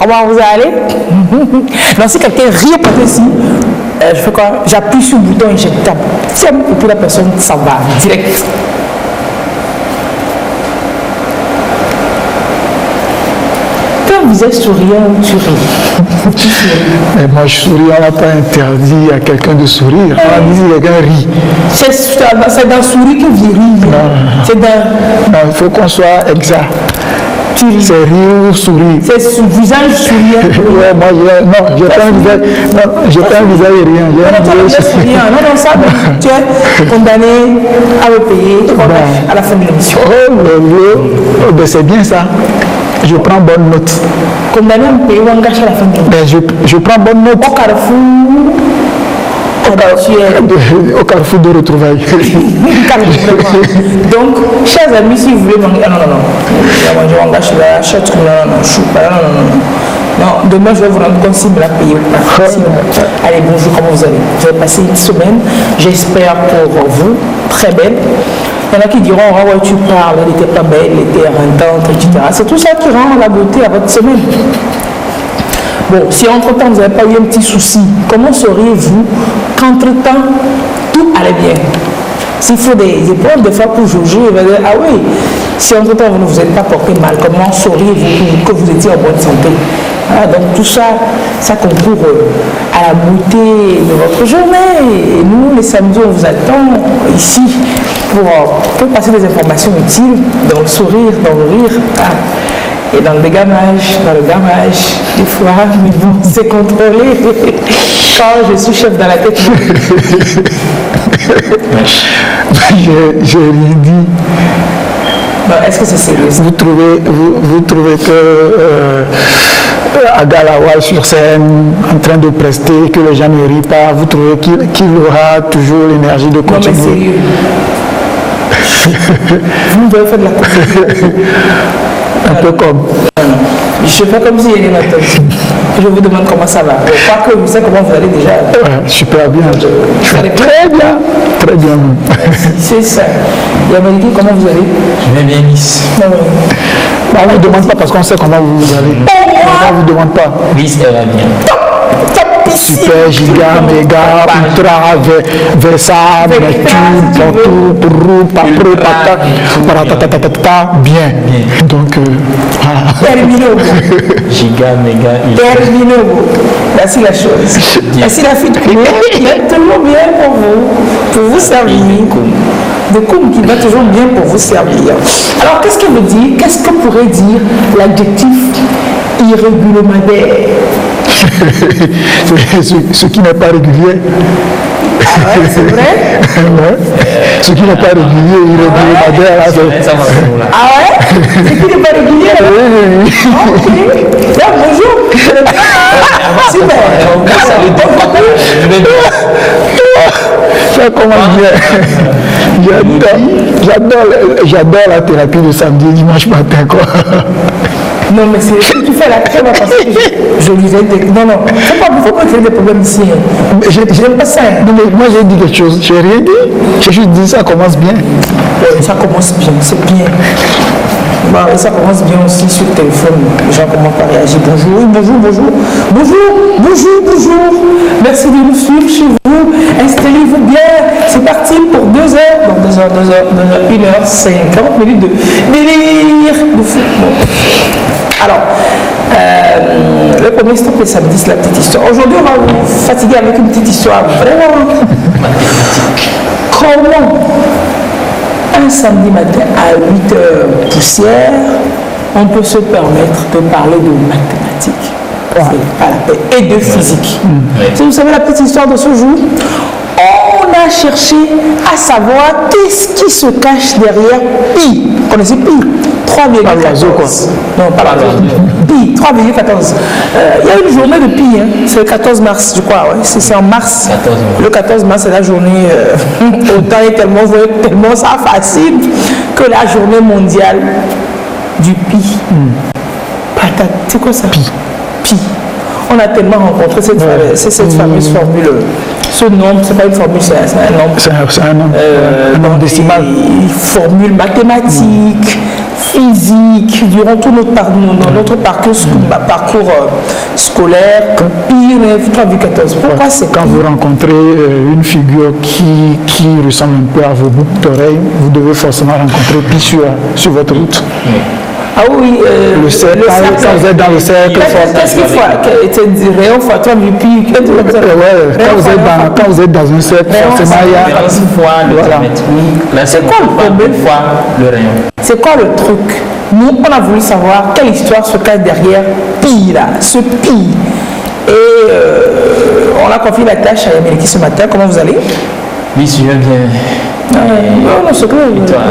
Comment vous allez? Non, si quelqu'un rit peut-être ici, je fais quoi? J'appuie sur le bouton injectable. Et puis la personne s'en va direct. Vous êtes souriant ou tu ris? Mais moi, je souris, on n'a pas interdit à quelqu'un de sourire. On a dit que quelqu'un rit. C'est dans sourire que vous riez. C'est dans... Non, il faut qu'on soit exact. C'est rire ou sourire. C'est son visage souriant. Ouais, moi, j'ai pas un visage. Non, j'ai pas un visage rien. J'ai un visage souriant. Non, ça, tu es condamné à me payer à la fin de l'émission. Oh, ben c'est bien ça. Je prends bonne note. Condamné à me payer ou engagé à la fin de l'émission. Je prends bonne note. Au carrefour. Au carrefour de retrouvailles. Donc, chers amis, si vous voulez manger. Ah non. Je m'engage sur la chute. Non, demain je vais vous rendre compte si vous me la payez ou pas. Allez, bonjour, comment vous allez? Vous avez passé une semaine, j'espère pour vous, très belle. Il y en a qui diront, ah ouais, tu parles, elle n'était pas belle, elle était rentante, etc. C'est tout ça qui rend la beauté à votre semaine. Bon, si entre-temps vous n'avez pas eu un petit souci, comment sauriez-vous qu'entre-temps tout allait bien? S'il faut des épreuves, des fois pour juger, vous allez dire, ah oui, si entre-temps vous ne vous êtes pas porté mal, comment sauriez-vous que vous étiez en bonne santé? Ah, donc tout ça, ça concourt à la beauté de votre journée. Et nous, les samedis, on vous attend ici pour passer des informations utiles dans le sourire, dans le rire. Et dans le dégamage, des fois, mais bon, c'est contrôlé. Quand je suis chef dans la tête. J'ai rien dit. Non, est-ce que c'est sérieux? Vous trouvez que à Galawa sur scène, en train de prester, que les gens ne rient pas, vous trouvez qu'il aura toujours l'énergie de continuer? Non, mais sérieux. Vous devez faire de la comédie. Un peu comme. Je ne fais pas comme si il y avait ma tête. Je vous demande comment ça va. Pas que vous savez comment vous allez déjà. Ouais, super bien. Très bien. Très bien. C'est ça. Et Amélie, comment vous allez? Je vais bien, Miss. On ne vous demande pas parce qu'on sait comment vous allez. On ne vous demande pas. Oui, ça va bien. Super, giga, méga, ultra, versable, tout, partout, papou, pata, bien. Donc, voilà. Terminé au bout. Giga, méga, ultra. Terminé au bout. Merci la chose. Merci la fille de Koum. Il va toujours bien pour vous servir. De Koum qui va toujours bien pour vous servir. Alors, qu'est-ce que veut dire, qu'est-ce que pourrait dire l'adjectif irrégulier? Ce qui n'est pas régulier. Ah ouais, c'est vrai? Ouais. Ce qui n'est pas régulier, irrégulier. Ah ouais? Ce qui n'est pas régulier? Oui. Ok. Bien, bonjour. Super. Ça commence bien. J'adore la thérapie de samedi et dimanche matin, quoi. Non, mais c'est ce que tu fais là, très bien parce que je disais. Non, c'est pas, il ne faut pas créer des problèmes ici. J'aime pas ça. Non, mais moi j'ai dit quelque chose, j'ai rien dit. J'ai juste dit ça commence bien. Oui, ça commence bien, c'est bien. Bon, et ça commence bien aussi sur le téléphone. Les gens commencent à réagir. Bonjour, bonjour. Merci de nous suivre chez vous. Installez-vous bien. C'est parti pour 2 heures. Donc 2 heures, 1h50 minutes de délire de football. Alors, le premier stop est samedi, c'est la petite histoire. Aujourd'hui, on va vous fatiguer avec une petite histoire vraiment mathématique. Comment un samedi matin à 8h poussière, on peut se permettre de parler de mathématiques? Et de physique. Si vous savez la petite histoire de ce jour, on a cherché à savoir qu'est-ce qui se cache derrière pi. Vous connaissez pi? 3,14. Non, pas la pi, 3,14. Il y a une journée de pi, hein. C'est le 14 mars, je crois. Ouais. C'est en mars. 14 le 14 mars, c'est la journée. Autant est tellement ça facile que la journée mondiale du pi. C'est quoi ça? Pi. On a tellement rencontré cette fameuse formule. Ce nombre, ce n'est pas une formule, c'est un nombre. C'est un nombre décimal. Formule mathématique, physique durant tout notre parcours scolaire, pire 3,14. Pourquoi c'est Quand vous rencontrez une figure qui ressemble un peu à vos boucles d'oreilles, vous devez forcément rencontrer pi sur votre route. Ah oui, le cercle, quand vous êtes dans le cercle, qu'est-ce qu'il faut Rayon fois 3 pi, quand vous êtes dans un cercle, forcément il y a fois le diamètre. C'est quoi le problème? Fois le rayon. C'est quoi le truc? Nous, on a voulu savoir quelle histoire se cache derrière pi là, ce pi. Et on a confié la tâche à Yameliki ce matin. Comment vous allez? Oui, si je vais bien. Non, c'est clair. Et toi?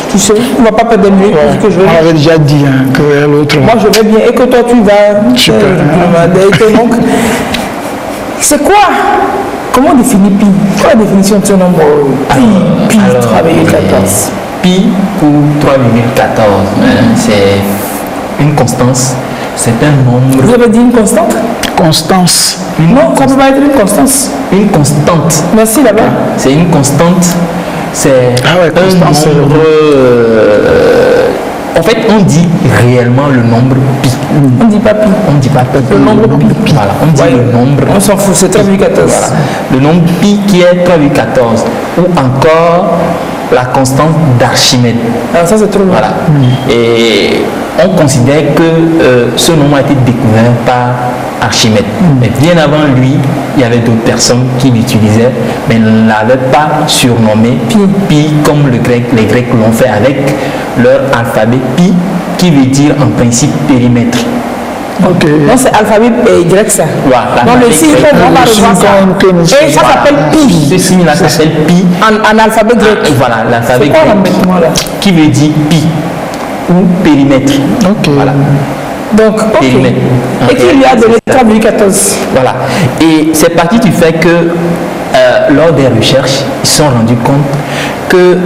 Tu sais, on ne va pas perdre de nuit que je vais. On avait déjà dit que l'autre. Moi, je vais bien. Et que toi, tu vas. Super. Donc, c'est quoi? Comment on définit pi? Quelle est la définition de ce nombre? Pi 3,14. Pi ou 3,14, c'est une constance. C'est un nombre. Vous avez dit une constante? Constance. Non, ça ne peut pas être une constance. Une constante. Merci là-bas. C'est une constante. C'est constance, un nombre. En fait, on dit réellement le nombre pi. On ne dit pas pi. On ne dit pas pi. Le nombre pi. Voilà, on dit le nombre. On s'en fout, c'est 3,14. Voilà. Le nombre pi qui est 3,14. Ou encore la constante d'Archimède. Alors ça, c'est trop loin. Voilà. Et on considère que ce nombre a été découvert par Archimède. Mais bien avant lui, il y avait d'autres personnes qui l'utilisaient, mais ne l'avaient pas surnommé pi comme les Grecs l'ont fait avec leur alphabet pi, qui veut dire en principe périmètre. Ok. Non, c'est alphabet grec ça. Voilà. Donc le signe, on va revoir ça. Et ça s'appelle pi. Ce signe-là s'appelle pi. En alphabet grec. Voilà, l'alphabet grec. C'est quoi là? Qui veut dire pi ou périmètre. Ok. Voilà. Donc, ok. Périmètre. Et qui lui a donné 3,14. Voilà. Et c'est parti du fait que lors des recherches, ils se sont rendus compte que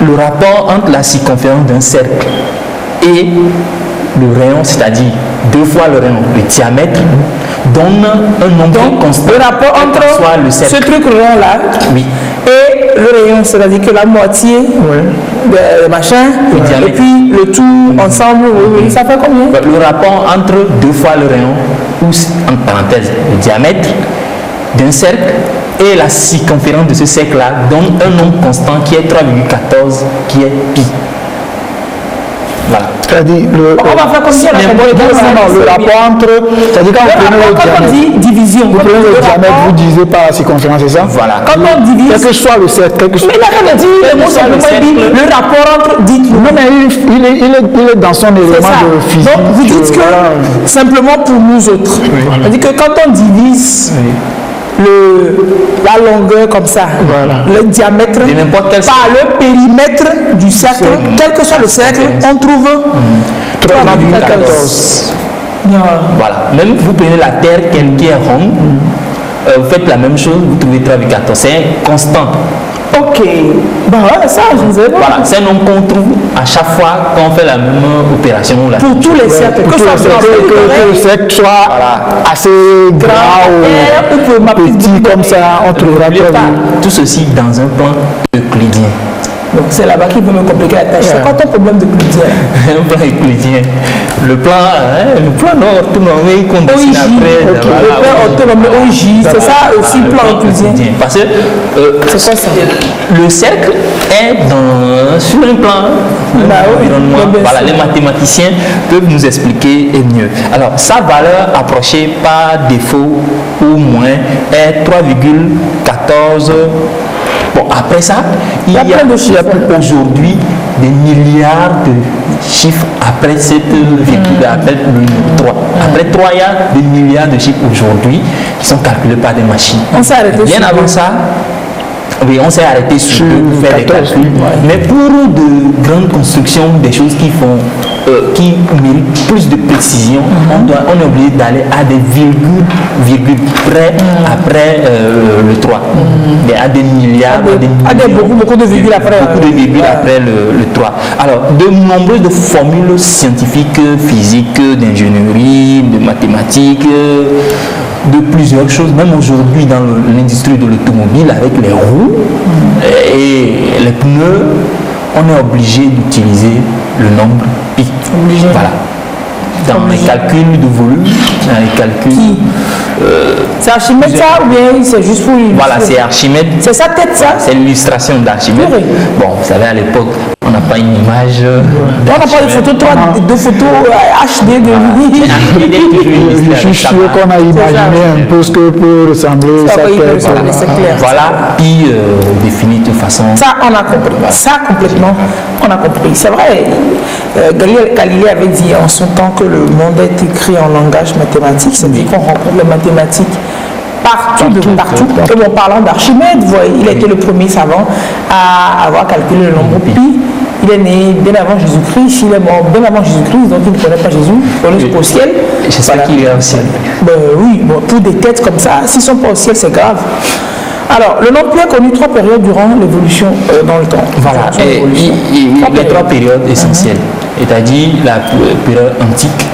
le rapport entre la circonférence d'un cercle et le rayon, c'est-à-dire 2 fois le rayon, le diamètre, donne un nombre constant. Le rapport entre ce truc rond là et le rayon, c'est-à-dire que la moitié de machin et puis le tout ensemble, ça fait combien? Le rapport entre 2 fois le rayon, ou en parenthèse le diamètre d'un cercle et la circonférence de ce cercle-là donne un nombre constant qui est 3,14, qui est pi. Voilà. C'est-à-dire on va faire comme si le rapport entre. C'est-à-dire quand vous prenez le diamètre. Division. Vous prenez le diamètre, vous divisez par la circonférence, c'est ça? Voilà. Quand on divise. Quel que soit le cercle. Mais là, quand on dit le rapport entre. Dites-nous. Non, mais il est dans son élément de physique. Donc vous dites que simplement pour nous autres. C'est-à-dire que quand on divise. La longueur comme ça, le diamètre par le périmètre du cercle, quel que soit le cercle, on trouve 3,14. Voilà. Même vous prenez la terre qui est ronde, vous faites la même chose, vous trouvez 3,14. C'est constant. Ok. Ça, je vous ai voilà, c'est un nombre qu'on trouve à chaque fois quand on fait la même opération. Pour tous les cercles, que le cercle soit assez grand ou petit comme ça, on trouvera tout ceci dans un plan euclidien. Donc c'est là-bas qui peut me compliquer la tâche. C'est quoi ton problème d'euclidien? Un plan euclidien. Le plan nord autonomé qu'on dessine après. Le plan autonomé OJ, c'est ça aussi le plan euclidien. Parce que c'est quoi ça? Le cercle est sur un plan environnement. Voilà, les mathématiciens peuvent nous expliquer mieux. Alors, sa valeur approchée par défaut ou moins est 3,14. Bon, après ça, il y a aujourd'hui des milliards de chiffres après cette virgule, après le 3. Après 3, il y a des milliards de chiffres aujourd'hui qui sont calculés par des machines. On s'est arrêté bien avant ça. Oui, on s'est arrêté sur pour faire des calculs. Mais pour de grandes constructions, des choses qui méritent plus de précision, on est obligé d'aller à des virgules près après le 3. À des milliards, beaucoup de virgules après. Beaucoup de virgules après le 3. Alors, de nombreuses formules scientifiques, physiques, d'ingénierie, de mathématiques, de plusieurs choses, même aujourd'hui dans l'industrie de l'automobile avec les roues et les pneus, on est obligé d'utiliser le nombre pi. Obligé. Voilà. Dans les calculs de volume, dans les calculs... c'est Archimède ça ou bien c'est juste pour illustrer? Voilà, c'est Archimède. C'est sa tête ça? C'est l'illustration d'Archimède. Oui. Bon, vous savez, à l'époque, on n'a pas une image. On n'a pas de photos, deux photos HD de lui. Je suis sûr qu'on a imaginé un peu ce que peut ressembler sa tête. C'est clair. Voilà, pi défini de façon... Ça, on a compris. Ça, complètement, on a compris. C'est vrai, Galilée avait dit en son temps que le monde est écrit en langage mathématique, c'est-à-dire qu'on rencontre les mathématiques partout. Et bon, parlant d'Archimède, il a été le premier savant à avoir calculé le nombre pi. Il est né bien avant Jésus-Christ, il est mort bien avant Jésus-Christ, donc il ne connaît pas Jésus, il est au ciel. J'espère qu'il est au ciel. Oui, bon, pour des têtes comme ça, s'ils ne sont pas au ciel, c'est grave. Alors, le nombre pi a connu 3 périodes durant l'évolution dans le temps. Voilà, les 3 périodes essentielles, c'est-à-dire la période antique,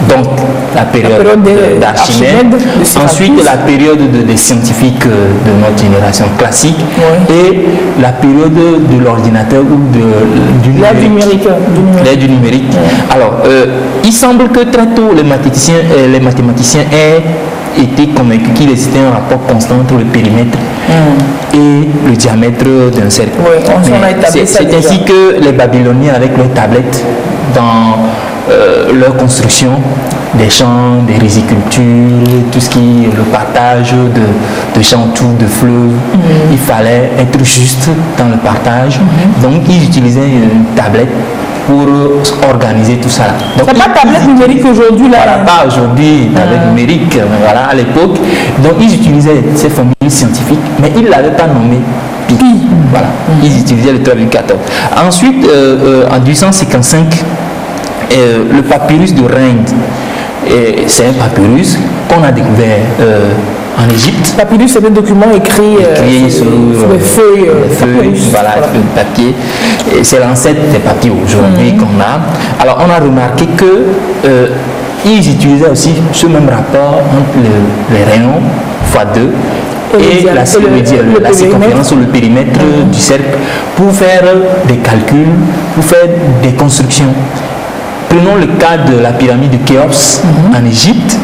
donc la période d'Archimède, ensuite la période des scientifiques de notre génération classique, et la période de l'ordinateur ou du numérique. L'ère du numérique. Alors, il semble que très tôt les mathématiciens aient été convaincus qu'il existait un rapport constant entre le périmètre et le diamètre d'un cercle. C'est ainsi que les Babyloniens, avec leurs tablettes, dans leur construction des champs, des rizicultures, tout ce qui est le partage de champs autour de fleuves, il fallait être juste dans le partage. Donc ils utilisaient une tablette pour organiser tout ça. C'est pas tablette numérique aujourd'hui là. Voilà, pas aujourd'hui, tablette numérique, mais voilà, à l'époque. Donc ils utilisaient ces formules scientifiques, mais ils ne l'avaient pas nommé pi. Voilà, ils utilisaient le 3,14. Ensuite, en 1855, le papyrus de Rhind, c'est un papyrus qu'on a découvert en Égypte. Papyrus, c'est un document écrit sur les feuilles, voilà, le papier. C'est l'ancêtre des papiers aujourd'hui qu'on a. Alors on a remarqué que ils utilisaient aussi ce même rapport entre les rayons x2 et la circonférence ou le périmètre du cercle pour faire des calculs, pour faire des constructions. Prenons le cas de la pyramide de Khéops en Égypte.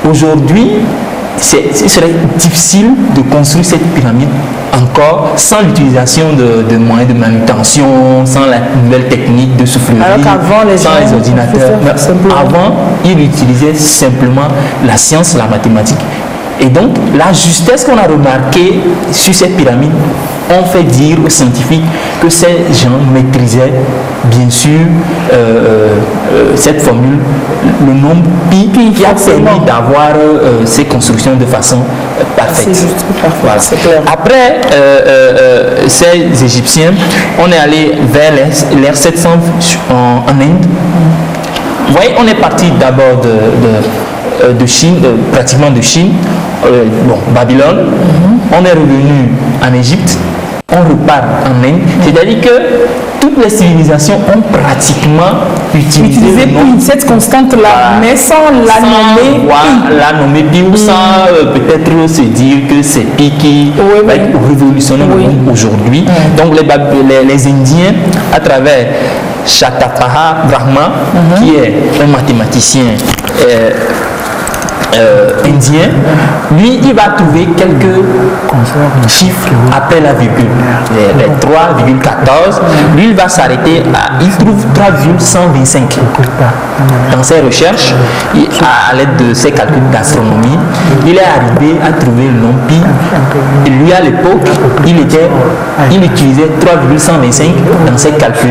Aujourd'hui, il serait difficile de construire cette pyramide encore sans l'utilisation de moyens de manutention, sans la nouvelle technique de soufflerie, sans les ordinateurs. Avant, ils utilisaient simplement la science, la mathématique. Et donc, la justesse qu'on a remarquée sur cette pyramide, on fait dire aux scientifiques que ces gens maîtrisaient bien sûr cette formule, le nombre pi, qui a permis d'avoir ces constructions de façon parfaite. Voilà. Après ces Égyptiens, on est allé vers l'ère 700 en Inde. Vous voyez, on est parti d'abord de Chine, pratiquement de Chine, Babylone, on est revenu en Égypte, on repart en Inde, c'est-à-dire que toutes les civilisations ont pratiquement utilisé cette constante-là, mais sans la nommer pi. La nommer pi ou sans peut-être se dire que c'est pi qui va être révolutionnaire aujourd'hui. Donc les Indiens, à travers Shatapatha Brahma, qui est un mathématicien indien, lui il va trouver quelques chiffres après la virgule, les 3,14. Lui il va s'arrêter il trouve 3,125 dans ses recherches, à l'aide de ses calculs d'astronomie. Il est arrivé à trouver le nom pi, et lui à l'époque il utilisait 3,125 dans ses calculs.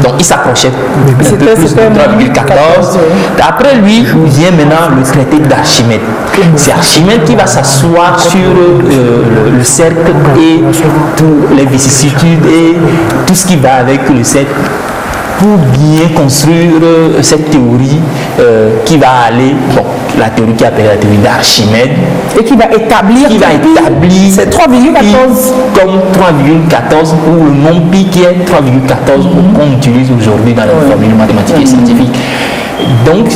Donc il s'approchait un peu plus de 3,14. Après lui vient maintenant le traité d'Archimède. C'est Archimède qui va s'asseoir sur le cercle et toutes les vicissitudes et tout ce qui va avec le cercle pour bien construire cette théorie qui va aller, la théorie qui appelle la théorie d'Archimède, et qui va établir c'est 3,14 comme 3,14 ou le nom pi qui est 3,14 qu'on utilise aujourd'hui dans les formules mathématiques et scientifiques. Donc,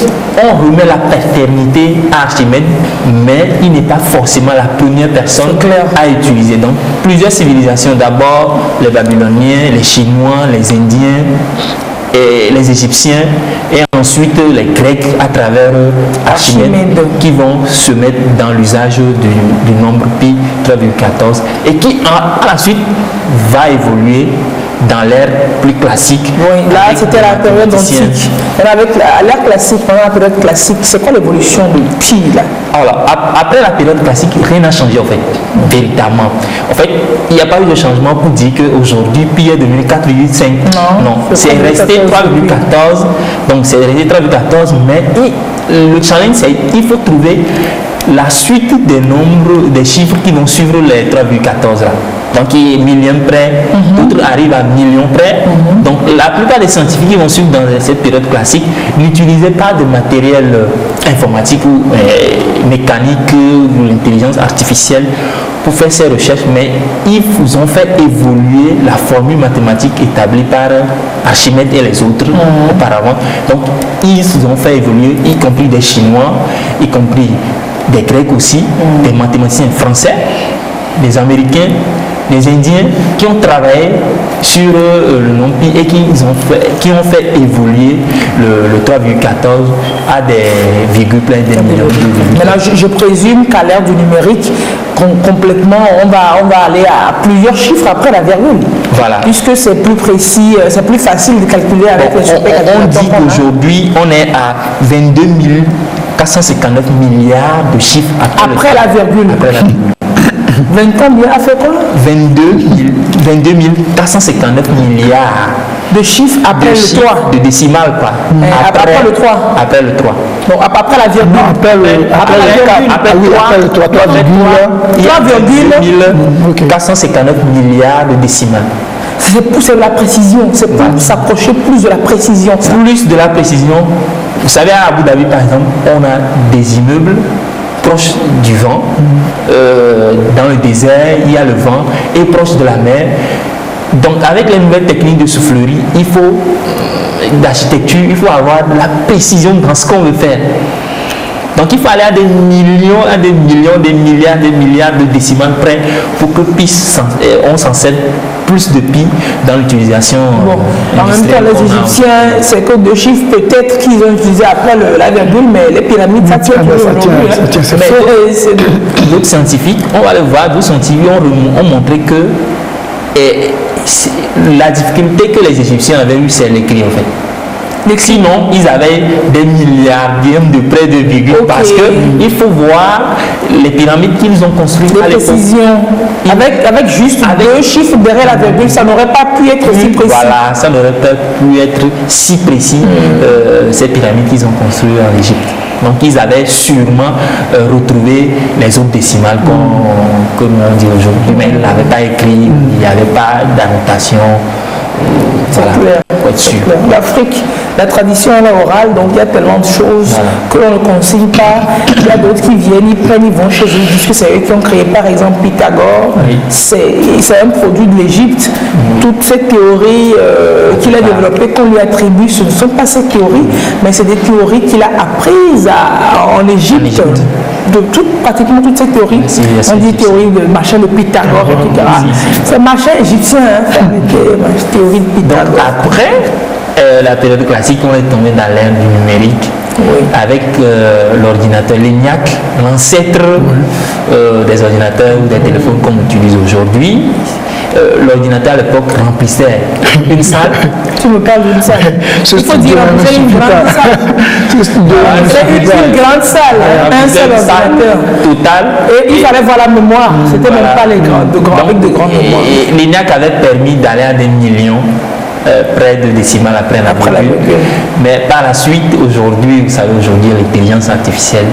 on remet la paternité à Archimède, mais il n'est pas forcément la première personne à utiliser. Donc, plusieurs civilisations, d'abord les Babyloniens, les Chinois, les Indiens, et les Égyptiens, et ensuite les Grecs à travers Archimède, qui vont se mettre dans l'usage du nombre pi 3,14 et qui à la suite va évoluer dans l'ère plus classique. Oui, là c'était la période antique. Avec l'ère classique, pendant la période classique, c'est quoi l'évolution de pi là? Alors, après la période classique, rien n'a changé en fait, véritablement. En fait, il n'y a pas eu de changement pour dire qu'aujourd'hui, pi est devenu 4,5. Non, c'est resté 3,14. Donc c'est resté 3,14, mais le challenge c'est qu'il faut trouver la suite des nombres, des chiffres qui vont suivre les 3,14 là. Donc il est millième près, d'autres arrivent à million près. Donc la plupart des scientifiques qui vont suivre dans cette période classique n'utilisaient pas de matériel informatique ou mécanique ou l'intelligence artificielle pour faire ces recherches, mais ils ont fait évoluer la formule mathématique établie par Archimède et les autres auparavant. Donc ils ont fait évoluer, y compris des Chinois, y compris des Grecs aussi, des mathématiciens français, des Américains, des Indiens qui ont travaillé sur le nombre pi et qui ont fait évoluer le 3,14 à des virgules pleines des millions de virgules. Maintenant, je présume qu'à l'ère du numérique, complètement, on va aller à plusieurs chiffres après la virgule. Voilà. Puisque c'est plus précis, c'est plus facile de calculer avec les supercalculateurs. On dit qu'aujourd'hui, on est à 22 459 milliards de chiffres après la virgule. 20 combien a fait quoi? 22 459 milliards de chiffres après le 3. De décimales quoi. Après le 3. Après le 3. Donc après la virgule. Non, après le 3. 459 milliards de décimales. C'est la précision, c'est pour s'approcher plus de la précision. Ça. Plus de la précision. Vous savez, à Abu Dhabi par exemple, on a des immeubles proche du vent, dans le désert, il y a le vent, et proche de la mer. Donc avec les nouvelles techniques de soufflerie, il faut d'architecture, il faut avoir de la précision dans ce qu'on veut faire. Donc il faut aller à des millions, à des millions, des milliards de décimales près pour que on s'en serve plus de pi dans l'utilisation. En même temps, les Égyptiens, c'est que deux chiffres peut-être qu'ils ont utilisé après la virgule, mais les pyramides, ça tient toujours aujourd'hui. D'autres scientifiques, on va le voir, d'autres scientifiques ont montré que la difficulté que les Égyptiens avaient eue, c'est l'écrit en fait. Sinon, ils avaient des milliardièmes de près de virgule parce qu'il faut voir les pyramides qu'ils ont construites à l'époque. Avec juste deux chiffres derrière la virgule, ça n'aurait pas pu être si précis. Voilà, ça n'aurait pas pu être si précis, ces pyramides qu'ils ont construites en Égypte. Donc ils avaient sûrement retrouvé les autres décimales comme on dit aujourd'hui, mais ils ne l'avaient pas écrit, il n'y avait pas d'annotation. L'Afrique, la tradition elle est orale, donc il y a tellement de choses que l'on ne consigne pas. Il y a d'autres qui viennent, ils vont chez eux, ils disent que c'est eux qui ont créé par exemple Pythagore. C'est un produit de l'Égypte. Toutes ces théories qu'il a développées, qu'on lui attribue, ce ne sont pas ces théories, mais c'est des théories qu'il a apprises en Égypte. De pratiquement toutes ces théories, on dit théorie de machin de Pythagore, etc. C'est machin égyptien, théorie de Pythagore. Donc après la période classique, on est tombé dans l'ère du numérique avec l'ordinateur, l'ENIAC, l'ancêtre des ordinateurs ou des téléphones qu'on utilise aujourd'hui. L'ordinateur à l'époque remplissait une salle. Tu me parles d'une salle. Il faut dire remplissait une grande salle. C'est une grande salle, un seul ordinateur. Total. Et il fallait voir la mémoire. C'était même pas les avec de grandes mémoires. L'ENIAC avait permis d'aller à des millions. Près de décimales après la virgule. Mais par la suite, aujourd'hui, vous savez, aujourd'hui, l'intelligence artificielle,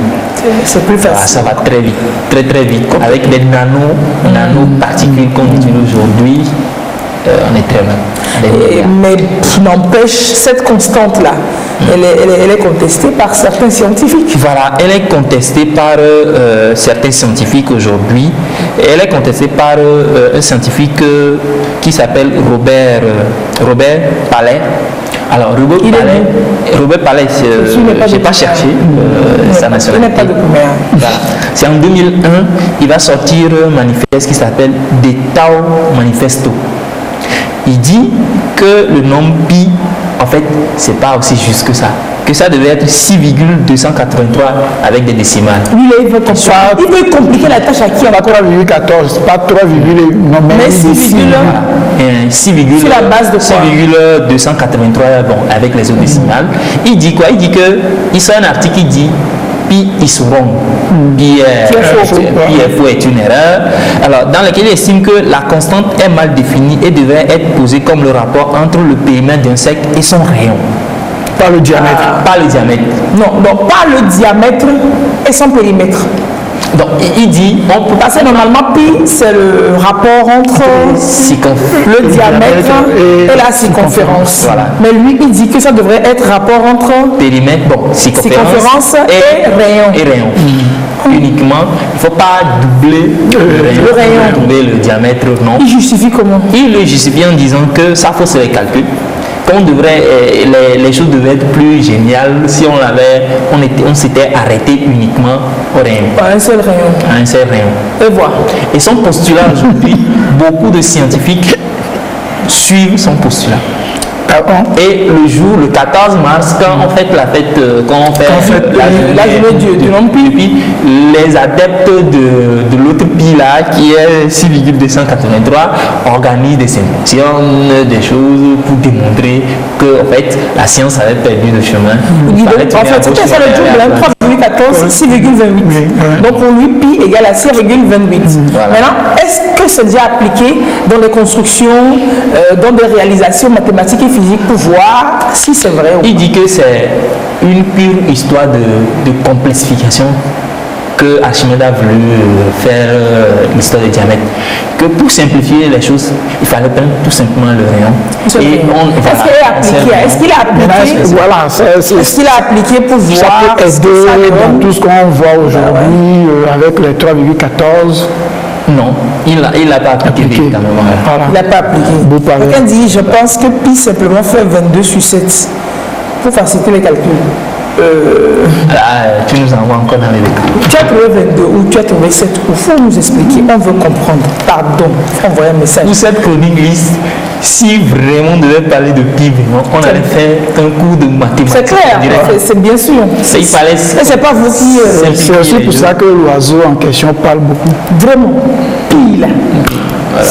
c'est plus facile. Ça va très vite, très vite. Avec des nanoparticules qu'on utilise aujourd'hui, on est très mal. Mais n'empêche, cette constante-là, elle est contestée par certains scientifiques. Voilà, elle est contestée par certains scientifiques aujourd'hui. Elle est contestée par un scientifique qui s'appelle Robert Palais. Alors, Robert Palais, je n'ai pas cherché sa nationalité. Il n'est pas de Khmer. Voilà. C'est en 2001, il va sortir un manifeste qui s'appelle Des Tao Manifesto. Il dit que le nombre pi, en fait, c'est pas aussi juste que ça. Que ça devait être 6,283 avec des décimales. Lui, il veut compliquer la tâche à qui? Pas 3,14, pas 3, non, mais 6, sur la base de quoi? 6,283 bon, avec les autres décimales. Il dit quoi? Il dit que il sort un article qui dit pi is wrong. Pi est faux est une erreur. Alors, dans lequel il estime que la constante est mal définie et devrait être posée comme le rapport entre le périmètre d'un cercle et son rayon. Pas le diamètre. Pas le diamètre. Non, pas le diamètre et son périmètre. Donc, il dit, on peut parce que normalement, pi, c'est le rapport entre le diamètre et la circonférence. Voilà. Mais lui, il dit que ça devrait être rapport entre périmètre, circonférence et rayon. Uniquement, il ne faut pas doubler le rayon. Doubler le diamètre, non. Il justifie comment? Il le justifie en disant que ça fausse les calculs. Les choses devaient être plus géniales si on s'était arrêté uniquement au rayon. À un seul rayon. À un seul rayon. Et voilà. Et son postulat aujourd'hui, beaucoup de scientifiques suivent son postulat. Et le jour, le 14 mars, quand on fait la fête, la journée du nom pi, puis les adeptes de l'autre pi là, qui est 6,283, organisent des symposiums, des choses pour démontrer que en fait, la science avait perdu le chemin. En fait, c'était ça le double, 3,14, 6,28. Donc pour lui, pi égale à 6,28. Voilà. Maintenant, est-ce que c'est déjà appliqué dans les constructions, dans des réalisations mathématiques et physiques pour voir si c'est vrai ou pas? Il dit que c'est une pure histoire de complexification que Archimède a voulu faire l'histoire du diamètre. Que pour simplifier les choses, il fallait prendre tout simplement le rayon. Est-ce qu'il a appliqué Voilà, est-ce qu'il a appliqué pour voir ça peut aider dans tout ce qu'on voit aujourd'hui avec les 3,14. Non, il n'a pas appliqué véritablement. Il n'a pas appliqué. Quelqu'un dit, je pense que pi simplement fait 22 sur 7 pour faciliter les calculs. Tu nous envoies encore dans les détails. Tu as trouvé 22 ou tu as trouvé 7. Il faut nous expliquer, on veut comprendre. Pardon, envoyer un message. Pour cette chronique liste, si vraiment on devait parler de pi, on allait faire un cours de mathématiques. C'est clair, c'est bien sûr. Il fallait. C'est pas vous qui. C'est aussi pour ça que l'oiseau en question parle beaucoup. Vraiment, pi là. Voilà. Je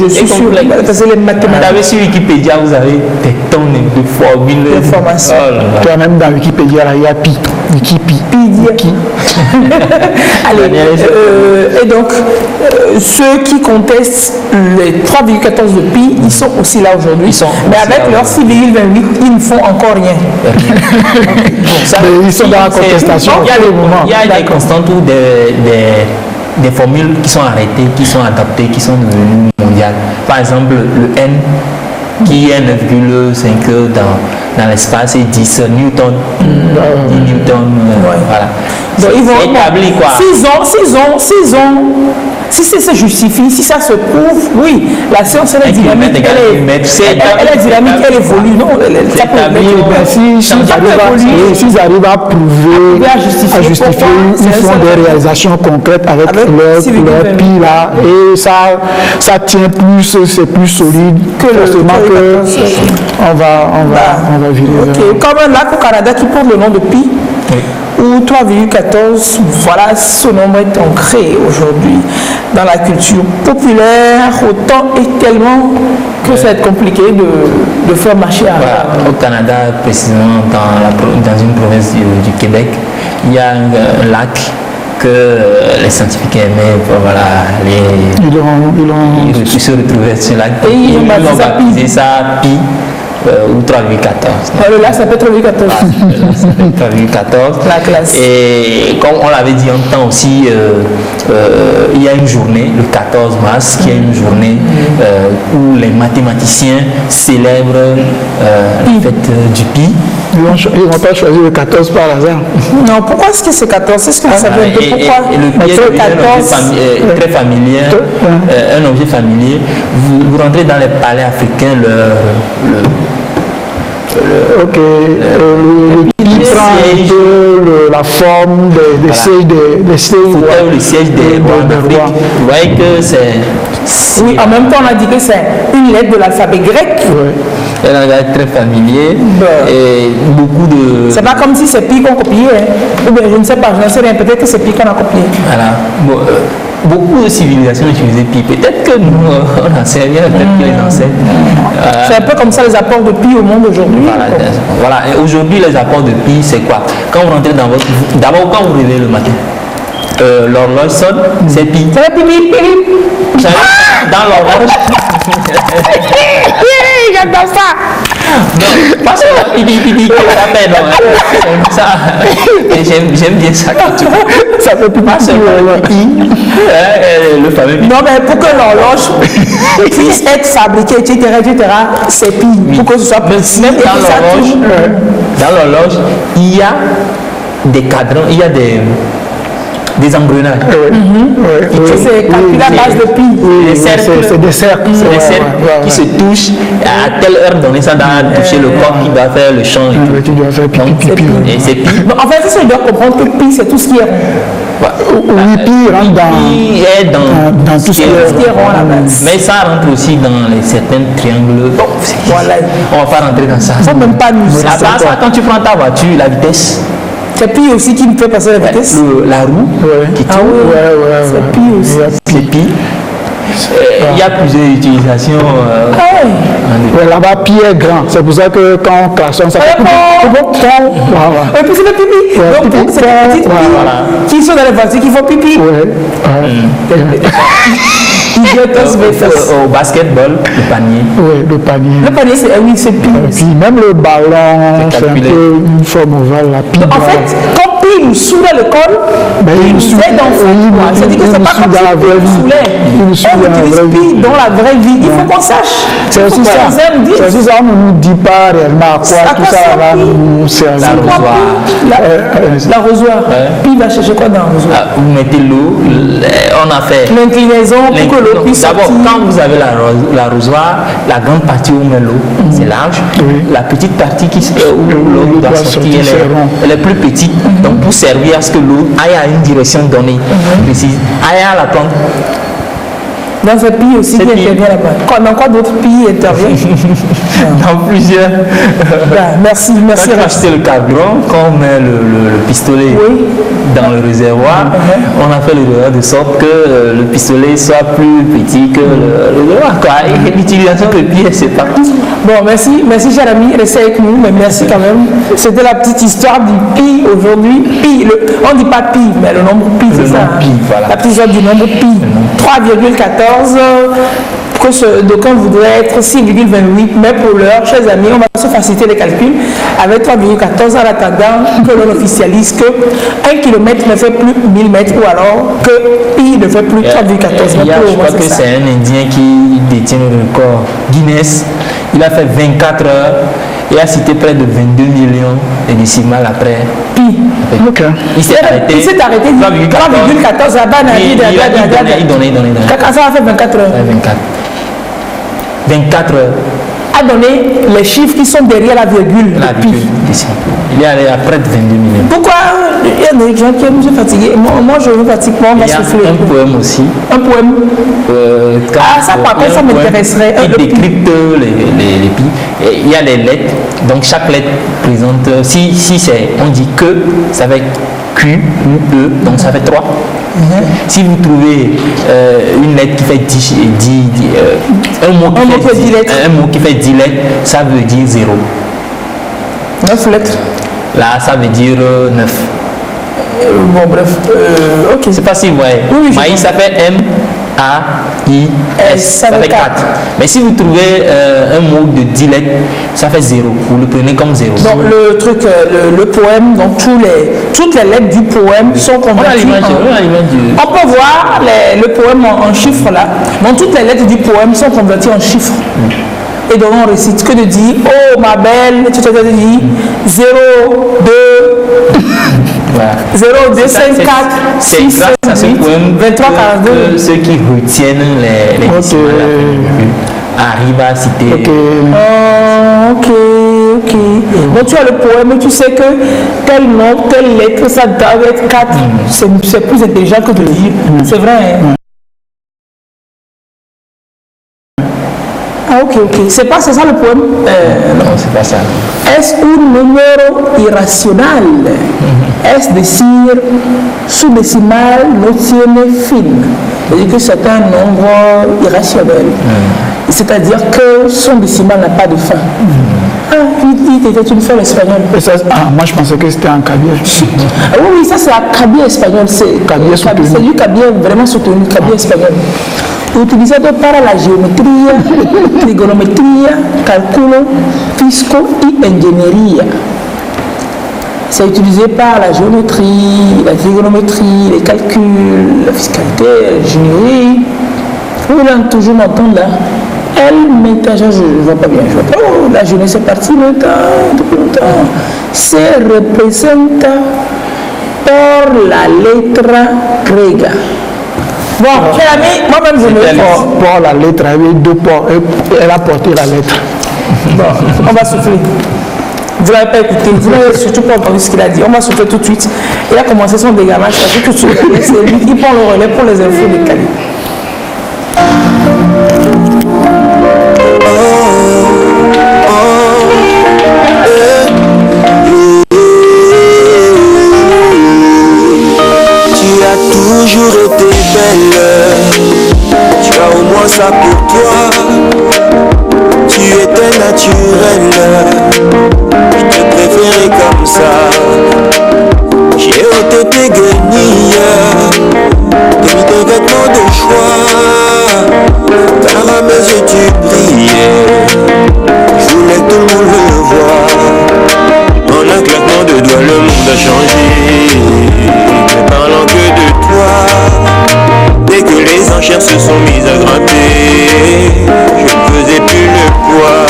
suis sûr parce que les mathématiques. Vous avez sur Wikipédia, vous avez des tonnes de formules. D'informations. Toi-même dans Wikipédia, il y a pi. Allez, et donc, ceux qui contestent les 3,14 de pi, ils sont aussi là aujourd'hui. Mais avec leur 6,28, ils ne font encore rien. Ils sont dans la contestation. Il y a des constantes ou des formules qui sont arrêtées, qui sont adaptées, qui sont devenues mondiales. Par exemple, le n qui est 9,5 dans l'espace et 10 newtons. 10 newtons, voilà. Donc ils vont établir quoi? Si ça justifie, si ça se prouve, oui, la science elle est dynamique, elle est dynamique, elle évolue. Non, ça peut s'ils arrivent à prouver, à justifier, ils font des réalisations concrètes avec leur pi là, et ça tient plus, c'est plus solide que on va virer. Comme un lac au Canada qui porte le nom de pi. Ou 3,14, voilà, ce nombre est ancré aujourd'hui dans la culture populaire, autant et tellement que ça va être compliqué de faire marcher à... Voilà, au Canada, précisément dans une province du Québec, il y a un lac que les scientifiques aimaient, voilà, ils se retrouvaient sur ce lac. Et ils ont baptisé ça pi. Ou 3,14. Le lac s'appelle 3,14. La classe. Et comme on l'avait dit en temps aussi, il y a une journée, le 14 mars, qui est une journée où les mathématiciens célèbrent la fête du pi. Ils n'ont pas choisi le 14 par hasard. Non, pourquoi est-ce que c'est 14? Est-ce que vous savez un peu pourquoi? Et le pi est un objet très familier, un objet familier. Vous rentrez dans les palais africains, Ok. Le pi prend un peu la forme des sièges le siège des rois en Afrique. Vous voyez que c'est... Oui, en même temps, on a dit que c'est une lettre de l'alphabet grec. Oui. Elle est très familier. Et beaucoup de... C'est pas comme si c'est pi qu'on copiait. Hein. Ou bien, je ne sais pas, je ne sais rien. Peut-être que c'est pi qu'on a copié. Voilà. Bon, beaucoup de civilisations utilisaient pi. Peut-être que nous, on n'en sait rien, peut-être qu'ils les enseignent. C'est un peu comme ça les apports de pi au monde aujourd'hui. Voilà. Et aujourd'hui, les apports de pi, c'est quoi? Quand vous rentrez dans votre... D'abord, quand vous réveillez le matin, l'horloge sonne, c'est pi. C'est pi, pi, pi. Dans l'horloge. J'adore ça. Non, pas seulement pi, que ça fait, non. Ça, j'aime bien ça quand tu ça fait plus pas seulement pi. Le fameux pi. Non, mais pour que l'horloge puisse être fabriquée, etc., c'est pi. Pour que ce soit précis. Même dans l'horloge, il y a des cadrans, il y a des engrenages. C'est calculé à base de pi. C'est des cercles. C'est des cercles qui se touchent à telle heure donnée, ça doit toucher le corps qui doit faire le chant. Tu dois faire pi. Et c'est pi. En fait, ça, on doit comprendre que pi, c'est tout ce qui est rond. Oui, pi rentre dans tout ce qui est rond à la base. Mais ça rentre aussi dans certains triangles. Bon, voilà. On ne va pas rentrer dans ça. Il ne faut même pas nous à part ça, quand tu prends ta voiture, la vitesse. C'est pi aussi qui me fait passer la vitesse. La roue qui tourne. C'est pi aussi. C'est pi. Il y a plusieurs utilisations. Là-bas, pi est grand. C'est pour ça que quand on klaxonne, ça fait et puis c'est le pipi. Donc, c'est les petites filles qui sont dans les voitures qui font pipi. Au basketball, le panier. Oui, le panier. Le panier, c'est pi. Puis même le ballon, c'est un peu une forme ovale. En fait, quand pi nous saoule à l'école, il nous aide en fait. C'est-à-dire que c'est pas comme si pi nous saoulait. On utilise pi dans la vraie vie. Il faut qu'on sache. C'est aussi ça. C'est aussi ça, on ne nous dit pas réellement à quoi tout ça va nous servir. L'arrosoir. Pi va chercher quoi dans l'arrosoir? Vous mettez l'eau, on a fait l'inclinaison pour que l'eau puisse sortir. D'abord, quand vous avez l'arrosoir, la grande partie où on met l'eau, c'est large. La petite partie où l'eau doit sortir, elle est plus petite. Donc, pour servir à ce que l'eau aille à une direction donnée, précise, aille à la plante. Dans ce pays aussi qui intervient là-bas. Dans quoi d'autres pays interviennent? Dans plusieurs. Merci. Quand on achète le carburant, quand on met le pistolet dans le réservoir, on a fait le réservoir de sorte que le pistolet soit plus petit que le réservoir. Et l'utilisation de pi, c'est partout. Bon, merci cher ami, restez avec nous, mais merci quand même. C'était la petite histoire du pi aujourd'hui. Pi, on ne dit pas pi, mais le nombre pi, c'est ça. Pi, voilà. La petite histoire du nombre pi. 3,14. D'aucuns voudraient être 6,28, mais pour l'heure, chers amis, on va se faciliter les calculs avec 3,14 en attendant que l'on officialise que 1 km ne fait plus 1000 mètres ou alors que pi ne fait plus 3,14 mètres. Je crois que c'est un Indien qui détient le record Guinness. Il a fait 24 heures et a cité près de 22 millions de décimales après. Pi. Il s'est arrêté. 3,14 à Banani. Il donnait. Ça a fait 24 heures. 24 heures. A donné les chiffres qui sont derrière la virgule. Il est allé à près de 22 millions. Pourquoi il y a des gens qui aiment se fatiguer? Moi, je me fatigue. Moi, on va souffler. Un poème aussi. Un poème. Ça, par contre, ça m'intéresserait. Il décrypte les pi. Il y a les lettres. Donc, chaque lettre présente. Si c'est, on dit que, ça va être Q, U, E. Donc, ça fait 3. Si vous trouvez une lettre qui fait 10 un mot qui fait 10 lettres, ça veut dire 0. 9 lettres. Là, ça veut dire 9. Bon, bref. Ok. C'est pas si vous voyez. Maïs, ça fait M, A, I, S. Ça fait 4. Mais si vous trouvez un mot de 10 lettres, ça fait 0. Vous le prenez comme 0. Donc, le truc, le poème, donc toutes les lettres du poème sont converties. On peut voir le poème en chiffres là. Donc, toutes les lettres du poème sont converties en chiffres. Et donc on récite que de dire oh ma belle, tu te dis 0, 2, 0, 2, 5, 4, 6, 7, 8, 23, 42. Ceux qui retiennent les décimales arrivent à citer. Ok. ok. Donc tu as le poème, tu sais que tel nom, telle lettre, ça doit être 4. C'est plus intelligent que de lire. C'est vrai. Hein? Ah, ok. C'est ça le poème? Non, c'est pas ça. Es un número irracional. Es decir, su decimal no tiene fin. C'est-à-dire que c'est un nombre irrationnel. C'est-à-dire que son décimal n'a pas de fin. Ah, il était une fois l'espagnol. Moi, je pensais que c'était un cabier. Oui, ça c'est un cabier espagnol. C'est du cabier vraiment soutenu, cabier espagnol. Utilizado para la geometría, trigonometría, cálculo, fisco y ingeniería. C'est utilisé par la géométrie, la trigonométrie, les calculs, la fiscalité, l'ingénierie. Vous voulez toujours m'entendre là? Elle m'état, je ne vois pas bien, je vois pas. Oh, la jeunesse est partie depuis longtemps. C'est représenté par la lettre grega. Bon, cher ami, moi-même je me Pour la lettre, avec 2 ports, elle a porté la lettre. Bon, on va souffler. Vous ne l'avez pas écouté, vous n'avez surtout pas entendu ce qu'il a dit. On va souffler tout de suite. Il a commencé son dégamage, parce que tout de suite, c'est lui qui prend le relais pour les infos décalées. Tu as toujours été belle, tu as au moins ça pour toi. Tu étais naturelle, je te préférais comme ça. J'ai ôté tes guenilles, t'as mis tes vêtements de choix, car à mes yeux tu brillais. Je voulais que tout le monde le voie. En un claquement de doigts, le monde a changé. Ne parlant que de toi. Dès que les enchères se sont mises à grimper, je ne faisais plus le poids.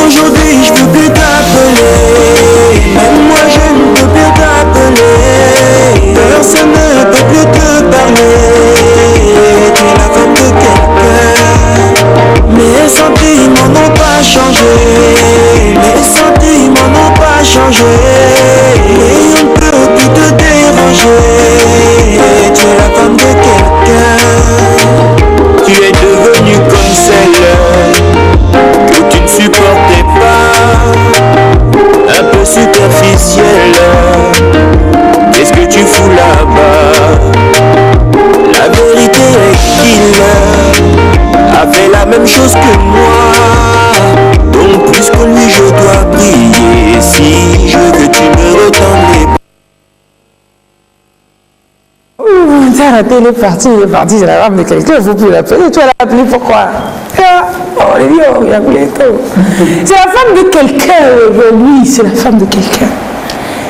Aujourd'hui je peux plus t'appeler, même moi je ne peux plus t'appeler. Personne ne peut plus te parler. Tu es la femme de quelqu'un. Mes sentiments n'ont pas changé. Mes sentiments n'ont pas changé. Et on ne peut plus te déranger. Tu es la femme de quelqu'un. Tu es devenue comme celle que tu ne supportais pas, un peu superficielle. Qu'est-ce que tu fous là-bas? La vérité est qu'il a fait la même chose que moi. Donc plus que lui je dois briller. Si je veux que tu me retendes les... T'as arrêté, il est parti, c'est la femme de quelqu'un, il ne faut plus l'appeler. Tu as appelé pourquoi? Oh, les vieux, il a voulu tout. C'est la femme de quelqu'un aujourd'hui, c'est la femme de quelqu'un.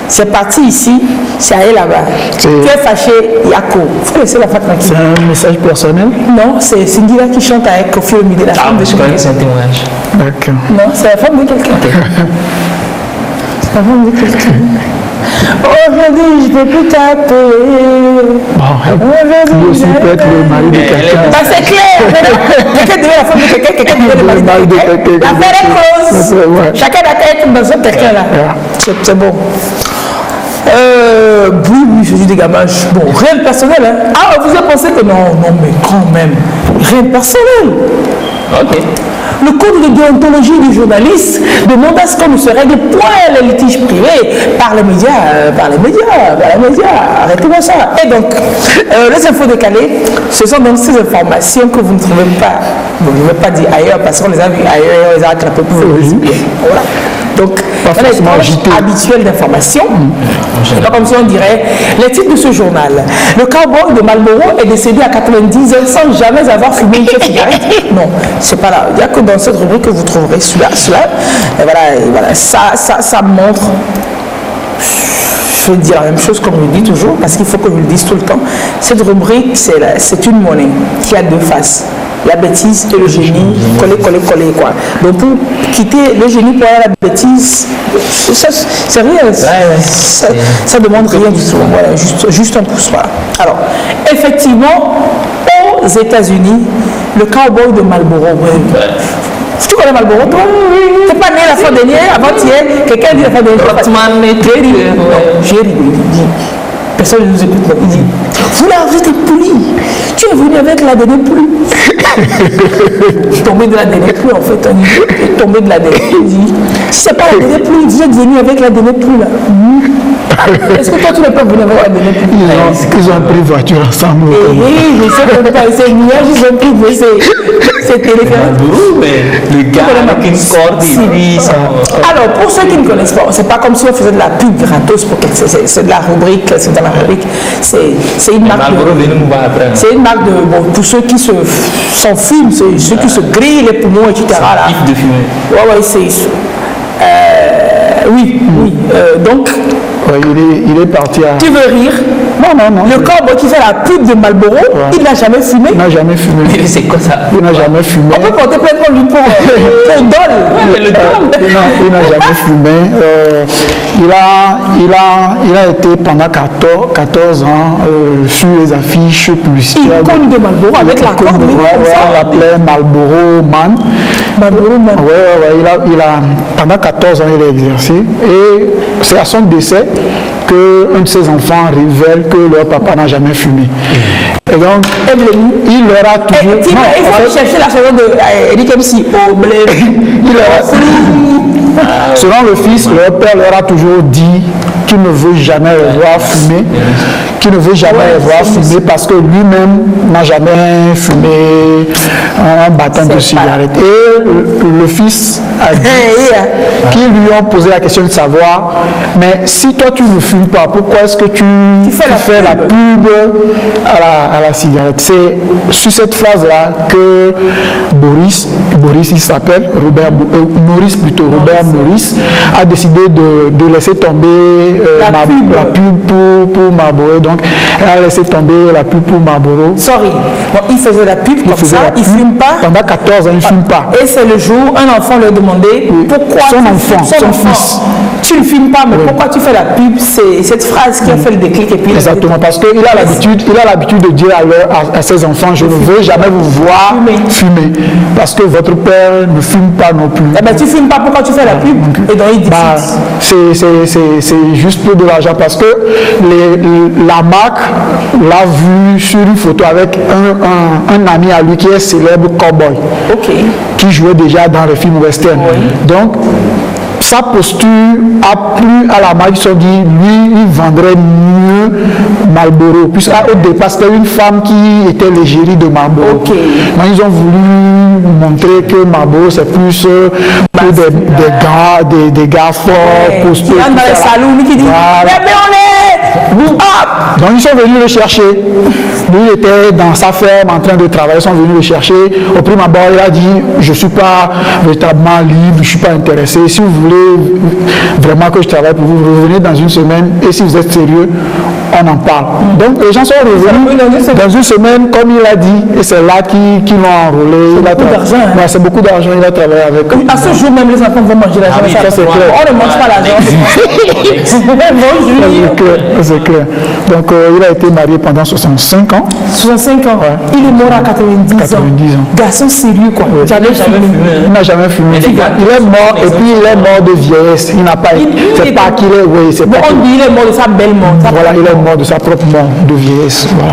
C'est parti ici, c'est allé là-bas. Tu es fâché, Yako. Il faut laisser la femme tranquille. C'est un message personnel? Non, c'est Singila qui chante avec Kofi Olomide, la femme de quelqu'un. C'est un témoignage. D'accord. Non, c'est la femme de quelqu'un. C'est la femme de quelqu'un. Aujourd'hui, je ne peux plus t'appeler. Lui aussi peut être le mari de quelqu'un. Bah, c'est clair. Quelqu'un devient la femme de quelqu'un, quelqu'un devient le mari de quelqu'un. L'affaire est close. Chacun doit être dans son quelqu'un-là. C'est bon. Oui, je dis des gamages. Bon, rien de personnel. Hein. Ah, vous avez pensé que non, mais quand même. Rien de personnel. Ok. Le code de déontologie du journaliste demande à ce qu'on ne se règle point les litiges privés par les médias, Arrêtez-moi ça. Et donc, les infos décalées, ce sont donc ces informations que vous ne trouvez pas, vous ne pouvez pas dire ailleurs parce qu'on les a vues ailleurs, on les a attrapées pour vous les bien. Voilà. Donc, on a une tranche habituelle d'informations. C'est pas comme si on dirait les titres de ce journal. Le cowboy de Marlboro est décédé à 90 ans sans jamais avoir fumé une cigarette. Non, c'est pas là. Il n'y a que dans cette rubrique que vous trouverez cela. Et voilà, ça montre. Je vais dire la même chose comme je le dis toujours, parce qu'il faut que je le dise tout le temps. Cette rubrique, c'est une monnaie qui a deux faces. La bêtise et le génie, coller, quoi. Donc pour quitter le génie pour aller à la bêtise, c'est rien. Ça demande rien du tout. Voilà, juste un pouce. Voilà. Alors, effectivement, aux États-Unis, le cowboy de Marlboro, Tu connais Marlboro, toi? Tu n'es pas né la fois dernière, avant-hier, quelqu'un dit la fois dernière. J'ai ri. Personne ne nous écoute. Il dit, vous l'avez été poli. Tu es venu avec la dernière pluie. Tombé de la dernière pluie, en fait. On est tombé de la dernière pluie. Il dit, si ce n'est pas la dernière pluie, vous êtes venu avec la dernière pluie, là. Est-ce que toi, tu n'es pas venu avec la dernière pluie? Ils ont pris voiture ensemble. Oui, je sais même pas. C'est nuages, ils ont pris, mais c'est téléphone. Le gars avec une corde, alors, pour ceux qui ne connaissent pas, c'est pas comme si on faisait de la pub gratos pour quelque chose. C'est de la rubrique, c'est dans la rubrique. C'est une marque. C'est une marque de. Bon, pour ceux qui s'enfument, ceux qui se grillent les poumons, etc. Là. De fumer. Ouais, c'est. Oui. Donc. Il est parti à. Tu veux rire? Non. Le corps qui fait la pub de Marlboro, il n'a jamais fumé. Il n'a jamais fumé. C'est quoi ça? Il n'a jamais fumé. On peut porter plainte contre lui pour dol. Il n'a jamais fumé. Il a été pendant 14 ans sur les affiches publicitaires. Il connu de Marlboro avec la corde. On l'appelait Marlboro Man. Pendant 14 ans, il a exercé. Et c'est à son décès qu'un de ses enfants révèle que leur papa n'a jamais fumé. Et donc, il leur a toujours... Il faut chercher la chanson de Eric MC au blé. Selon le fils, leur père leur a toujours dit qu'il ne veut jamais les voir fumer, parce que lui-même n'a jamais fumé un bâton de cigarette. Et le fils a dit qu'ils lui ont posé la question de savoir, mais si toi tu ne fumes pas, pourquoi est-ce que tu fais la pub à la cigarette? C'est sur cette phrase-là que Boris il s'appelle, Robert Maurice, a décidé de laisser tomber la pub pour Marlboro. Donc, elle a laissé tomber la pub pour Marlboro. Il faisait la pub comme ça, il ne fume pas. Pendant 14 ans, il ne fume pas. Et c'est le jour, un enfant lui a demandé pourquoi son fils. Tu ne fumes pas, mais pourquoi tu fais la pub? C'est cette phrase qui a fait le déclic. Et puis exactement, parce qu'il a l'habitude de dire à ses enfants, je ne veux jamais vous voir fumer. Parce que votre père ne fume pas non plus. Eh bien, tu ne fumes pas, pourquoi tu fais la pub? Et donc, il dit c'est juste pour de l'argent, parce que la marque l'a vu sur une photo avec un ami à lui qui est célèbre cowboy, qui jouait déjà dans les films western. Donc, sa posture a plu à la marque. Ils se sont dit, lui, il vendrait mieux Marlboro. Puisque au départ, c'était une femme qui était l'égérie de Marlboro. Mais ils ont voulu montrer que Marlboro, c'est plus pour des gars forts, postures. Qui rentrent dans les salons, qui disent, donc ils sont venus le chercher. Lui, il était dans sa ferme en train de travailler. Ils sont venus le chercher. Au prime abord, il a dit, je ne suis pas véritablement libre, je ne suis pas intéressé. Si vous voulez vraiment que je travaille pour vous, vous revenez dans une semaine, et si vous êtes sérieux, on en parle. Donc les gens sont revenus dans une semaine, comme il a dit, et c'est là qu'ils l'ont enrôlé. C'est beaucoup d'argent. C'est beaucoup d'argent, il a travaillé avec. À ce jour même, les enfants vont manger l'argent. Ça, c'est clair. On ne mange pas l'argent. C'est clair. Donc il a été marié pendant 65 ans. 65 ans. Il est mort à 90 ans. Garçon sérieux, quoi. Il n'a jamais fumé. Il est mort, et puis il est mort de vieillesse. Il n'a pas. C'est pas qu'il est. Oui, c'est pas. On dit qu'il est mort de sa belle mort. Voilà, il est mort de sa propre mort de vieillesse. Voilà.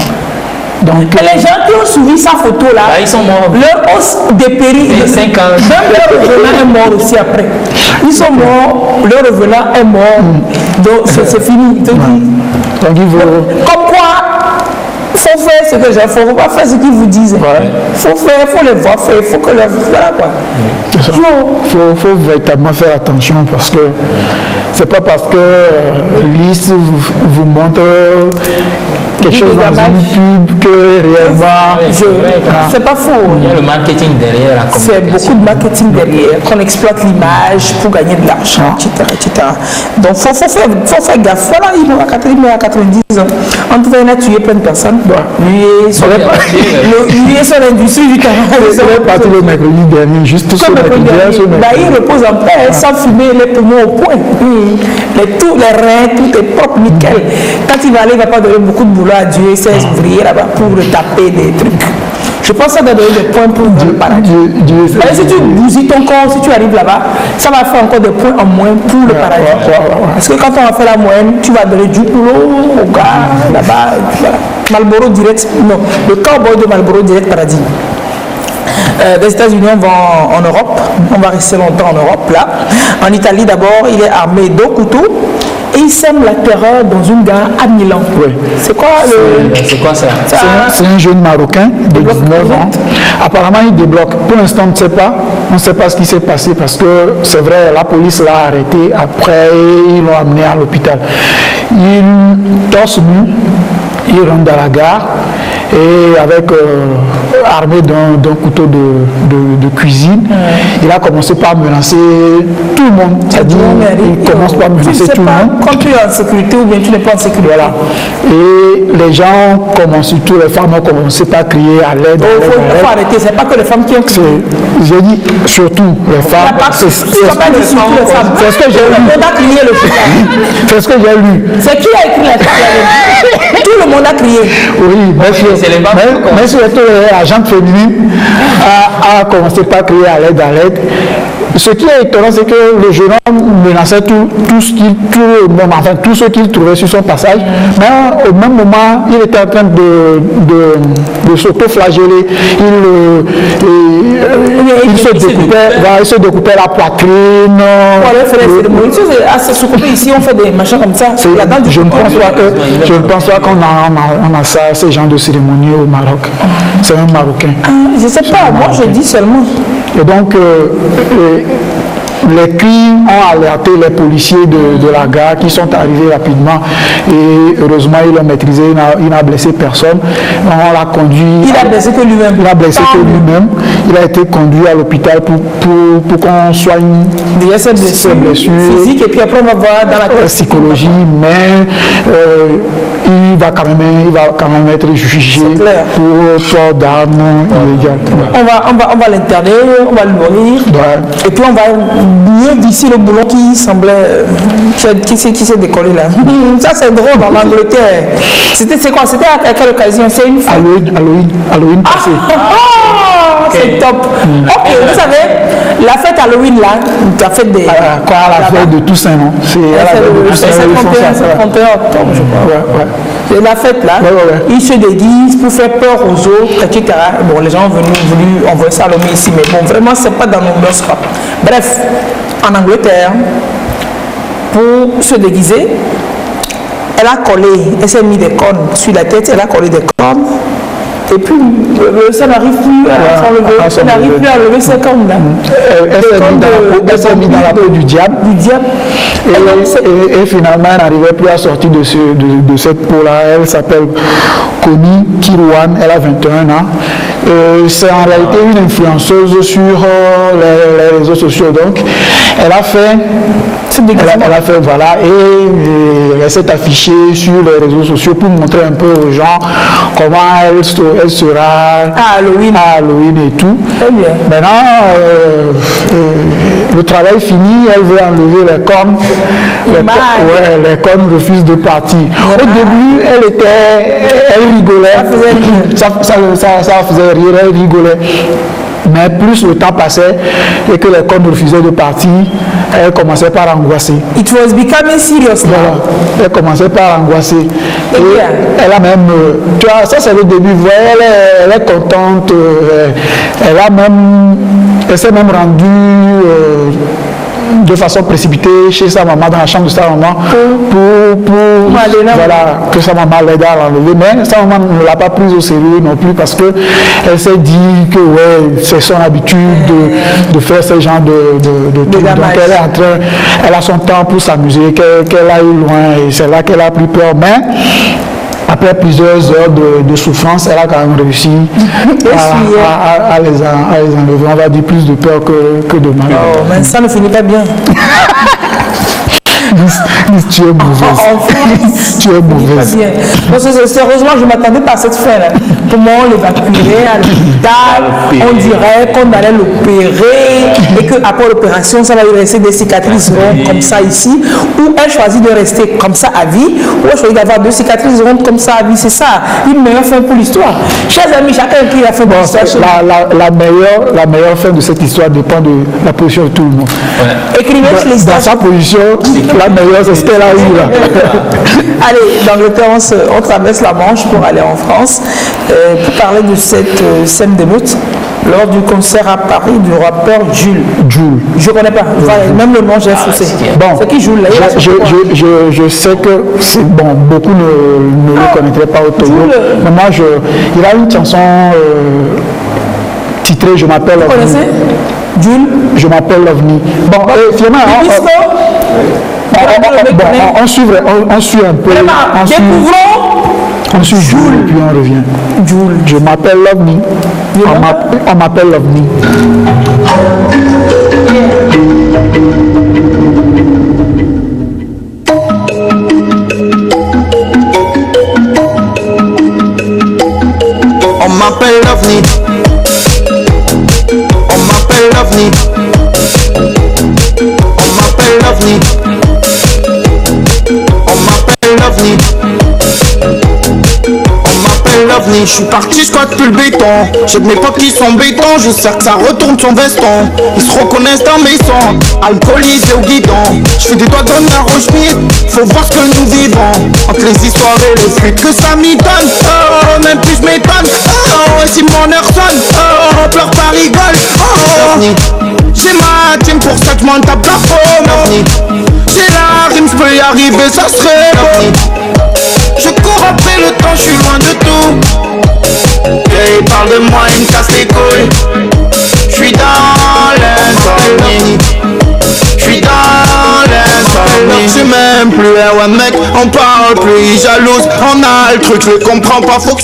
Donc, et les gens qui ont suivi sa photo là, ils sont morts. Leur os dépérit. Les 5 ans. Même leur revenant est mort aussi après. Ils sont morts, leur revenant est mort. Donc c'est fini. Donc, comme quoi, il faut faire ce que j'ai fait, il ne faut pas faire ce qu'ils vous disent. Il faut faire, il faut les voir faire, il faut que leur. Voilà quoi. Il faut véritablement faire attention, parce que c'est pas parce que l'IS vous montre quelque chose dans une pub que réellement. C'est pas faux. Il y a le marketing derrière. C'est beaucoup de marketing derrière, qu'on exploite l'image pour gagner de l'argent, etc. Donc il faut faire gaffe. Voilà, il est à 90 ans. En tout cas, il a tué plein de personnes. Lui et son industrie du travail. Il est parti le mercredi dernier, juste sur le il repose en paix, sans fumer, les poumons au point. Les reins, tout est propre, nickel. Quand il va aller, il ne va pas donner beaucoup de boulot à Dieu et ses ouvriers là-bas pour taper des trucs. Je pense que ça doit donner des points pour le paradis. Si tu bousilles ton corps, si tu arrives là-bas, ça va faire encore des points en moins pour le paradis. Parce que quand on va faire la moyenne, tu vas donner du boulot au gars là-bas. Marlboro direct, non, le cowboy de Marlboro direct paradis. Des États-Unis, on va en Europe, on va rester longtemps en Europe là. En Italie d'abord, il est armé d'un couteau et il sème la terreur dans une gare à Milan. Oui. C'est quoi ça? C'est un jeune Marocain de 19 ans. Apparemment, il débloque. Pour l'instant, on ne sait pas. On ne sait pas ce qui s'est passé parce que c'est vrai, la police l'a arrêté. Après, ils l'ont amené à l'hôpital. Il torse nu, il rentre dans la gare. Et avec armé d'un couteau de cuisine, il a commencé par menacer tout le monde. C'est-à-dire, il commence par menacer tout le monde. Quand tu es en sécurité ou bien tu n'es pas en sécurité. Voilà. Et les gens commencent, surtout les femmes, ont commencé par crier à l'aide. Il faut arrêter, c'est pas que les femmes qui ont crié. J'ai dit surtout les femmes. C'est ce que j'ai lu. C'est ce que j'ai lu. C'est qui a écrit la femme? Tout le monde a crié. Oui, bien sûr. Mais surtout la gente féminine a commencé par crier à l'aide. Ce qui est étonnant, c'est que le jeune homme menaçait tout ce qu'il trouvait sur son passage. Mais au même moment, il était en train de s'auto-flageller. Il se découpait la poitrine. Ici, on fait des machins comme ça. Je ne pense pas qu'on a ça, ce genre de cérémonie au Maroc. C'est un Marocain. Je ne sais pas, moi je dis seulement. Et donc, les cris ont alerté les policiers de la gare qui sont arrivés rapidement et heureusement ils l'ont maîtrisé, il n'a blessé personne. On l'a conduit. Il a blessé que lui-même. Il a blessé que lui-même. Il a été conduit à l'hôpital pour qu'on soigne ses blessures physiques et puis après on va voir dans la psychologie, mais il va quand même être jugé pour port d'armes illégales. On va l'interner, on va le nourrir et puis on va mieux d'ici le boulot qui semblait qui s'est décollé là. Ça c'est drôle en Angleterre. C'est quoi? C'était à quelle occasion? C'est une fête. Halloween passé. C'est top. Ok, vous savez, la fête Halloween là, la fête des... la fête de Toussaint, non? C'est le 31 octobre, je crois. C'est la fête là, ils se déguisent pour faire peur aux autres, etc. Bon, les gens ont voulu envoyer ça à l'homme ici, mais bon, vraiment, c'est pas dans nos mœurs. Bref, en Angleterre, pour se déguiser, elle s'est mis des cornes sur la tête, elle a collé des cornes. Et puis, ça n'arrive plus à enlever ses cornes là. Elle s'est mise dans la peau du diable. Et finalement, elle n'arrivait plus à sortir de cette peau-là. Elle s'appelle Connie Kirwan, elle a 21 ans. C'est en réalité une influenceuse sur les réseaux sociaux. Donc, elle a fait voilà, et elle s'est affichée sur les réseaux sociaux pour montrer un peu aux gens comment elle sera à Halloween et tout. Maintenant, le travail fini, elle veut enlever les cornes. Les cornes refusent de partir. Au début, elle rigolait. Ça faisait rire, elle rigolait. Mais plus le temps passait et que les cornes refusaient de partir, elle commençait par angoisser. It was becoming serious. Voilà. Elle commençait par angoisser. Et elle a même, tu vois, ça c'est le début. Vous voyez, elle est contente. Elle s'est même rendue de façon précipitée chez sa maman, dans la chambre de sa maman, voilà, que sa maman l'aide à l'enlever. Mais sa maman ne l'a pas prise au sérieux non plus parce qu'elle s'est dit que c'est son habitude de faire ce genre de trucs. Donc elle a son temps pour s'amuser, qu'elle aille loin et c'est là qu'elle a pris peur. Mais après plusieurs heures de souffrance, elle a quand même réussi à les enlever. On va dire plus de peur que de mal. Oh, mais ça ne finit pas bien. Tu es mauvaise. Tu es mauvaise. Sérieusement, je ne m'attendais pas à cette fin-là. Comment on l'évacuerait à l'hôpital, on dirait qu'on allait l'opérer et qu'après l'opération, ça va lui rester des cicatrices rondes comme ça ici, ou elle choisit de rester comme ça à vie, ou elle choisit d'avoir 2 cicatrices rondes comme ça à vie. C'est ça, une meilleure fin pour l'histoire. Chers amis, chacun qui a fait bon, la meilleure fin de cette histoire dépend de la position de tout le monde. Ouais. Écrivez dans sa position, la meilleure, c'est ce qu'elle a eu là. Allez, d'Angleterre, on traverse la Manche pour aller en France pour parler de cette scène d'émeute lors du concert à Paris du rappeur Jules. Je ne connais pas. Même le nom, j'ai faussé. Bon, c'est qui Jules là? Je sais que bon, beaucoup ne le connaîtraient pas au Togo. Mais moi, il a une chanson titrée Je m'appelle Vous connaissez Jules? Je m'appelle l'OVNI. Bon, finalement, on suit un peu. On suit Jules, puis on revient. Jules. Je m'appelle l'OVNI. On m'appelle l'OVNI. On m'appelle l'OVNI. On m'appelle l'OVNI. On m'appelle l'OVNI. On m'appelle l'OVNI. Je suis parti, je squatte plus le béton. J'ai de mes potes qui sont béton. Je sais que ça retourne son veston. Ils se reconnaissent dans mes sons. Alcoolisé au guidon. Je fais des doigts d'honneur au schmitt. Faut voir ce que nous vivons. Entre les histoires et les fuites que ça m'y donne. Oh, même plus je m'étonne. Oh, et si mon heure sonne. Oh, pleure pas rigole. Oh, j'ai ma team pour ça que je m'en tape la faune. J'ai la rime, je peux y arriver, ça serait beau. Je cours après le temps, je suis loin de tout. Et il parle de moi, il me casse les couilles. Je suis dans l'insomnie. Je suis dans l'insomnie. Je suis même plus ouais mec, on parle plus, jalouse. On a le truc, je le comprends pas, faut que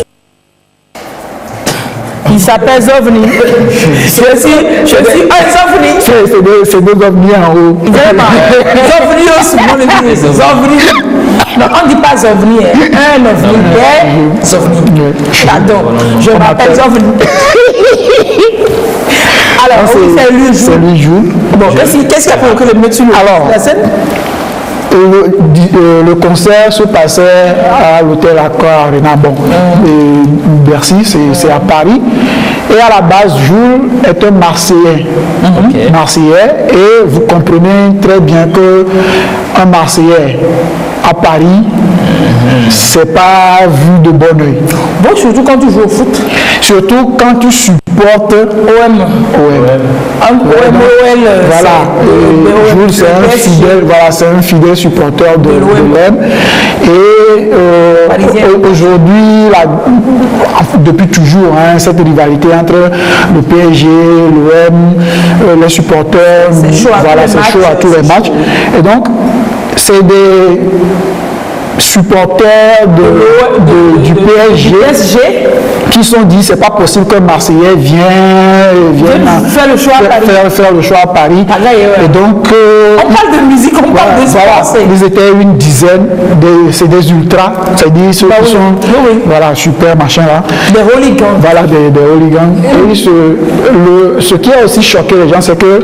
il s'appelle Zovni. Je suis Zovni. C'est deux ovnis en haut. Zovni aussi, mon ami. Zovni. Non, on ne dit pas Zovni. Un ovni, des Zovni. Pardon, je m'appelle Zovni. Alors, c'est lui Jules. C'est lui Jules. Bon, qu'est-ce qui a provoqué le métier sur la scène? Le concert se passait à l'hôtel Accor Arena, bon, Bercy, c'est à Paris. Et à la base, Jules est un Marseillais. Marseillais, et vous comprenez très bien qu'un Marseillais à Paris, c'est pas vu de bon oeil. Bon, surtout quand tu joues au foot. Surtout quand tu supportes OM. Voilà. Jules, c'est un fidèle supporter de l'OM. Et aujourd'hui, depuis toujours, cette rivalité entre le PSG, l'OM, les supporters, c'est chaud à tous les matchs. Et donc, c'est des supporters du PSG qui sont dit c'est pas possible qu'un Marseillais vienne faire le choix à Paris. Et donc on parle de musique, on parle de sport. Ils étaient une dizaine, c'est des ultras, c'est-à-dire ceux qui sont super machin là. Des hooligans. Voilà, des hooligans. Et ce qui a aussi choqué les gens, c'est que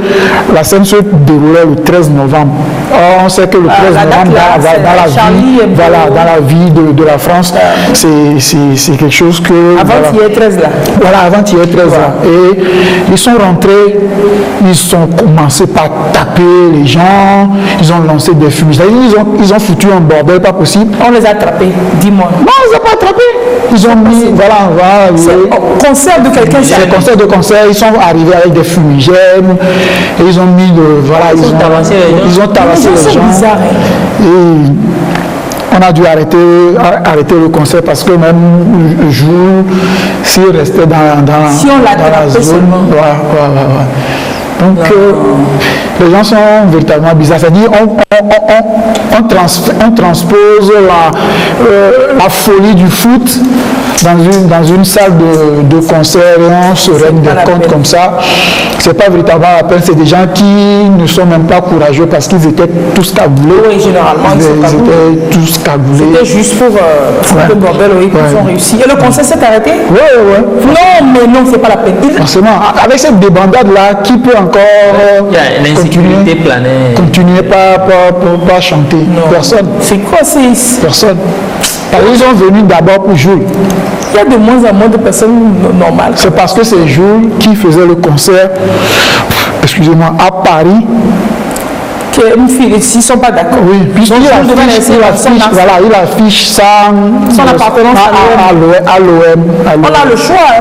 la scène se déroulait le 13 novembre. Or, on sait que le 13 novembre, dans la vie de la France, c'est quelque chose que... Avant qu'il y ait 13 là. Voilà, avant qu'il y ait 13 là. Et ils sont rentrés, ils ont commencé par taper les gens, ils ont lancé des fumées. Ils ont foutu un bordel pas possible. On les a attrapés, dis-moi. Non, ils n'ont pas attrapé. Ils ont mis, concert de quelqu'un. C'est concert de concert, ils sont arrivés avec des fumigènes, et ils ont mis ils ont tabassé les gens. Bizarre, et on a dû arrêter le concert parce que même le jour, s'il restait dans la zone, donc Les gens sont véritablement bizarres. C'est-à-dire, on transpose la folie du foot dans une salle de concert et on se règne des comptes comme ça. C'est pas véritablement la peine. C'est des gens qui ne sont même pas courageux parce qu'ils étaient tous cagoulés. Oui, généralement, ils étaient tous cagoulés. C'était juste pour le bordel, oui, qu'ils ont réussi. Et le concert s'est arrêté? Oui. Non, mais non, c'est pas la peine. Forcément, avec cette débandade-là, qui peut encore continuer pas chanter? Non. Personne. C'est quoi? Personne. Ils sont venus d'abord pour jouer. Il y a de moins en moins de personnes normales. C'est parce que c'est Jules qui faisait le concert, excusez-moi, à Paris. Une fille ici ne sont pas d'accord. Oui, puisqu'il il affiche son appartenance à l'OM. On a le choix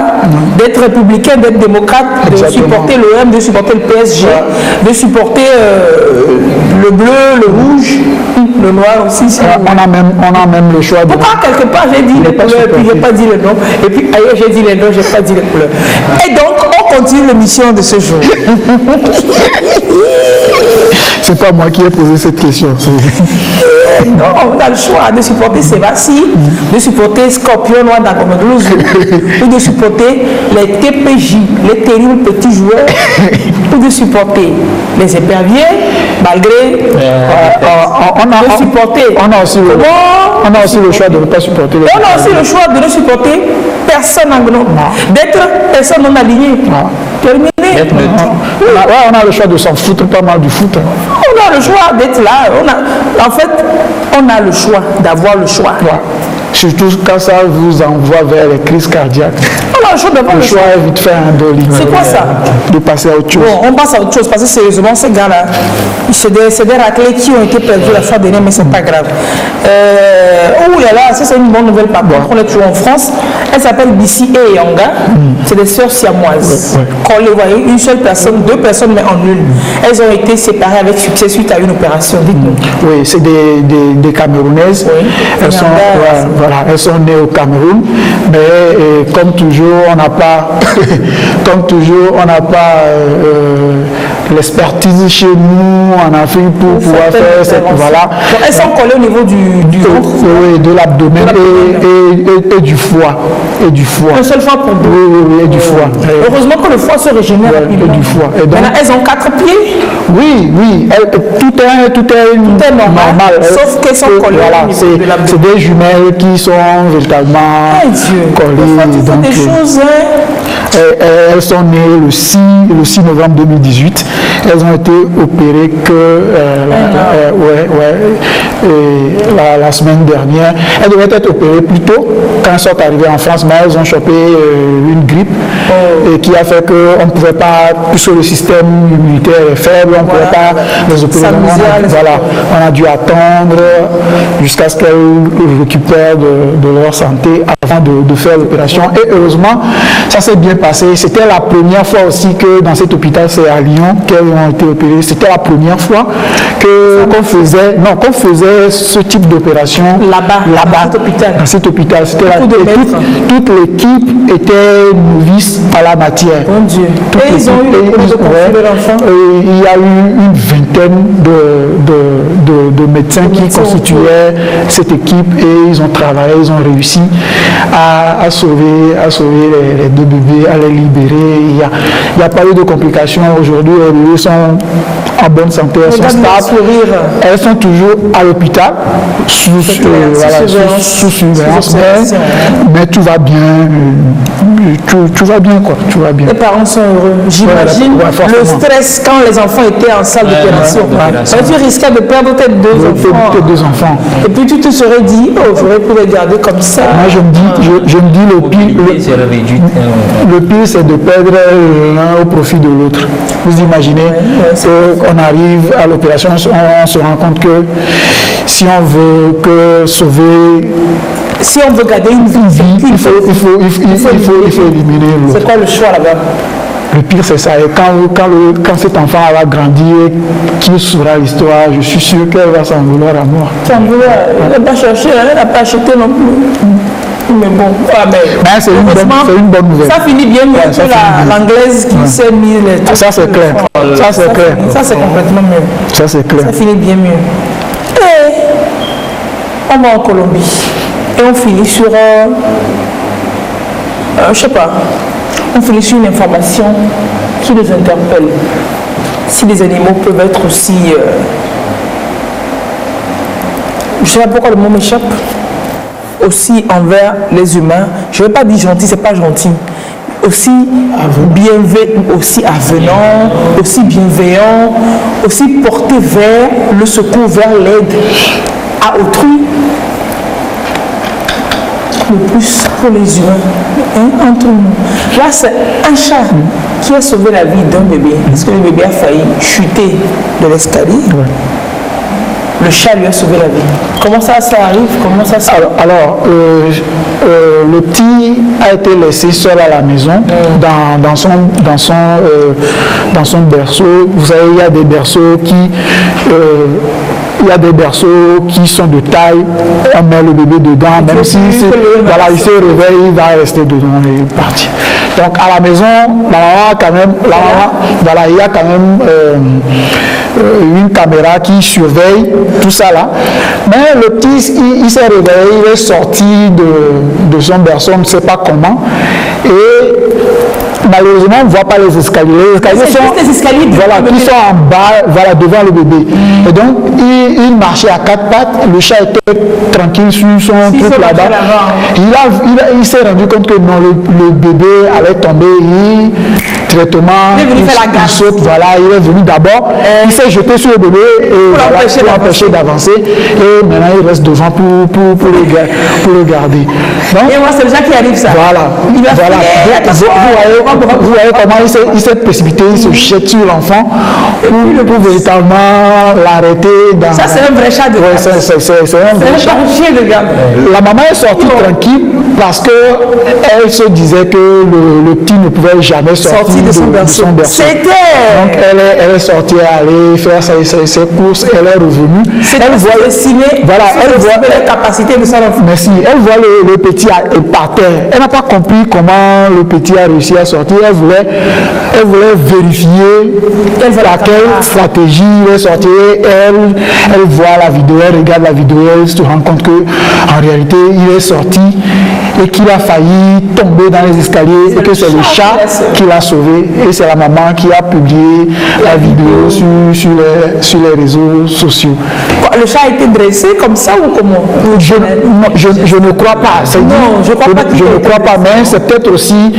d'être républicain, d'être démocrate, de supporter l'OM, de supporter le PSG, de supporter le bleu, le rouge, le noir aussi. On a même le choix. Pourquoi quelque part j'ai dit les couleurs et puis j'ai pas dit le nom, et puis ailleurs j'ai dit les noms, j'ai pas dit les couleurs. Et donc on continue l'émission de ce jour. C'est pas moi qui ai posé cette question. Non, on a le choix de supporter Sébastien, de supporter Scorpion Noir d'Agomadoulouz, ou de supporter les TPJ, les terribles petits joueurs, ou de supporter les éperviers, malgré. On a aussi le choix de ne pas supporter. On a aussi le choix de ne supporter personne anglo, d'être personne non alignée. Terminé. On a le choix de s'en foutre pas mal du foot. On a le choix d'être là. En fait, on a le choix d'avoir le choix. Surtout quand ça vous envoie vers les crises cardiaques. On a le choix d'avoir le choix. Est vite fait un doli. C'est quoi ça? De passer à autre chose. Bon, on passe à autre chose parce que sérieusement, ces gars-là, c'est des raclés qui ont été perdus la fois dernière, mais c'est pas grave. Oh là là, ça c'est une bonne nouvelle par contre. On est toujours en France. Elle s'appelle Bissi et Yanga. C'est des sœurs siamoises. Quand les voyait, une seule personne, deux personnes, mais en une. Elles ont été séparées avec succès suite à une opération. Dites-nous. Oui, c'est des Camerounaises. Oui. Elles sont nées au Cameroun, mais comme toujours, on n'a pas, l'expertise chez nous en Afrique pour pouvoir faire cette. Voilà. Donc, elles sont collées au niveau du ventre. Oui, de l'abdomen et du foie. Et du foie. Un seul foie pour deux. Oui, et du foie. Heureusement que le foie se régénère rapidement. Et du foie. Et donc, maintenant, elles ont 4 pieds. Oui. Tout est normal. Sauf qu'elles sont collées au niveau de l'abdomen. C'est des jumelles qui sont véritablement collées. Donc, des choses. Elles sont nées le 6 novembre 2018. Elles ont été opérées que la semaine dernière. Elles devaient être opérées plus tôt quand elles sont arrivées en France, mais elles ont chopé une grippe et qui a fait qu'on ne pouvait pas, puisque le système immunitaire est faible, on ne pouvait pas les opérer. On a dû attendre jusqu'à ce qu'elles récupèrent de leur santé avant de faire l'opération. Et heureusement, ça s'est bien passé. C'était la première fois aussi que dans cet hôpital, c'est à Lyon qu'elles ont été opérées. C'était la première fois qu'on faisait ce type d'opération là-bas, dans cet hôpital. Toute l'équipe était novice à la matière. Mon Dieu. Et ils ont eu de l'enfant. Il y a eu une vingtaine de médecins qui constituaient cette équipe et ils ont travaillé, ils ont réussi à sauver les deux bébés, à les libérer. Il n'y a pas eu de complications. Aujourd'hui, les bébés sont en bonne santé, elles sont stables. Elles sont toujours à l'hôpital, sous surveillance, mais tout va bien. Tout va bien, quoi. Tout va bien. Les parents sont heureux. J'imagine le stress quand les enfants étaient en salle d'opération. Tu risquais de perdre tes deux enfants. Et puis tu te serais dit, j'aurais pu les garder comme ça. Moi, je me dis le pire, c'est de perdre l'un au profit de l'autre. Vous imaginez qu'on arrive à l'opération, on se rend compte que si on veut sauver... Si on veut garder une vie, il faut éliminer l'autre. C'est quoi le choix là-bas? Le pire, c'est ça. Et quand cet enfant va grandir, qui saura l'histoire, je suis sûr qu'elle va s'en vouloir à mort. S'en vouloir, elle n'a pas cherché, elle n'a pas acheté non plus. Mais bon, c'est une bonne nouvelle. Ça finit bien mieux que l'anglaise qui s'est mise les trucs. Ça c'est clair. Ça c'est clair. Ça c'est complètement mieux. Ça c'est clair. Ça finit bien mieux. Et on va en Colombie. Et on finit sur... je sais pas. On finit sur une information qui nous interpelle. Si les animaux peuvent être aussi... je ne sais pas pourquoi le mot m'échappe. Aussi envers les humains. Je ne vais pas dire gentil, c'est pas gentil. Aussi aussi avenant, aussi bienveillant, aussi porté vers le secours, vers l'aide à autrui. Le plus pour les humains, entre nous. Là, c'est un chat qui a sauvé la vie d'un bébé. Parce que le bébé a failli chuter de l'escalier. Ouais. Le chat lui a sauvé la vie. Comment ça arrive? Comment ça Alors, le petit a été laissé seul à la maison dans son berceau. Vous savez, il y a des berceaux qui sont de taille, on met le bébé dedans, même si il se réveille, il va rester dedans et partir. Donc à la maison, il y a quand même une caméra qui surveille tout ça là. Mais le petit, il s'est réveillé, il est sorti de son berceau, on ne sait pas comment. Et malheureusement, on ne voit pas les escaliers. Les escaliers qui sont en bas, devant le bébé. Et donc, il marchait à quatre pattes. Le chat était tranquille sur son truc là-bas. Il s'est rendu compte que non, le bébé allait tomber. Il saute. Voilà, il est venu d'abord. Il s'est jeté sur le bébé pour l'empêcher d'avancer. Et maintenant, il reste devant pour le garder. Donc, et moi, c'est le chat qui arrive ça. Voilà. Vous voyez comment il s'est précipité, il se jette sur l'enfant pour véritablement l'arrêter. Ça, c'est un vrai chat de garde. C'est un vrai chien de garde. La maman est sortie tranquille parce qu'elle se disait que le petit ne pouvait jamais sortir de son berceau. Donc, elle est sortie aller faire ses courses, elle est revenue. Elle voit les capacités de son enfant. Merci. Elle voit le petit par terre. Elle n'a pas compris comment le petit a réussi à sortir. Elle voulait vérifier par quelle stratégie il est sorti. Elle voit la vidéo, elle regarde la vidéo, elle se rend compte qu'en réalité, il est sorti et qu'il a failli tomber dans les escaliers et que c'est le chat qui l'a sauvé. Et c'est la maman qui a publié la vidéo sur les réseaux sociaux. Le chat a été dressé comme ça ou comment? Je ne crois pas. Je ne crois pas, mais c'est peut-être aussi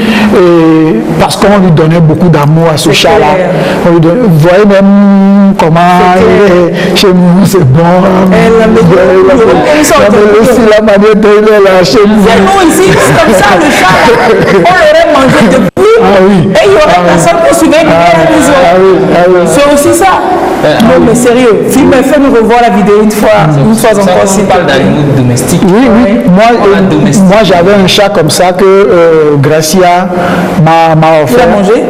parce qu'on lui donnait beaucoup d'amour à ce chat-là. Vous voyez même comment chez nous, c'est bon. La manière dont il est là chez nous. Ici, comme ça, le chat, on l'aurait mangé depuis. Et il y aurait personne pour surveiller la maison. C'est aussi ça. Non, mais sérieux, fais-nous revoir la vidéo une fois encore. Si on parle d'animaux domestiques. Oui. Moi, j'avais un chat comme ça que Gracia m'a offert. Tu l'as mangé?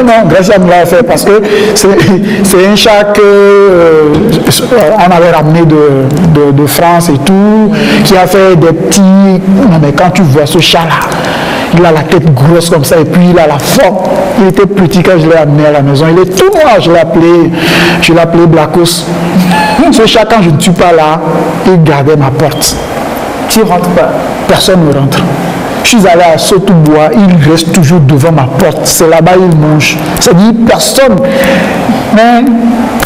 Non. Gracia me l'a offert parce que c'est un chat qu'on avait ramené de France et tout, qui a fait des petits... Non, mais quand tu vois ce chat-là, il a la tête grosse comme ça et puis il a la forme. Il était petit quand je l'ai amené à la maison. Il est tout noir. Je l'ai appelé Blacos. Ce chat, quand je ne suis pas là, il gardait ma porte. Tu ne rentres pas? Personne ne rentre. Je suis allé à Sotobois, il reste toujours devant ma porte. C'est là-bas, il mange. C'est-à-dire personne. Mais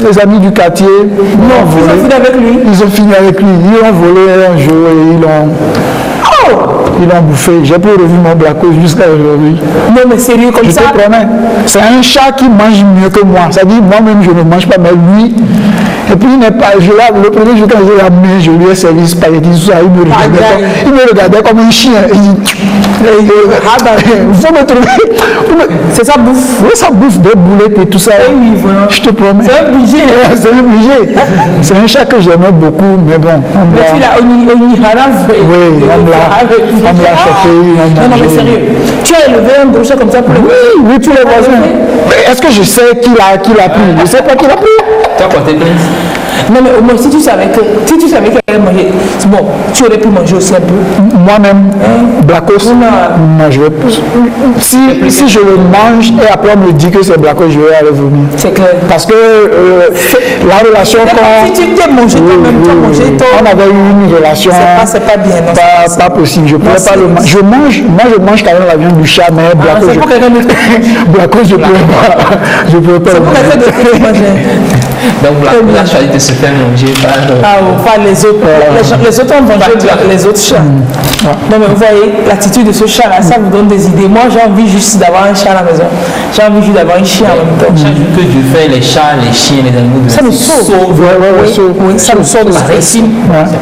les amis du quartier, ils ont fini avec lui. Ils ont volé un jour et ils l'ont bouffé. J'ai pas revu mon Blacos jusqu'à aujourd'hui. Non, mais sérieux comme ça? Je te promets. C'est un chat qui mange mieux que moi. C'est-à-dire, moi-même, je ne mange pas, mais lui. Et puis, le premier jour, quand je l'ai amené, je lui ai servi spaghetti. Il me regardait comme un chien. Il faut me trouver. C'est ça bouffe. Oui, ça bouffe des boulettes et tout ça. Oui, voilà. Je te promets. C'est un budget. C'est un budget. C'est un chat que j'aimais beaucoup, mais bon. Mais tu l'as oui, on l'a chopé. Non, mais sérieux. Tu as élevé un gros chat comme ça pour Oui, tous les voisins. Mais est-ce que je sais qui l'a pris? Je ne sais pas qui l'a pris. Tu as porté plainte? Non, mais au moins, si tu savais qu'elle allait manger, bon, tu aurais pu manger aussi un peu. Moi-même, Blacos, non, je vais si je le mange et après on me dit que c'est Blacos, je vais aller vomir. C'est clair. Parce que la relation quand... Si tu t'es mangé toi-même, tu as mangé toi. On avait eu une relation... C'est pas bien, non? Pas possible, je ne pourrais pas le manger. Je mange quand même la viande du chat, mais Blacos, Blacos, je ne pourrais pas le manger. Donc Blacos a choisi de se faire manger par les autres. Les autres ont mangé les autres chats. Non, mais vous voyez, l'attitude de ce chat-là, ça vous donne des idées. Moi, j'ai envie juste d'avoir un chat à la maison. J'ai envie juste d'avoir un chien en même temps. Chaque jour que Dieu fait les chats, les chiens, les animaux de ça nous sauve. Oui, ça nous sauve de la récine.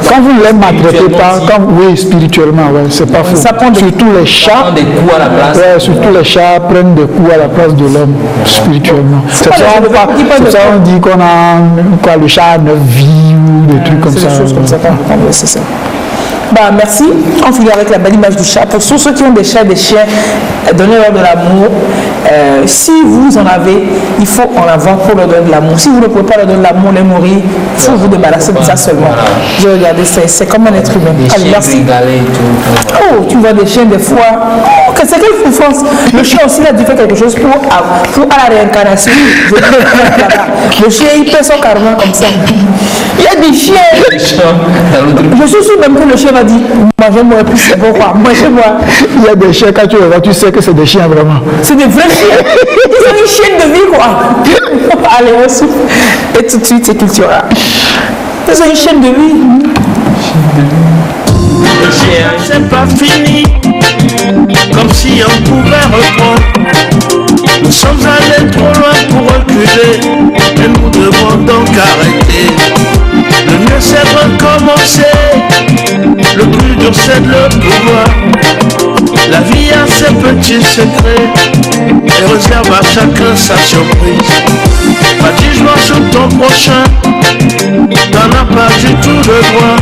Quand vous ne les maltraitez pas, oui, spirituellement, c'est pas faux. Surtout les chats. Des coups à la place. Surtout les chats prennent des coups à la place de l'homme, spirituellement. C'est ça on dit qu'on a le chat a 9 vies ou des trucs comme ça. Des choses comme ça. C'est ça. Bah, merci. On finit avec la belle image du chat. Pour ceux qui ont des chats et des chiens, donnez-leur de l'amour. Si vous en avez, il faut en avoir pour leur donner de l'amour. Si vous ne pouvez pas leur donner de l'amour, les mourir, il faut vous débarrasser de ça seulement. Voilà. J'ai regardé, c'est comme un être humain. Allez, merci. Oh, tu vois des chiens des fois. Oh, c'est quelle souffrance. Le chien aussi, il a dû faire quelque chose pour à la réincarnation. Le chien, il pèse son carrément comme ça. Il y a des chiens. Je suis sûr même que le chien va dire mangez-moi plus, c'est bon quoi, mangez-moi. Il y a des chiens, quand tu les vois, tu sais que c'est des chiens vraiment. C'est des vrais chiens. Ils ont une chienne de vie quoi. Allez, on souffle. Et tout de suite, c'est culturel. Ils ont une chaîne de vie. Le chien, c'est pas fini. Comme si on pouvait reprendre. Nous sommes allés trop loin pour reculer. Et nous devons donc arrêter. Le mieux c'est recommencer. Le plus dur c'est de le pouvoir. La vie a ses petits secrets et réserve à chacun sa surprise. Pas de jugement sur ton prochain, t'en as pas du tout le droit.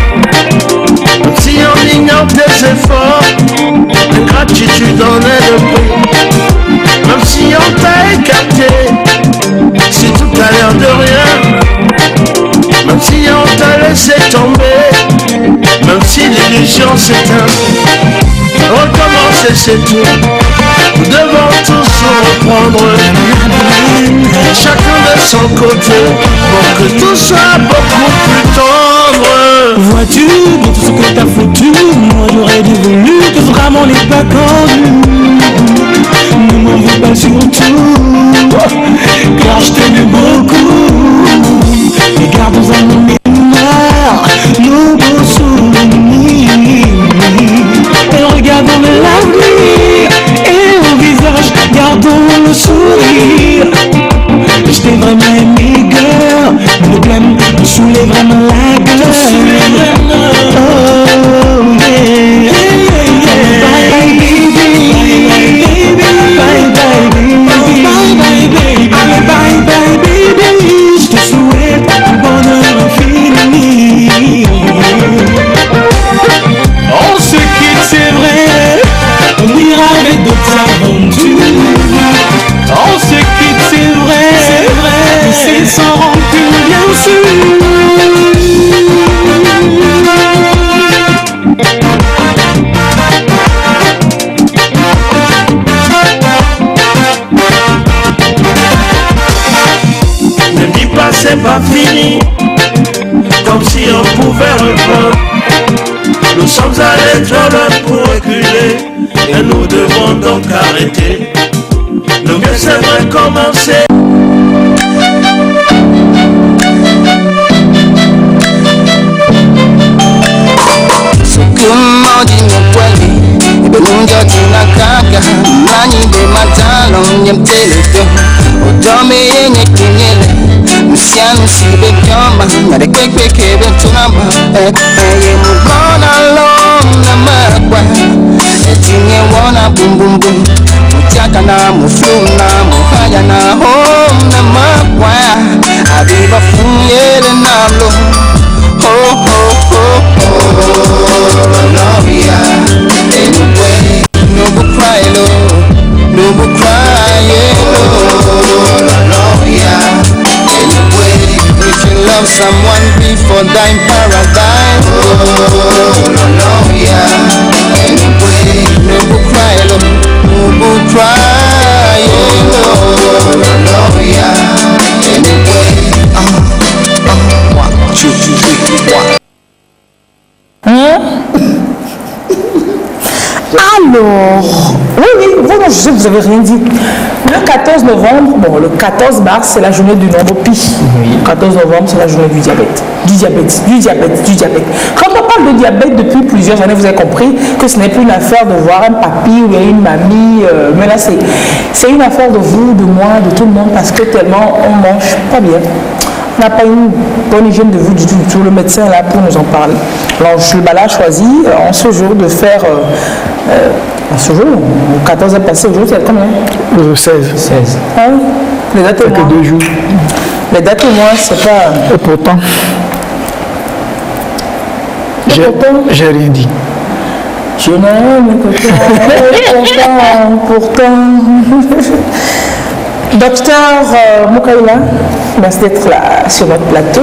Même si on ignore tes efforts, l'ingratitude en est le prix. Même si on t'a écarté, si tout a l'air de rien. Même si on t'a laissé tomber, même si l'illusion s'éteint. Recommencer c'est tout. Nous devons tous reprendre, chacun de son côté, pour que tout soit beaucoup plus tendre. Vois-tu bien tout ce que t'as foutu? Moi j'aurais dû voulu que vraiment n'est pas connu. Ne m'en veux pas surtout, car je t'aimais beaucoup. Et gardons en mémoire nos beaux souvenirs. Et regardons l'avenir et au visage gardons le sourire. Je t'ai vraiment aimé, girl. Le blême me saoulait vraiment la gueule. Oh yeah. Bye bye baby. Bye bye baby. Bye bye baby. Je te souhaite un bonheur infini. On se quitte, c'est vrai. On ira avec d'autres aventures. On se quitte, c'est vrai. Mais c'est sans rancune, bien sûr. Ne dis pas c'est pas fini, comme si on pouvait reprendre. Nous sommes allés trop loin pour reculer, et nous devons donc arrêter. Le mieux c'est recommencer. Sukumodi mkweli, ibelunjo tunakaka, mani be matalo nyemteleke, odome yenye kinyele, msianu sibe kyomba, ngade kwekwe kebe tunamba, ye mugona long na makwa, etinye wona bum bum bum, mutiaka na mufluna, muhaya na home na makwa, abiba funyele na lo, ho ho ho ho. Novia, anyway, no go cry low, no go cry low. Novia, anyway, want someone before dying paradise. Oh, no, no, yeah. Anyway, no book cry, no book cry. Oh, no, no, yeah. Anyway, 1, 2, 3, 4. Alors, oui, vraiment, je sais que vous n'avez rien dit. Le 14 novembre, bon, le 14 mars, c'est la journée du nombre pi. Le 14 novembre, c'est la journée du diabète. Du diabète. Quand on parle de diabète depuis plusieurs années, vous avez compris que ce n'est plus une affaire de voir un papy ou une mamie menacée. C'est une affaire de vous, de moi, de tout le monde, parce que tellement on mange pas bien. On n'a pas une bonne hygiène de vie du tout. Le médecin est là pour nous en parler. Alors, le Bala a choisi en ce jour de faire. Ce jour, le 14 est passé, aujourd'hui, c'est combien? Le 16. Ah oui, les dates et mois. Que 2 jours. Les dates et mois, c'est pas. Et pourtant, j'ai rien dit. Je n'ai rien pourtant. Docteur Moukaïla, merci d'être là sur notre plateau.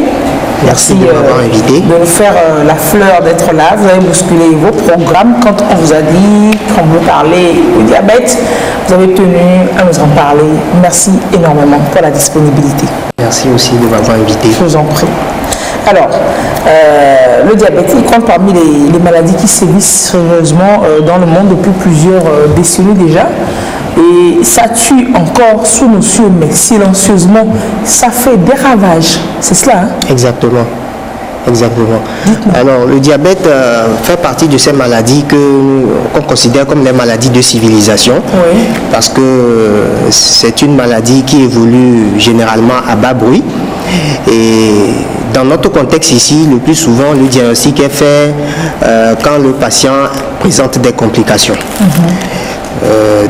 Merci de m'avoir invité. De nous faire la fleur d'être là. Vous avez bousculé vos programmes quand on vous a dit, quand vous parlez du diabète, vous avez tenu à nous en parler. Merci énormément pour la disponibilité. Merci aussi de m'avoir invité. Je vous en prie. Alors, le diabète, il compte parmi les maladies qui sévissent sérieusement dans le monde depuis plusieurs décennies déjà. Et ça tue encore sous nos cieux, mais silencieusement, ça fait des ravages. C'est cela, hein? Exactement. Alors, le diabète fait partie de ces maladies qu'on considère comme les maladies de civilisation. Oui. Parce que c'est une maladie qui évolue généralement à bas bruit. Et dans notre contexte ici, le plus souvent, le diagnostic est fait quand le patient présente des complications.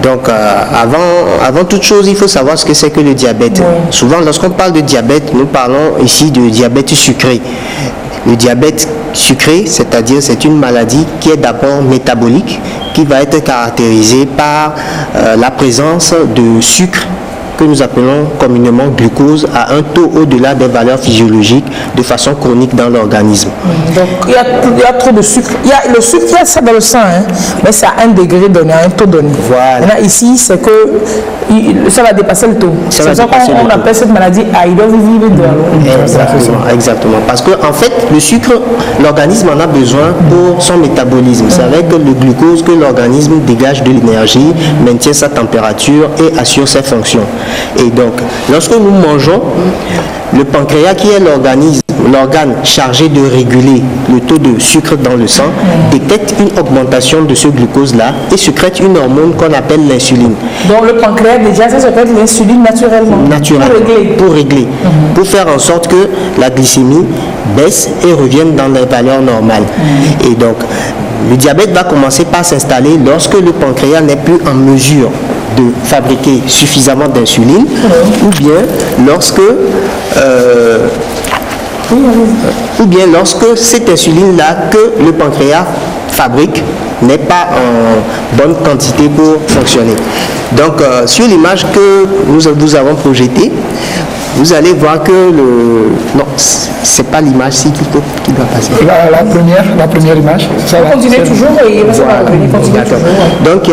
Donc, avant toute chose, il faut savoir ce que c'est que le diabète. Oui. Souvent, lorsqu'on parle de diabète, nous parlons ici de diabète sucré. Le diabète sucré, c'est-à-dire c'est une maladie qui est d'abord métabolique, qui va être caractérisée par la présence de sucre que nous appelons communément glucose à un taux au-delà des valeurs physiologiques de façon chronique dans l'organisme. Donc il y a trop de sucre. Il y a le sucre, il y a ça dans le sang, hein, mais c'est à un degré donné, à un taux donné. Voilà. Là, ici, c'est que ça va dépasser le taux. C'est ça qu'on appelle cette maladie Exactement. Parce que en fait, le sucre, l'organisme en a besoin pour son métabolisme. C'est avec le glucose que l'organisme dégage de l'énergie, maintient sa température et assure ses fonctions. Et donc, lorsque nous mangeons, le pancréas, qui est l'organe chargé de réguler le taux de sucre dans le sang, détecte une augmentation de ce glucose-là et sécrète une hormone qu'on appelle l'insuline. Donc le pancréas, déjà, ça sécrète l'insuline naturellement. Pour régler. Pour faire en sorte que la glycémie baisse et revienne dans les valeurs normales. Et donc, le diabète va commencer par s'installer lorsque le pancréas n'est plus en mesure de fabriquer suffisamment d'insuline, ou bien lorsque cette insuline-là que le pancréas fabrique n'est pas en bonne quantité pour fonctionner. Donc, sur l'image que nous avons projetée, vous allez voir que non, c'est pas l'image qui doit passer. La première image. Continuez toujours et ça va revenir. Donc,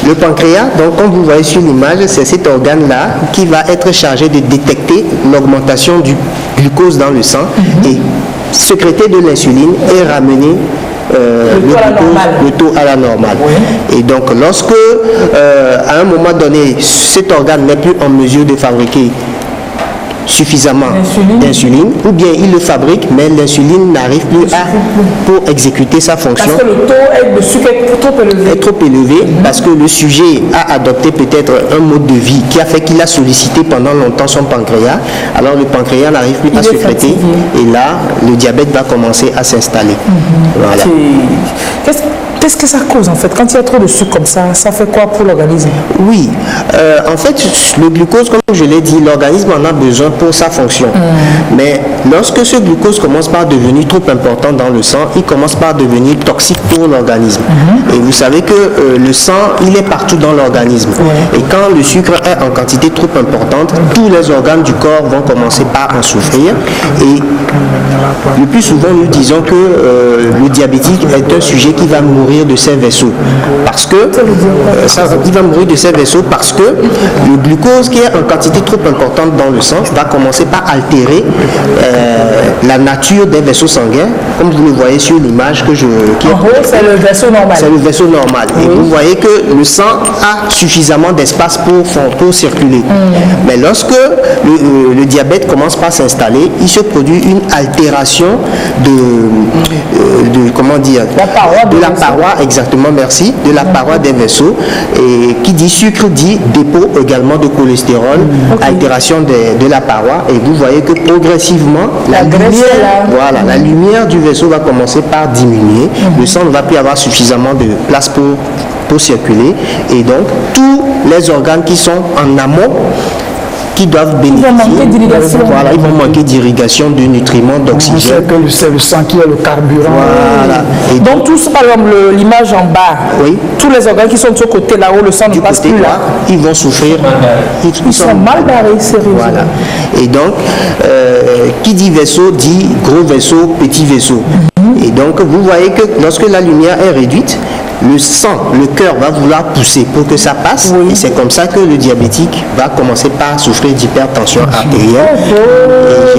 le pancréas, donc, comme vous voyez sur l'image, c'est cet organe-là qui va être chargé de détecter l'augmentation du glucose dans le sang et sécréter de l'insuline et ramener le taux à la normale. Oui. Et donc, lorsque, à un moment donné, cet organe n'est plus en mesure de fabriquer suffisamment d'insuline, ou bien il le fabrique, mais l'insuline n'arrive plus pour exécuter sa fonction. Parce que le taux de sucre est trop élevé. Parce que le sujet a adopté peut-être un mode de vie qui a fait qu'il a sollicité pendant longtemps son pancréas. Alors le pancréas n'arrive plus à sécréter et là, le diabète va commencer à s'installer. Voilà. Qu'est-ce que ça cause en fait? Quand il y a trop de sucre comme ça fait quoi pour l'organisme? Oui, en fait, le glucose, comme je l'ai dit, l'organisme en a besoin pour sa fonction. Mais lorsque ce glucose commence par devenir trop important dans le sang, il commence par devenir toxique pour l'organisme. Et vous savez que le sang, il est partout dans l'organisme. Et quand le sucre est en quantité trop importante, tous les organes du corps vont commencer par en souffrir. Et le plus souvent, nous disons que le diabétique est un sujet qui va mourir de ses vaisseaux parce que il va mourir de ses vaisseaux parce que le glucose qui est en quantité trop importante dans le sang va commencer par altérer la nature des vaisseaux sanguins, comme vous le voyez sur l'image que en gros, c'est le vaisseau normal. C'est le vaisseau normal. Et vous voyez que le sang a suffisamment d'espace pour circuler. Mais lorsque le diabète commence par s'installer, il se produit une altération de comment dire, la paroi, exactement, merci, de la paroi des vaisseaux. Et qui dit sucre dit dépôt également de cholestérol, altération de la paroi. Et vous voyez que progressivement, la lumière du vaisseau va commencer par diminuer. Le sang ne va plus avoir suffisamment de place pour circuler. Et donc, tous les organes qui sont en amont, qui doivent bénéficier, ils vont manquer d'irrigation, de nutriments, d'oxygène. On sait que c'est le sang qui est le carburant. Voilà. Et donc tout ça, par exemple, l'image en bas, tous les organes qui sont de ce côté là-haut, le sang ne passe plus là. Ils vont souffrir. Ils sont mal barrés, sérieusement. Voilà. Et donc, qui dit vaisseau dit gros vaisseau, petit vaisseau. Et donc, vous voyez que lorsque la lumière est réduite, le sang, le cœur va vouloir pousser pour que ça passe. Et c'est comme ça que le diabétique va commencer par souffrir d'hypertension artérielle.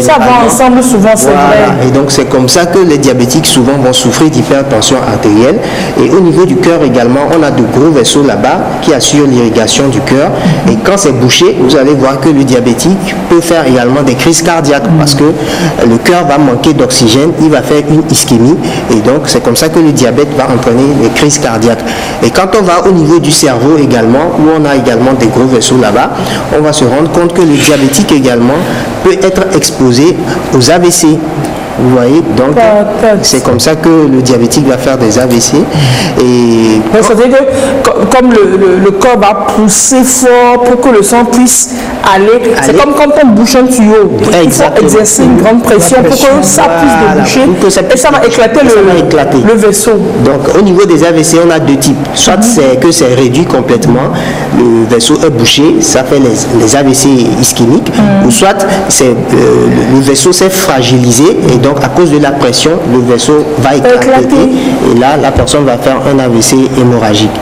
Ça va ensemble souvent, c'est vrai. Et donc c'est comme ça que les diabétiques souvent vont souffrir d'hypertension artérielle. Et au niveau du cœur également, on a de gros vaisseaux là-bas qui assurent l'irrigation du cœur. Et quand c'est bouché, vous allez voir que le diabétique peut faire également des crises cardiaques parce que le cœur va manquer d'oxygène, il va faire une ischémie. Et donc c'est comme ça que le diabète va entraîner les crises cardiaques. Et quand on va au niveau du cerveau également, où on a également des gros vaisseaux là-bas, on va se rendre compte que le diabétique également peut être exposé aux AVC. Vous voyez, donc c'est comme ça que le diabétique va faire des AVC. Et ça veut dire que comme le corps va pousser fort pour que le sang puisse aller, c'est comme quand on bouche un tuyau. Il faut exercer une grande pression pour que ça puisse déboucher et ça va éclater le vaisseau. Donc au niveau des AVC, on a deux types. Soit c'est que c'est réduit complètement, le vaisseau est bouché, ça fait les AVC ischémiques, ou soit c'est le vaisseau s'est fragilisé et donc à cause de la pression, le vaisseau va éclater et là la personne va faire un AVC hémorragique.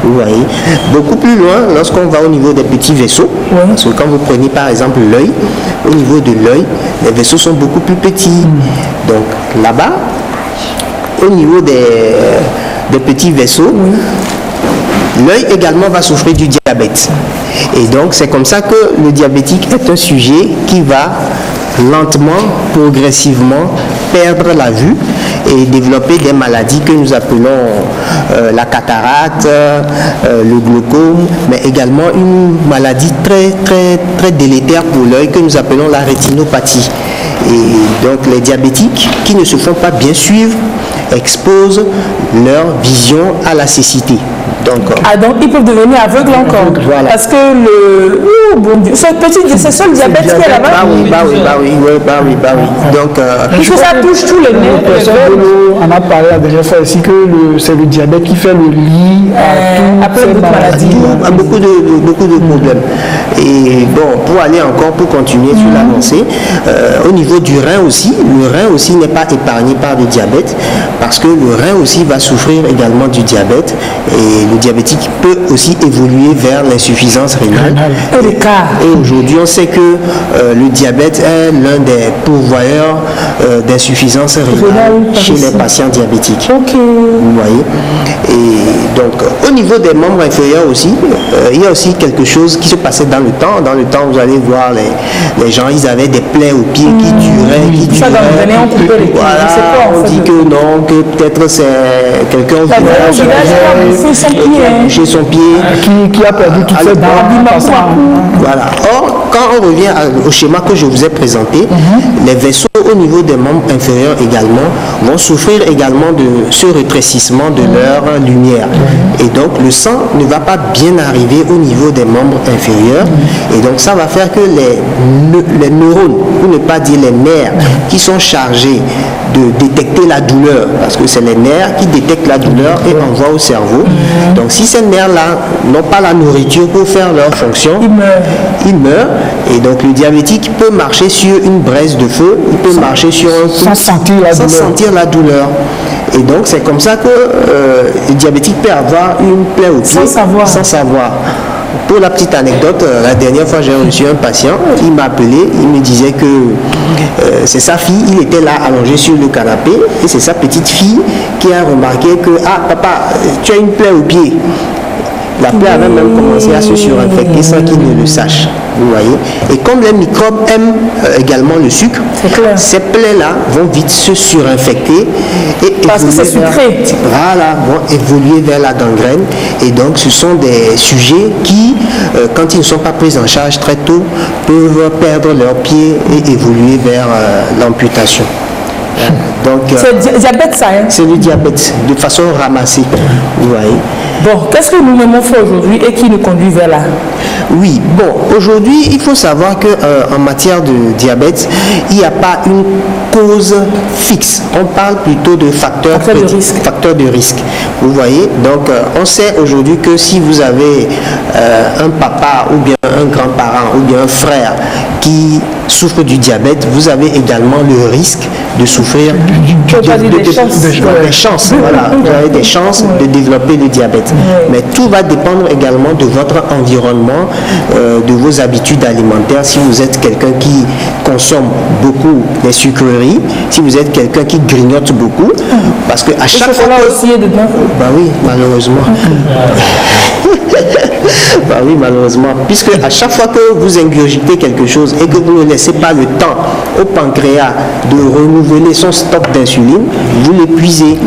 Vous voyez. Beaucoup plus loin, lorsqu'on va au niveau des petits vaisseaux, parce que quand vous prenez par exemple l'œil, au niveau de l'œil, les vaisseaux sont beaucoup plus petits. Donc là-bas, au niveau des petits vaisseaux, l'œil également va souffrir du diabète. Et donc c'est comme ça que le diabétique est un sujet qui va lentement, progressivement perdre la vue et développer des maladies que nous appelons la cataracte, le glaucome, mais également une maladie très très très délétère pour l'œil que nous appelons la rétinopathie. Et donc les diabétiques qui ne se font pas bien suivre exposent leur vision à la cécité. Donc ils peuvent devenir aveugles encore. Voilà. Parce que c'est seul diabète qui est là-bas. Oui. Donc, puisque ça touche tous les nerfs. On a parlé la dernière fois ici que c'est le diabète qui fait le lit à toutes ces maladies. À beaucoup de problèmes. Et bon, pour continuer sur l'avancée, au niveau du rein aussi, le rein aussi n'est pas épargné par le diabète parce que le rein aussi va souffrir également du diabète et le diabétique peut aussi évoluer vers l'insuffisance rénale. Et aujourd'hui, on sait que le diabète est l'un des pourvoyeurs d'insuffisance rénale chez les patients diabétiques. Vous voyez. Et donc, au niveau des membres inférieurs aussi, il y a aussi quelque chose qui se passait dans le temps. Dans le temps, vous allez voir les gens, ils avaient des plaies aux pieds qui duraient. Voilà, on dit que non, que peut-être c'est quelqu'un qui a bouché son pied, qui a perdu toutes ses dents. Voilà. Or, quand on revient au schéma que je vous ai présenté, les vaisseaux au au niveau des membres inférieurs également, vont souffrir également de ce rétrécissement de leur lumière. Et donc le sang ne va pas bien arriver au niveau des membres inférieurs. Et donc ça va faire que les neurones, pour ne pas dire les nerfs, qui sont chargés de détecter la douleur, parce que c'est les nerfs qui détectent la douleur et envoient au cerveau. Donc si ces nerfs-là n'ont pas la nourriture pour faire leur fonction, ils meurent. Et donc le diabétique peut marcher sur une braise de feu, il peut marcher sur un feu sans sentir la douleur. Et donc c'est comme ça que le diabétique peut avoir une plaie au pied sans savoir. Pour la petite anecdote, la dernière fois j'ai reçu un patient, il m'a appelé, il me disait que c'est sa fille, il était là allongé sur le canapé et c'est sa petite fille qui a remarqué que « Ah papa, tu as une plaie au pied ». La plaie avait même commencé à se surinfecter sans qu'il ne le sache. Vous voyez. Et comme les microbes aiment également le sucre, ces plaies-là vont vite se surinfecter parce que c'est sucré. Voilà, vont évoluer vers la gangrène. Et donc, ce sont des sujets qui, quand ils ne sont pas pris en charge très tôt, peuvent perdre leurs pieds et évoluer vers l'amputation. Donc, c'est le diabète, ça, hein? C'est le diabète, de façon ramassée. Vous voyez. Bon, qu'est-ce que nous aimons faire aujourd'hui et qui nous conduit vers là? Oui, bon, aujourd'hui, il faut savoir qu'en matière de diabète, il n'y a pas une cause fixe. On parle plutôt de facteurs de risque. Vous voyez, donc on sait aujourd'hui que si vous avez un papa ou bien un grand-parent ou bien un frère qui souffre du diabète, vous avez également le risque de souffrir des chances. Voilà, vous avez des chances de développer le diabète. Mais tout va dépendre également de votre environnement, de vos habitudes alimentaires. Si vous êtes quelqu'un qui consomme beaucoup les sucreries, si vous êtes quelqu'un qui grignote beaucoup, parce que à chaque fois aussi est dedans. Bah oui, malheureusement. Bah oui, malheureusement. Puisque à chaque fois que vous ingurgitez quelque chose et que vous ne laissez pas le temps au pancréas de renouveler son stock d'insuline, vous l'épuisez.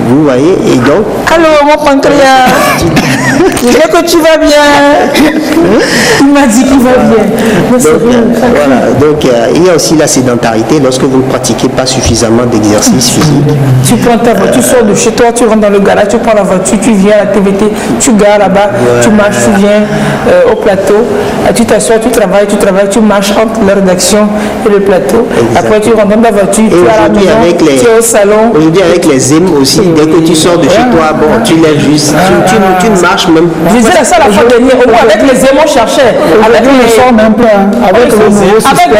Vous voyez. Et donc... Allô, mon pancréas. Je sais que tu vas bien. Il m'a dit qu'il va bien. Voilà. Donc il y a aussi la sédentarité lorsque vous ne pratiquez pas suffisamment d'exercice physique. Tu prends ta voiture, tu sors de chez toi, tu rentres dans le garage, tu prends la voiture, tu viens à la TVT, tu gares là-bas, tu marches, tu viens au plateau, tu t'assois, tu travailles, tu marches entre la rédaction et le plateau. Exactement. Après tu rentres dans ta voiture, tu es à la maison, tu es au salon. Aujourd'hui avec les ZEM aussi, dès que tu sors de chez toi, bon, tu lèves juste, tu ne marches même pas. Je disais ça la fois dernière, au moins avec les ZEM on cherchait. Avec le sort même pas, avec le nouveau système.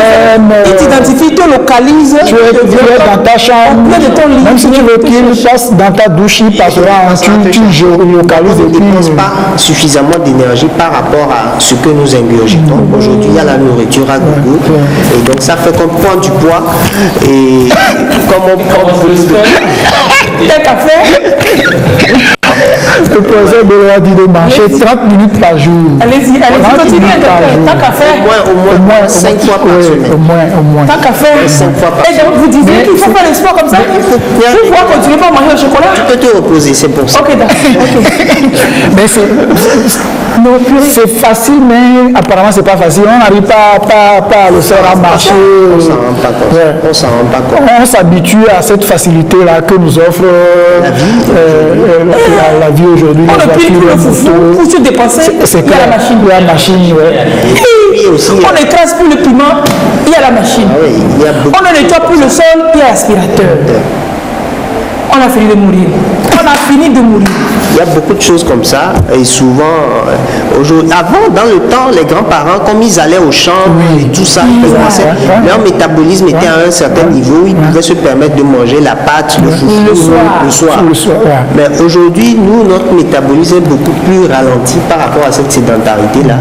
Il t'identifie, te localise. Tu es dans ta chambre, même si tu veux qu'il passe dans ta douche, il passera, tu localises et tu ne dépenses pas suffisamment d'énergie par rapport à ce que nous ingurgitons. Aujourd'hui, il y a la nourriture à goût. Et donc, ça fait qu'on prend du poids. Et comme on prend un café. Le professeur Béloa dit de marcher 30 minutes par jour. Allez-y, continuez. Tant qu'à faire. Au moins 5 fois par semaine. Au moins. Tant qu'à faire. 5 fois par semaine. Et donc, vous disiez qu'il faut faire le sport comme ça. Il faut pouvoir continuer par manger au chocolat. Tu peux te reposer, c'est pour ça. Ok, d'accord. Mais c'est facile, mais apparemment c'est pas facile. On n'arrive pas à le faire à marcher. On s'en rend pas compte. On s'en rend pas compte. On s'habitue à cette facilité-là que nous offre la vie aujourd'hui. On ne plie plus le foufou pour se dépenser. C'est il y a la machine. Il y a la machine, Et on n'écrase plus le piment, il y a la machine. Ah oui, on ne nettoie plus le sol, il y a l'aspirateur. On a fini de mourir. Il y a beaucoup de choses comme ça. Et souvent, avant, dans le temps, les grands-parents, comme ils allaient au champ et tout ça, leur métabolisme était à un certain niveau. Ils pouvaient se permettre de manger la pâte, le foufou le soir. Mais aujourd'hui, nous, notre métabolisme est beaucoup plus ralenti par rapport à cette sédentarité-là.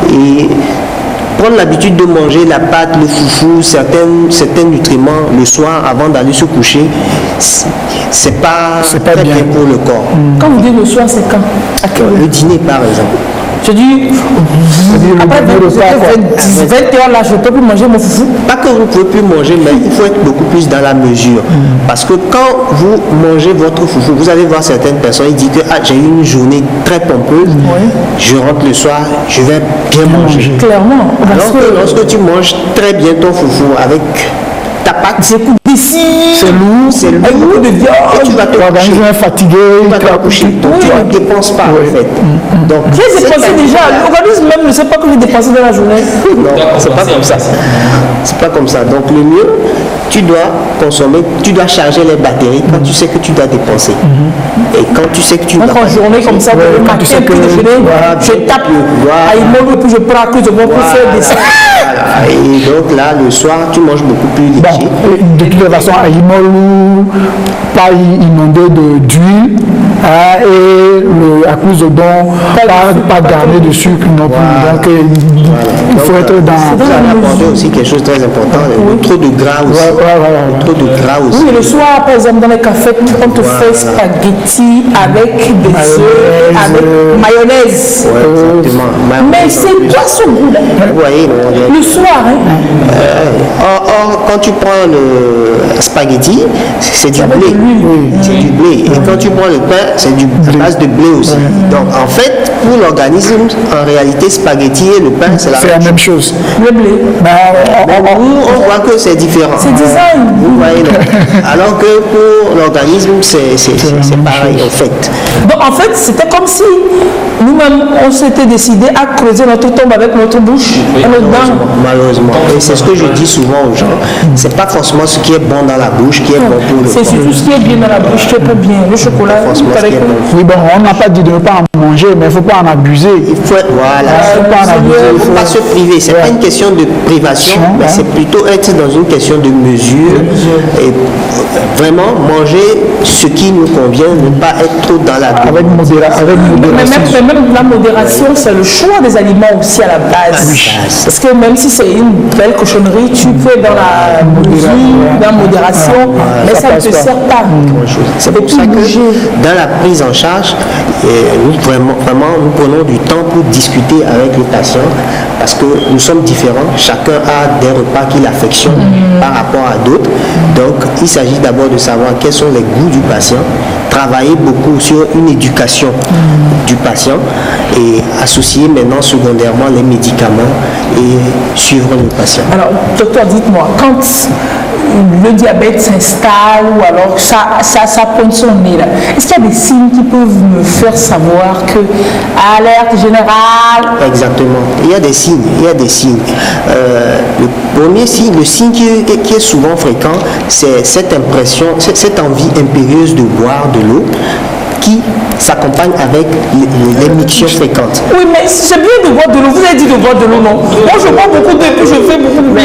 Et prendre l'habitude de manger la pâte, le foufou, certains nutriments le soir avant d'aller se coucher, c'est pas très bien pour le corps. Quand vous dites le soir, c'est quand? Le dîner, par exemple. Je dis, après 20h là, je ne peux plus manger mon foufou. Pas que vous ne pouvez plus manger, mais il faut être beaucoup plus dans la mesure. Parce que quand vous mangez votre foufou, vous allez voir certaines personnes, ils disent que j'ai eu une journée très pompeuse, je rentre le soir, je vais bien manger. Clairement. Alors que lorsque tu manges très bien ton foufou avec ta ta pâte. C'est d'ici. C'est lourd. C'est lourd. Avec beaucoup de viande. Et tu vas te coucher. Tu vas fatigué. Tu vas te coucher. Donc tu ne dépenses pas en fait. Donc, J'ai dépensé déjà. L'organisme même ne sait pas que j'ai dépensé dans la journée. non, c'est pas comme ça. C'est pas comme ça. Donc le mieux, tu dois consommer, tu dois charger les batteries quand tu sais que tu dois dépenser. Et quand tu sais que tu dois En journée comme ça, le matin, puis déjeuner, je tape à Imolo, puis je prends que je vais pour faire des sacs. Voilà. Et donc là, le soir, tu manges beaucoup plus léger. Bon, de toute façon, à Imolou, pas inondé d'huile, et à cause de dons, pas garni de sucre non plus. Voilà. Donc, il faut être dans... Ça a apporté aussi quelque chose de très important, trop de gras aussi. Trop de gras aussi. Oui, le soir, par exemple, dans les cafés, on te fait spaghetti avec des œufs, avec mayonnaise. Ouais, exactement. Mais c'est toi ce goût-là. Vous voyez, Le soir, hein. Or, quand tu prends le spaghetti, c'est du blé. C'est du blé. Et quand tu prends le pain, c'est à base de blé aussi. Donc, en fait, pour l'organisme, en réalité, spaghetti et le pain, c'est la même chose. Le blé. On voit que c'est différent. C'est design. Vous voyez, non. Alors que pour l'organisme, c'est pareil, en fait. Donc, en fait, c'était comme si nous-mêmes, on s'était décidé à creuser notre tombe avec notre bouche et notre dent. Malheureusement. Et c'est ce que je dis souvent aux gens. C'est pas forcément ce qui est bon dans la bouche qui est bon pour le corps. C'est surtout ce qui est bien dans la bouche qui est pas bien. Le chocolat, oui, bon, on n'a pas dit de ne pas en manger, mais il ne faut pas en abuser. Il faut, voilà. Il ne faut pas se priver. C'est pas une question de privation, mais c'est plutôt être dans une question de mesure et vraiment manger ce qui nous convient, ne pas être trop dans la avec modération. Mais même la modération, c'est le choix des aliments aussi à la base. Parce que même si c'est une belle cochonnerie, tu peux être dans la mesure, dans la modération, mais ça ne te sert pas. C'est pour ça que dans la prise en charge, nous vraiment nous prenons du temps pour discuter avec les patients parce que nous sommes différents. Chacun a des repas qu'il affectionne par rapport à d'autres. Donc, il s'agit d'abord de savoir quels sont les goûts du patient, travailler beaucoup sur une éducation du patient et associer maintenant secondairement les médicaments et suivre le patient. Alors, docteur, dites-moi, quand le diabète s'installe ou alors ça pointe son nez là, est-ce qu'il y a des signes qui peuvent me faire savoir que alerte générale? Exactement, il y a des signes, le premier signe, le signe qui est souvent fréquent, c'est cette impression, cette envie impérieuse de boire de l'eau qui s'accompagne avec les mixtures fréquentes. Oui, mais c'est bien de boire de l'eau. Vous avez dit de boire de l'eau, non? Moi, je bois beaucoup d'eau et puis je fais beaucoup de bien.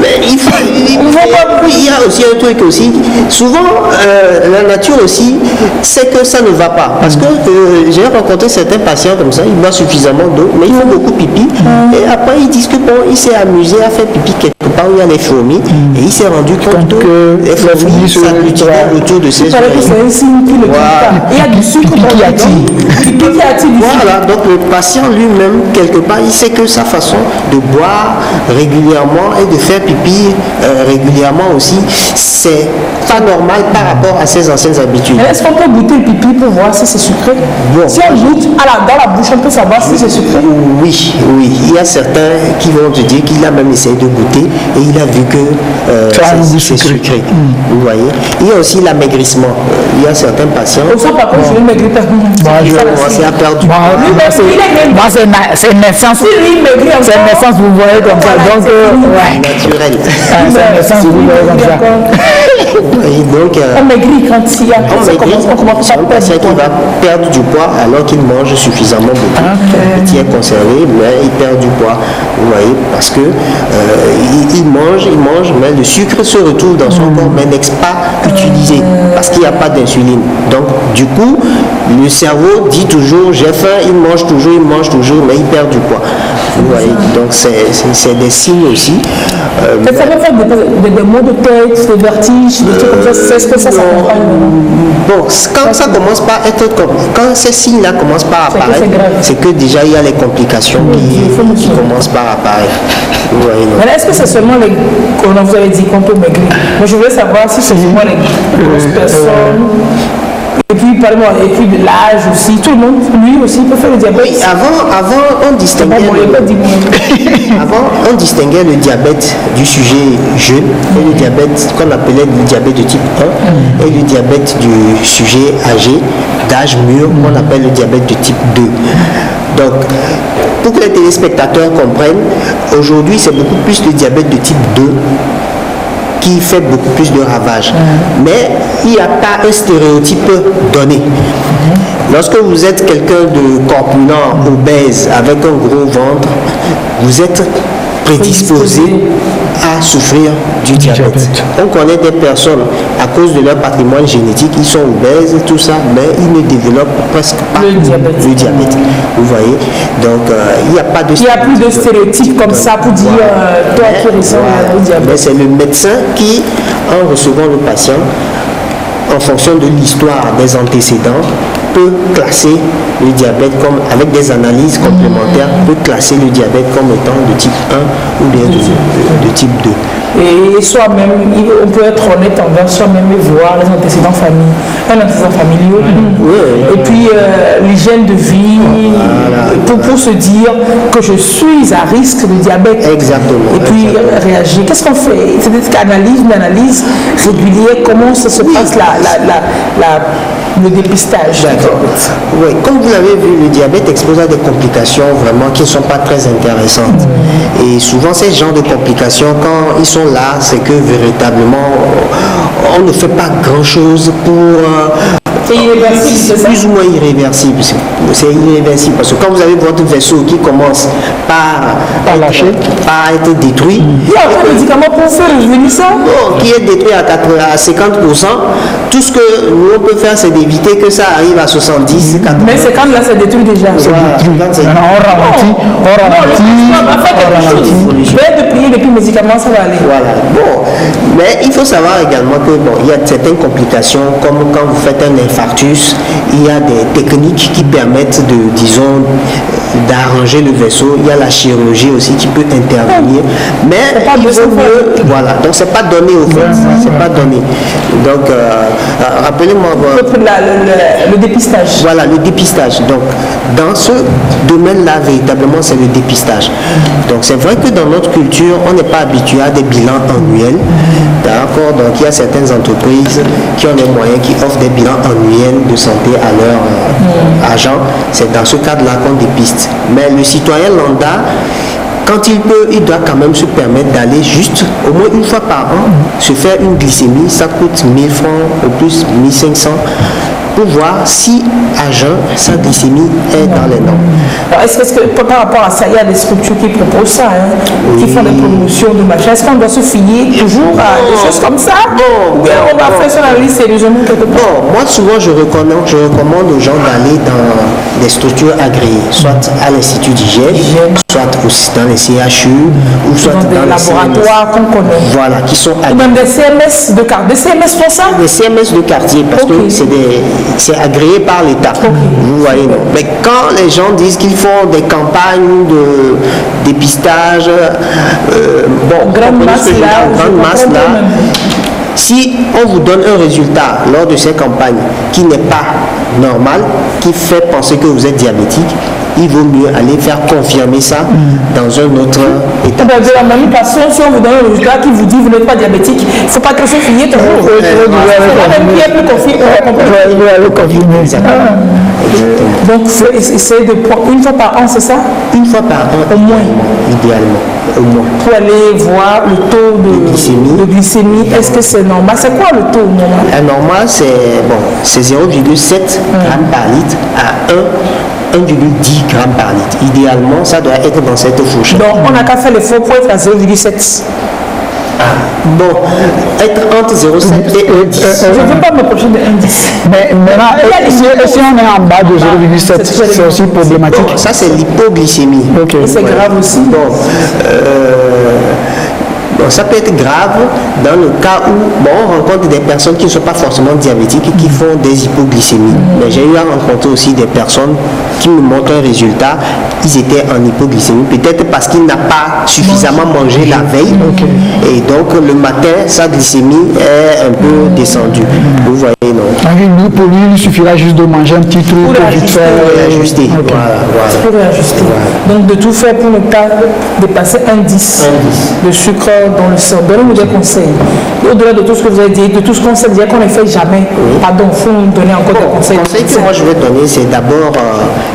Mais il y a aussi un truc aussi. Souvent, la nature aussi sait que ça ne va pas. Parce que j'ai rencontré certains patients comme ça, ils boivent suffisamment d'eau, mais ils font beaucoup pipi. Et après, ils disent que bon, il s'est amusé à faire pipi quelque part où il y a les fourmis. Et il s'est rendu compte que les fourmis s'agglutinaient autour de ses oreilles. C'est un signe qui ne tue pas. Il y a du sucre qui attire. Voilà, donc le patient lui-même, quelque part, il sait que sa façon de boire régulièrement et de faire pipi régulièrement aussi, c'est pas normal par rapport à ses anciennes habitudes. Mais est-ce qu'on peut goûter le pipi pour voir si c'est sucré? Bon. Si on goûte dans la bouche, on peut savoir si c'est sucré? Oui. Il y a certains qui vont te dire qu'il a même essayé de goûter et il a vu que c'est sucré. Vous voyez. Il y a aussi l'amaigrissement. Il y a certains patients. Par contre, je vais maigrir. Moi, c'est à perdre du poids. Moi, c'est naissance. C'est naissance, vous voyez comme ça. Donc, naturel. C'est naissance, vous voyez comme ça. Et donc, on maigrit quand il y a on commence à perdre patient qui va perdre du poids alors qu'il mange suffisamment beaucoup. Il tient conservé, mais il perd du poids. Vous voyez, parce que il mange, mais le sucre se retrouve dans son corps, mais n'est pas utilisé parce qu'il n'y a pas d'insuline. Donc, du coup, le cerveau dit toujours j'ai faim, il mange toujours, mais il perd du poids. Vous voyez, donc c'est des signes aussi. Ça peut faire des maux de tête, des vertiges, des trucs comme ça. Est-ce que ça s'accompagne? Bon, quand ça commence par être comme, quand ces signes-là commencent par apparaître, c'est que déjà il y a les complications qui commencent par apparaître. Vous voyez, mais est-ce que c'est seulement les, comme vous avez dit, qu'on peut maigrir? Moi, je voulais savoir si c'est vraiment les grosses personnes. Et puis puis, et puis de l'âge aussi, tout le monde, lui aussi, peut faire le diabète. Oui, avant, on distinguait le diabète du sujet jeune et le diabète qu'on appelait le diabète de type 1 et le diabète du sujet âgé, d'âge mûr, qu'on appelle le diabète de type 2. Donc, pour que les téléspectateurs comprennent, aujourd'hui, c'est beaucoup plus le diabète de type 2 qui fait beaucoup plus de ravages. Mais il n'y a pas un stéréotype donné. Lorsque vous êtes quelqu'un de corpulent, obèse, avec un gros ventre, vous êtes prédisposé à souffrir du diabète. On connaît des personnes, à cause de leur patrimoine génétique, ils sont obèses, tout ça, mais ils ne développent presque pas le diabète. Vous voyez? Donc, il n'y a pas de stéréotype. Il n'y a plus de stéréotypes comme ça pour dire toi qui ressemble au diabète. Mais c'est le médecin qui, en recevant le patient, en fonction de l'histoire des antécédents, peut classer le diabète comme, avec des analyses complémentaires, peut classer le diabète comme étant de type 1 ou bien de type 2. Et soi-même, on peut être honnête envers soi-même et voir les antécédents familiaux. Et puis l'hygiène de vie, pour se dire que je suis à risque de diabète. Exactement. Et puis réagir. Qu'est-ce qu'on fait? C'est une analyse régulière. Comment ça se passe le dépistage? Oui, comme vous l'avez vu, le diabète expose à des complications vraiment qui ne sont pas très intéressantes. Et souvent, ces genres de complications, quand ils sont là, c'est que véritablement, on ne fait pas grand-chose pour... c'est irréversible, c'est plus ou moins irréversible. C'est irréversible parce que quand vous avez votre vaisseau qui commence par être détruit, il y a un médicament pour faire revenir ça, qui est détruit à 50%, tout ce que nous on peut faire, c'est d'éviter que ça arrive à 70, 80%. Mais c'est quand là, c'est détruit déjà. De prier depuis le médicament, ça va aller. Voilà. Bon, mais il faut savoir également que il y a certaines complications, comme quand vous faites un infarctus, il y a des techniques qui permettent d'arranger le vaisseau. Il y a la chirurgie aussi qui peut intervenir. Mais il vaut mieux, voilà. Donc c'est pas donné au fait. C'est pas donné. Donc rappelez-moi. Le dépistage. Voilà, le dépistage. Donc dans ce domaine-là, véritablement, c'est le dépistage. Donc c'est vrai que dans notre culture, on n'est pas habitué à des bilans annuels. D'accord. Donc il y a certaines entreprises qui ont des moyens, qui offrent des bilans annuels de santé à leurs agents. C'est dans ce cadre-là qu'on dépiste. Mais le citoyen lambda, quand il peut, il doit quand même se permettre d'aller juste, au moins une fois par an, se faire une glycémie. Ça coûte 1000 francs, au plus 1500. Pour voir si à jeun, sa glycémie est dans les normes. Alors, est-ce que par rapport à ça, il y a des structures qui proposent ça, qui font des promotions de machin? Est-ce qu'on doit se fier toujours à des choses comme ça? Ou bien on va faire son analyse sérieusement quelque part? Non, moi souvent je recommande aux gens d'aller dans des structures agréées, soit à l'Institut d'hygiène, soit aussi dans les CHU, ou soit dans des laboratoires qu'on connaît. Voilà, qui sont agréés. Ou même des CMS de quartier. Des CMS font ça? Des CMS de quartier, parce que c'est agréé par l'État. Vous voyez, non. Mais quand les gens disent qu'ils font des campagnes de dépistage, grande masse là, si on vous donne un résultat lors de ces campagnes qui n'est pas normal, qui fait penser que vous êtes diabétique, il vaut mieux aller faire confirmer ça dans un autre état. De la même façon, si on vous donne un résultat qui vous dit que vous n'êtes pas diabétique, il ne faut pas que se fier toujours. Donc, essayer de prendre une fois par an, c'est ça? Une fois par an, au moins. Idéalement, au moins. Pour aller voir le taux de glycémie. Est-ce que c'est normal? C'est quoi le taux normal? Normal, c'est 0,7 grammes par litre à 1,10 grammes par litre. Idéalement, ça doit être dans cette fourchette. Donc, on n'a qu'à faire l'effort pour être à 0,7. Bon, être entre 0,7 et 1,10. Je ne veux pas m'approcher de 1,10. Mais maintenant, si on est en bas de 0,7, c'est aussi problématique. Bon, ça, c'est l'hypoglycémie. Okay. C'est grave aussi. Bon, ça peut être grave dans le cas où on rencontre des personnes qui ne sont pas forcément diabétiques et qui font des hypoglycémies. Mais j'ai eu à rencontrer aussi des personnes qui me montrent un résultat, ils étaient en hypoglycémie, peut-être parce qu'ils n'ont pas suffisamment mangé la veille. Et donc le matin, sa glycémie est un peu descendue. Vous voyez, non? Pour lui, il suffira juste de manger un petit truc pour vite faire ajuster. Pour réajuster. Donc de tout faire pour ne pas dépasser un 10 de sucre dans le sang. Donnez-nous des conseils. Au-delà de tout ce que vous avez dit, de tout ce qu'on sait dire qu'on ne fait jamais. Pardon, il faut nous donner encore des conseils. Le conseil que moi je vais donner, c'est d'abord,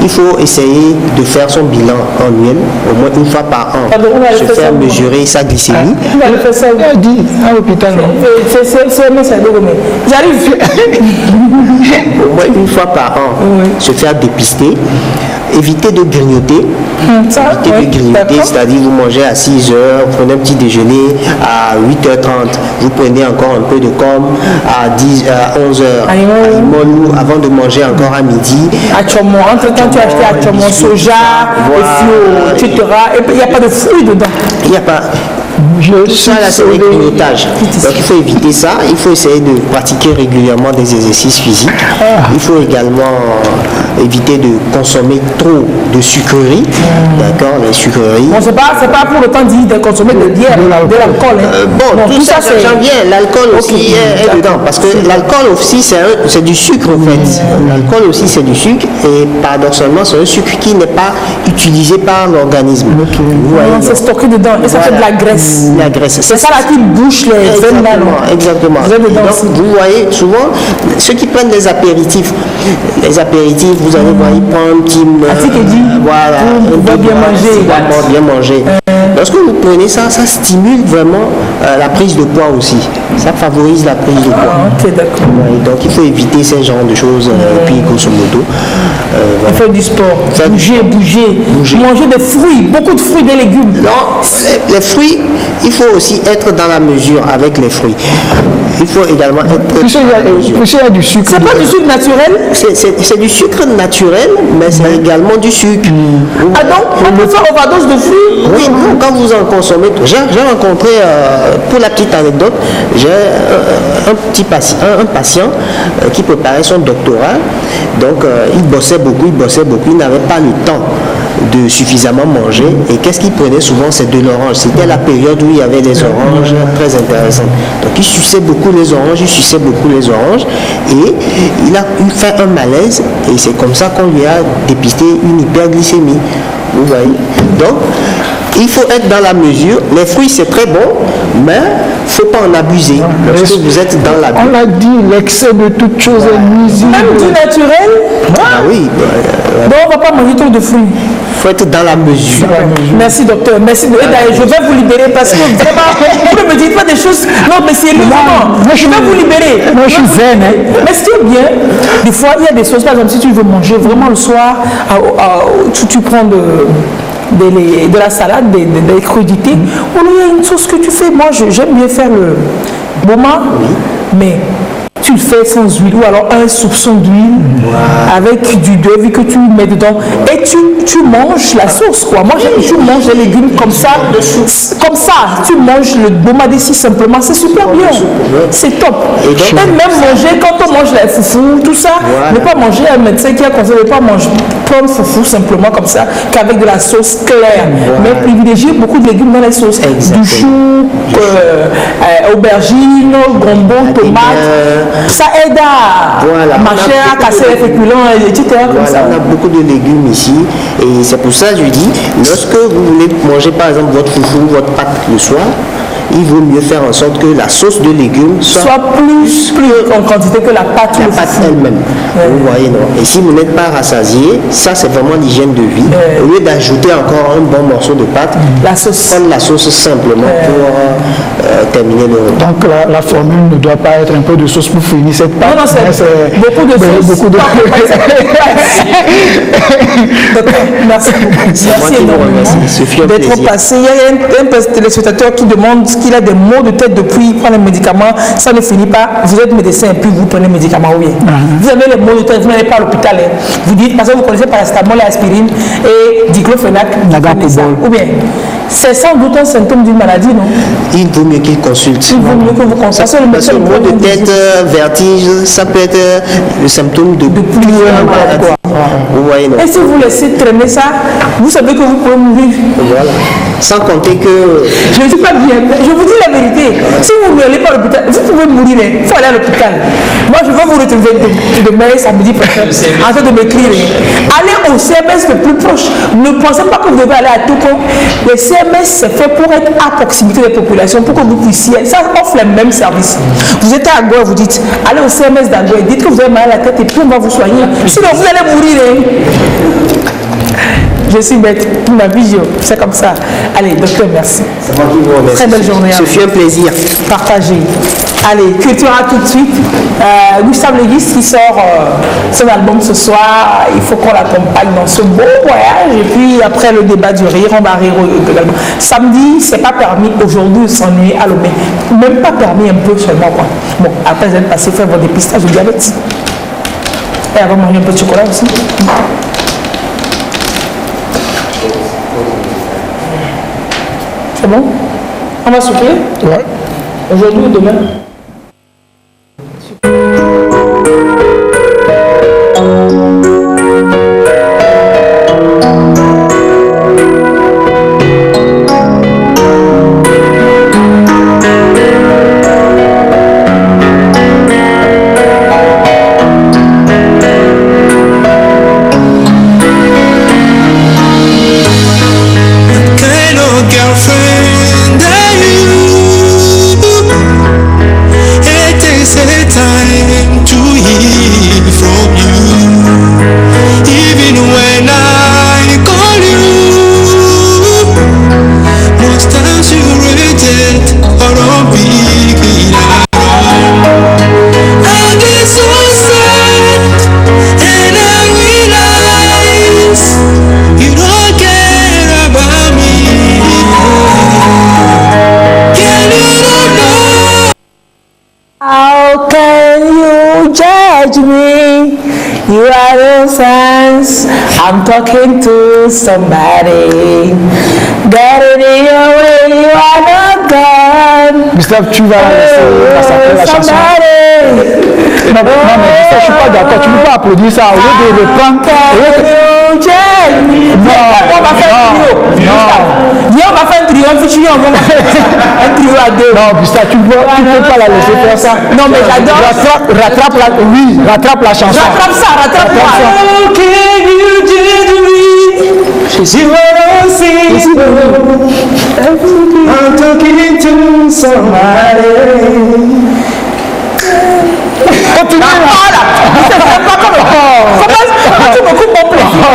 il faut essayer de faire son bilan annuel, au moins une fois par an. Se faire mesurer sa glycémie. On va le faire ça à l'hôpital. J'arrive. Au moins une fois par an, se faire dépister. Éviter de grignoter. C'est-à-dire vous mangez à 6 heures, vous prenez un petit déjeuner à 8h30, vous prenez encore un peu de com à 11h, avant de manger encore à midi. Entre-temps, tu as acheté à Chomon, soja, etc. Et il n'y a pas de fruits dedans. Il n'y a pas. Ça, là, c'est le grignotage. Donc, il faut éviter ça. Il faut essayer de pratiquer régulièrement des exercices physiques. Il faut également éviter de consommer trop de sucreries. D'accord, les sucreries. Bon, c'est pas pour le temps de consommer de bière, de l'alcool. Tout ça, j'en viens. L'alcool aussi est dedans. Parce que l'alcool aussi, c'est du sucre, en fait. L'alcool aussi, c'est du sucre. Et paradoxalement, c'est un sucre qui n'est pas utilisé par l'organisme. C'est stocké dedans. Et ça fait de la graisse. La graisse. C'est ça là qui bouche les veines. Exactement. Donc, vous voyez souvent ceux qui prennent des apéritifs. Les apéritifs, vous allez voir, ils prennent un petit. Voilà. On va bien manger. Lorsque vous prenez ça, ça stimule vraiment la prise de poids aussi. Ça favorise la prise de poids. Ok, d'accord. Donc il faut éviter ce genre de choses. Et puis grosso modo. Faire du sport. Bouger. Manger des fruits, beaucoup de fruits, des légumes. Non, les fruits, il faut aussi être dans la mesure avec les fruits. Il faut également être. Il y a du sucre. C'est pas du sucre naturel? C'est du sucre naturel, mais c'est également du sucre. Ah donc, on peut faire overdose de fruits? Oui, quand vous en consommez. J'ai rencontré, pour la petite anecdote, j'ai un patient qui préparait son doctorat. Donc, il bossait beaucoup, il n'avait pas le temps de suffisamment manger. Et qu'est-ce qu'il prenait souvent? C'est de l'orange. C'était la période où il y avait des oranges très intéressantes. Donc il suçait beaucoup les oranges, et il a fait un malaise, et c'est comme ça qu'on lui a dépisté une hyperglycémie. Vous voyez? Donc il faut être dans la mesure. Les fruits, c'est très bon, mais il ne faut pas en abuser. Lorsque vous êtes dans la... On l'a dit, l'excès de toutes choses est nuisible. Même du naturel? Ah oui. Donc on ne va pas manger trop de fruits. Il faut être dans la mesure. Merci docteur, merci. Je vais vous libérer parce que vraiment, vous ne me dites pas des choses. Non, mais c'est vraiment. Je vais vous libérer. Moi, je suis zen. Mais ce qui est bien, des fois, il y a des choses, par exemple, si tu veux manger vraiment le soir, tu prends de la salade, des crudités, ou il y a une sauce que tu fais. Moi, j'aime bien faire le boma, mais tu le fais sans huile, ou alors un soupçon d'huile avec du deuil que tu mets dedans, et tu manges la sauce, quoi. Moi, tu manges les légumes comme ça, tu manges le bomadessi simplement, c'est super bien, c'est top. Et même manger, quand on mange les foufou, tout ça, ne pas manger un médecin qui a conseillé de ne pas manger pomme foufou simplement comme ça, qu'avec de la sauce claire, mais privilégier beaucoup de légumes dans les sauces, du chou, aubergine, gombo, tomate. Ça aide à marcher, à casser les féculents, etc. On a beaucoup de légumes ici, et c'est pour ça que je dis, lorsque vous voulez manger par exemple votre foufou, votre pâte le soir, il vaut mieux faire en sorte que la sauce de légumes soit plus en quantité que la pâte elle-même. Vous voyez, non? Et si vous n'êtes pas rassasié, ça c'est vraiment l'hygiène de vie. Au lieu d'ajouter encore un bon morceau de pâte, prendre la sauce simplement pour terminer le repas. Donc la formule ne doit pas être un peu de sauce pour finir cette pâte. Non, c'est beaucoup de sauce. Merci énormément d'être passé. Il y a un téléspectateur qui demande qu'il a des maux de tête depuis il prend les médicaments, ça ne finit pas. Vous êtes médecin et puis vous prenez les médicaments, oui. Vous avez les maux de tête, vous n'allez pas à l'hôpital. Vous dites, parce que vous connaissez paracétamol, aspirine et diclofenac, ou bien c'est sans doute un symptôme d'une maladie, non? Il vaut mieux qu'il consulte. Il vaut mieux que vous consultez. Parce que le mot de tête, vertige, ça peut être le symptôme de plusieurs maladies. Vous voyez, non? Et si vous laissez traîner ça, vous savez que vous pouvez mourir. Voilà. Sans compter que... Je ne suis pas bien. Je vous dis la vérité. Si vous n'allez pas à l'hôpital, vous pouvez mourir. Il faut aller à l'hôpital. Moi, je vais vous retrouver demain, samedi prochain, en train de m'écrire. Allez au CMS le plus proche. Ne pensez pas que vous devez aller à Touko. Le CMS, c'est fait pour être à proximité des populations, pour que vous puissiez... Ça offre les mêmes services. Vous êtes à Agoua, vous dites, allez au CMS d'Agoua, dites que vous avez mal à la tête et puis on va vous soigner. Sinon, vous allez mourir. Je suis bête, ma vision, c'est comme ça. Allez, docteur, merci. Très belle journée. Ce fut un plaisir. Partagé. Allez, Cultura tout de suite. Gustave Léguis qui sort son album ce soir. Il faut qu'on l'accompagne dans ce beau voyage. Et puis après le débat du rire, on va rire également. Samedi, c'est pas permis aujourd'hui de s'ennuyer à Lomé. Même pas permis un peu seulement, quoi. Bon, après vous allez passer faire votre dépistage du diabète. Et avant manger un peu de chocolat aussi. C'est bon? On va souffler? Ouais. Aujourd'hui ou demain? You are no sense. I'm talking to somebody. Get it in your way, you are not gone. Gustave, tu vas massacrer la chanson. Non, mais Gustave, je suis pas d'accord. Tu ne peux pas applaudir ça au lieu de reprendre. On va faire un trio. On va faire un trio, un trio à deux. Non, Gustave, tu ne peux pas la laisser faire ça. Non, mais j'adore. Rattrape la chanson. Rattrape ça. How can you judge me? You wanna see. I'm talking to somebody. Continue. Voilà. C'est pas comme tu me coupes mon plaisir.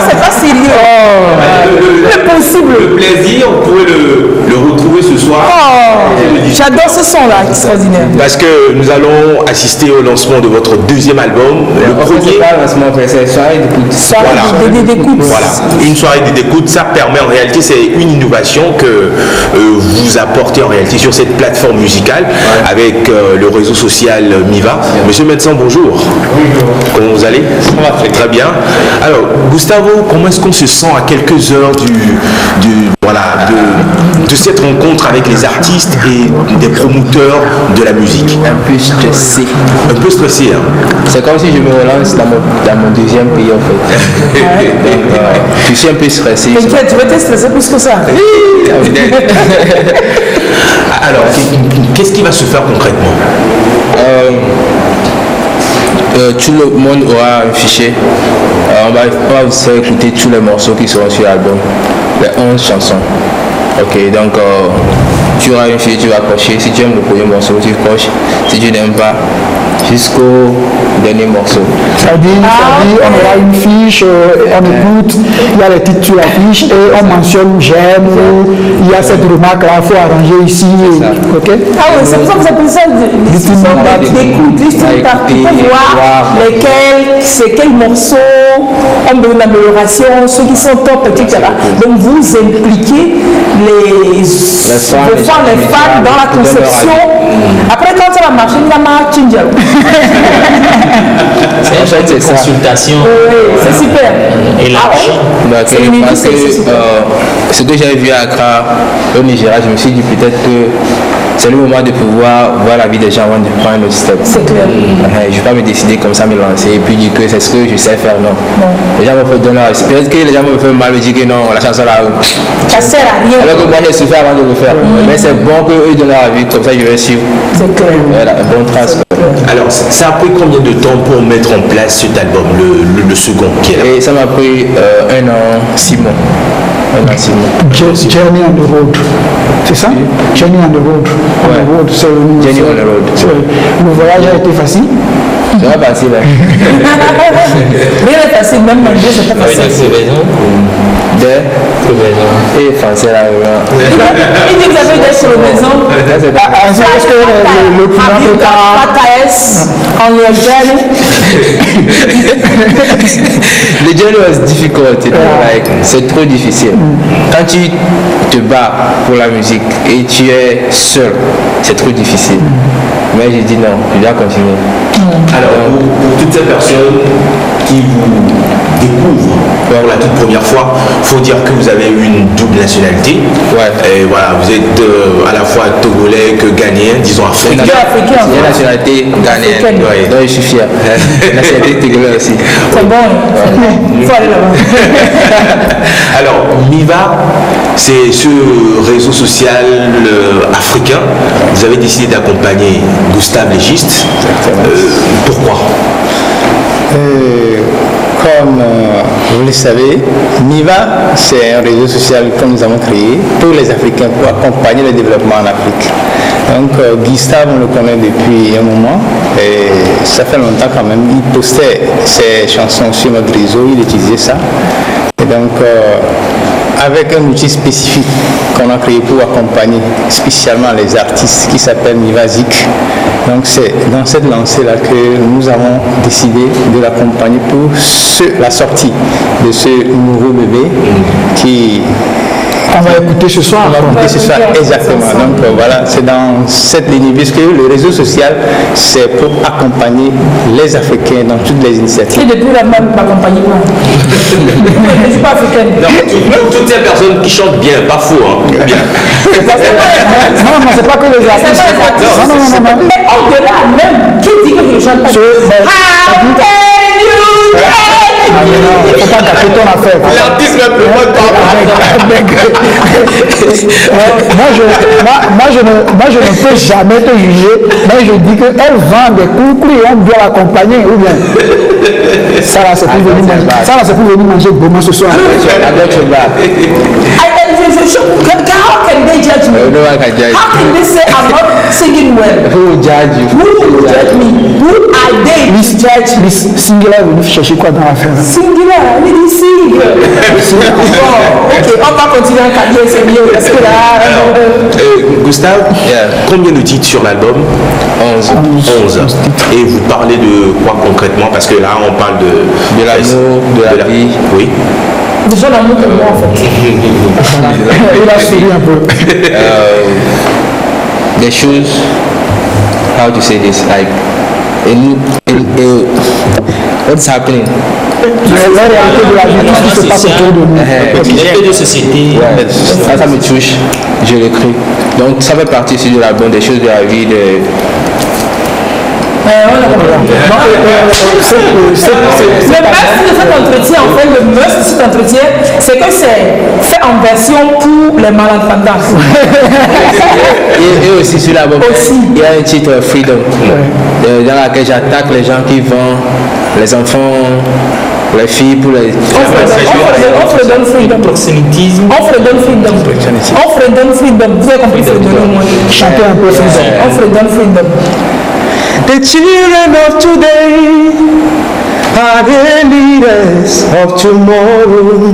C'est pas sérieux. C'est possible. Le plaisir, on pourrait le retrouver ce soir. J'adore ce son-là, extraordinaire. Parce que nous allons assister au lancement de votre deuxième album. Le premier. C'est une soirée d'écoute. Voilà, une soirée d'écoute, ça permet en réalité, c'est une innovation que vous apportez en réalité sur cette plateforme musicale avec le réseau social Miva. Monsieur Médecin, bonjour. Bonjour. Comment vous allez? Ça va très bien. Alors, Gustavo, comment est-ce qu'on se sent à quelques heures de cette rencontre avec les artistes et des promoteurs de la musique? Un peu stressé. Un peu stressé, hein? C'est comme si je me relance dans mon deuxième pays en fait. Donc, je suis un peu stressé. T'inquiète, tu vas te stresser plus que ça. Alors, qu'est-ce qui va se faire concrètement? Tout le monde aura un fichier. On va vous faire écouter tous les morceaux qui seront sur l'album. Les 11 chansons. Ok, donc tu auras une fichier, tu vas cocher. Si tu aimes le premier morceau, tu coches. Si tu n'aimes pas, jusqu'au dernier morceau. C'est-à-dire, on aura une fiche, on écoute, il y a les titres sur la fiche et on mentionne j'aime, il y a cette remarque-là, il faut arranger ici. Ok? Ah oui, c'est pour ça que vous appelez ça d'écoute, tu peux voir lesquels, c'est quel morceau, ont besoin d'amélioration, ceux qui sont top, etc. Donc vous impliquez les femmes dans la conception. Après, quand ça va marcher, il va marcher. C'est une consultation. Oui, c'est super. Parce que ce que j'avais vu à Accra, au Nigeria, je me suis dit peut-être que c'est le moment de pouvoir voir la vie des gens avant de prendre notre step. C'est clair. Je ne vais pas me décider comme ça, me lancer et puis dire que c'est ce que je sais faire, non. Les gens me font donner. Peut-être que les gens me font mal, me dire que non, la chanson là. Ça sert à rien. Alors que moi j'ai souffert avant de le faire. Mais c'est bon qu'eux donnent leur avis, comme ça je vais suivre. C'est clair. Voilà, bonne trace. Alors, ça a pris combien de temps pour mettre en place cet album, le second qui est là? Et ça m'a pris 1 an, 6 mois. Journey on the road, c'est ça? Journey on the road. C'est Journey on the road. Le voyage a été facile? C'est pas facile. Rien n'est facile, même malgré c'est pas facile. Et français là. Il dit que vous avez des sur la maison. Est-ce que le plus on your journey? Le journey was difficult, c'est trop difficile. Quand tu te bats pour la musique et tu es seul, c'est trop difficile. Mais j'ai dit non, je dois continuer. Alors, pour toutes ces personnes qui vous découvrent pour la toute première fois, il faut dire que vous avez eu une double nationalité. Et voilà, vous êtes à la fois togolais que ghanéen, disons africain. J'ai la nationalité ghanéenne, donc je suis fier. La nationalité togolaise aussi. C'est bon, il faut aller là-bas. Alors, Miva, c'est ce réseau social africain. Vous avez décidé d'accompagner Gustave Légiste. Pourquoi? Comme vous le savez, MIVA, c'est un réseau social que nous avons créé pour les Africains, pour accompagner le développement en Afrique. Donc, Gustave, on le connaît depuis un moment, et ça fait longtemps quand même. Il postait ses chansons sur notre réseau, il utilisait ça. Et donc, avec un outil spécifique qu'on a créé pour accompagner spécialement les artistes qui s'appelle Mivazik. Donc c'est dans cette lancée-là que nous avons décidé de l'accompagner pour la sortie de ce nouveau bébé qui... On va écouter ce soir. On va écouter ce soir, exactement. Donc voilà, c'est dans cette ligne, puisque le réseau social, c'est pour accompagner les Africains dans toutes les initiatives. Et depuis la même accompagnement. Je ne suis pas africaine. Non, toutes ces personnes qui chantent bien, pas faux, hein. Bien. Non, c'est pas que les artistes. Non. Mais au-delà même, qui dit que je chante pas? Il faut pas gâcher ton affaire. L'artiste ne peut pas moi, je ne peux jamais te juger, mais je dis qu'elle vend des coups et on doit l'accompagner, ou bien. Ça là, c'est pour venir manger. Ça là, c'est pour venir manger gourmand ce soir. How can they judge me? How can they say I'm not singing well? Who will judge you? Who will judge me? Who are they to judge me? Singular, vous cherchez quoi dans l'affaire? Singular, il dit singular. Bon, ok, on va continuer en carrière, c'est mieux parce que là. Gustave, combien de titres sur l'album? 11. Et vous parlez de quoi concrètement? Parce que là, on parle de l'amour, de la vie. Oui. Déjà l'amour que moi en fait. Il a souri un peu. Des choses, how to say this, like, what's happening? La réalité de la vie, tout ce qui se passe autour de nous. Des de société. Ça me touche, je l'écris. Donc ça fait partie aussi de l'album, des choses de la vie, de... Le must de cet entretien, en fait, le must de cet entretien, c'est que c'est fait en version pour les malentendants. Et aussi sur l'album, il y a un titre Freedom, dans laquelle j'attaque les gens qui vendent les enfants, les filles pour les... On freedom freedom. Proxénétisme. On freedom freedom. On freedom freedom. Vous avez compris freedom? Chantez un peu freedom. On freedom freedom. The children of today are the leaders of tomorrow.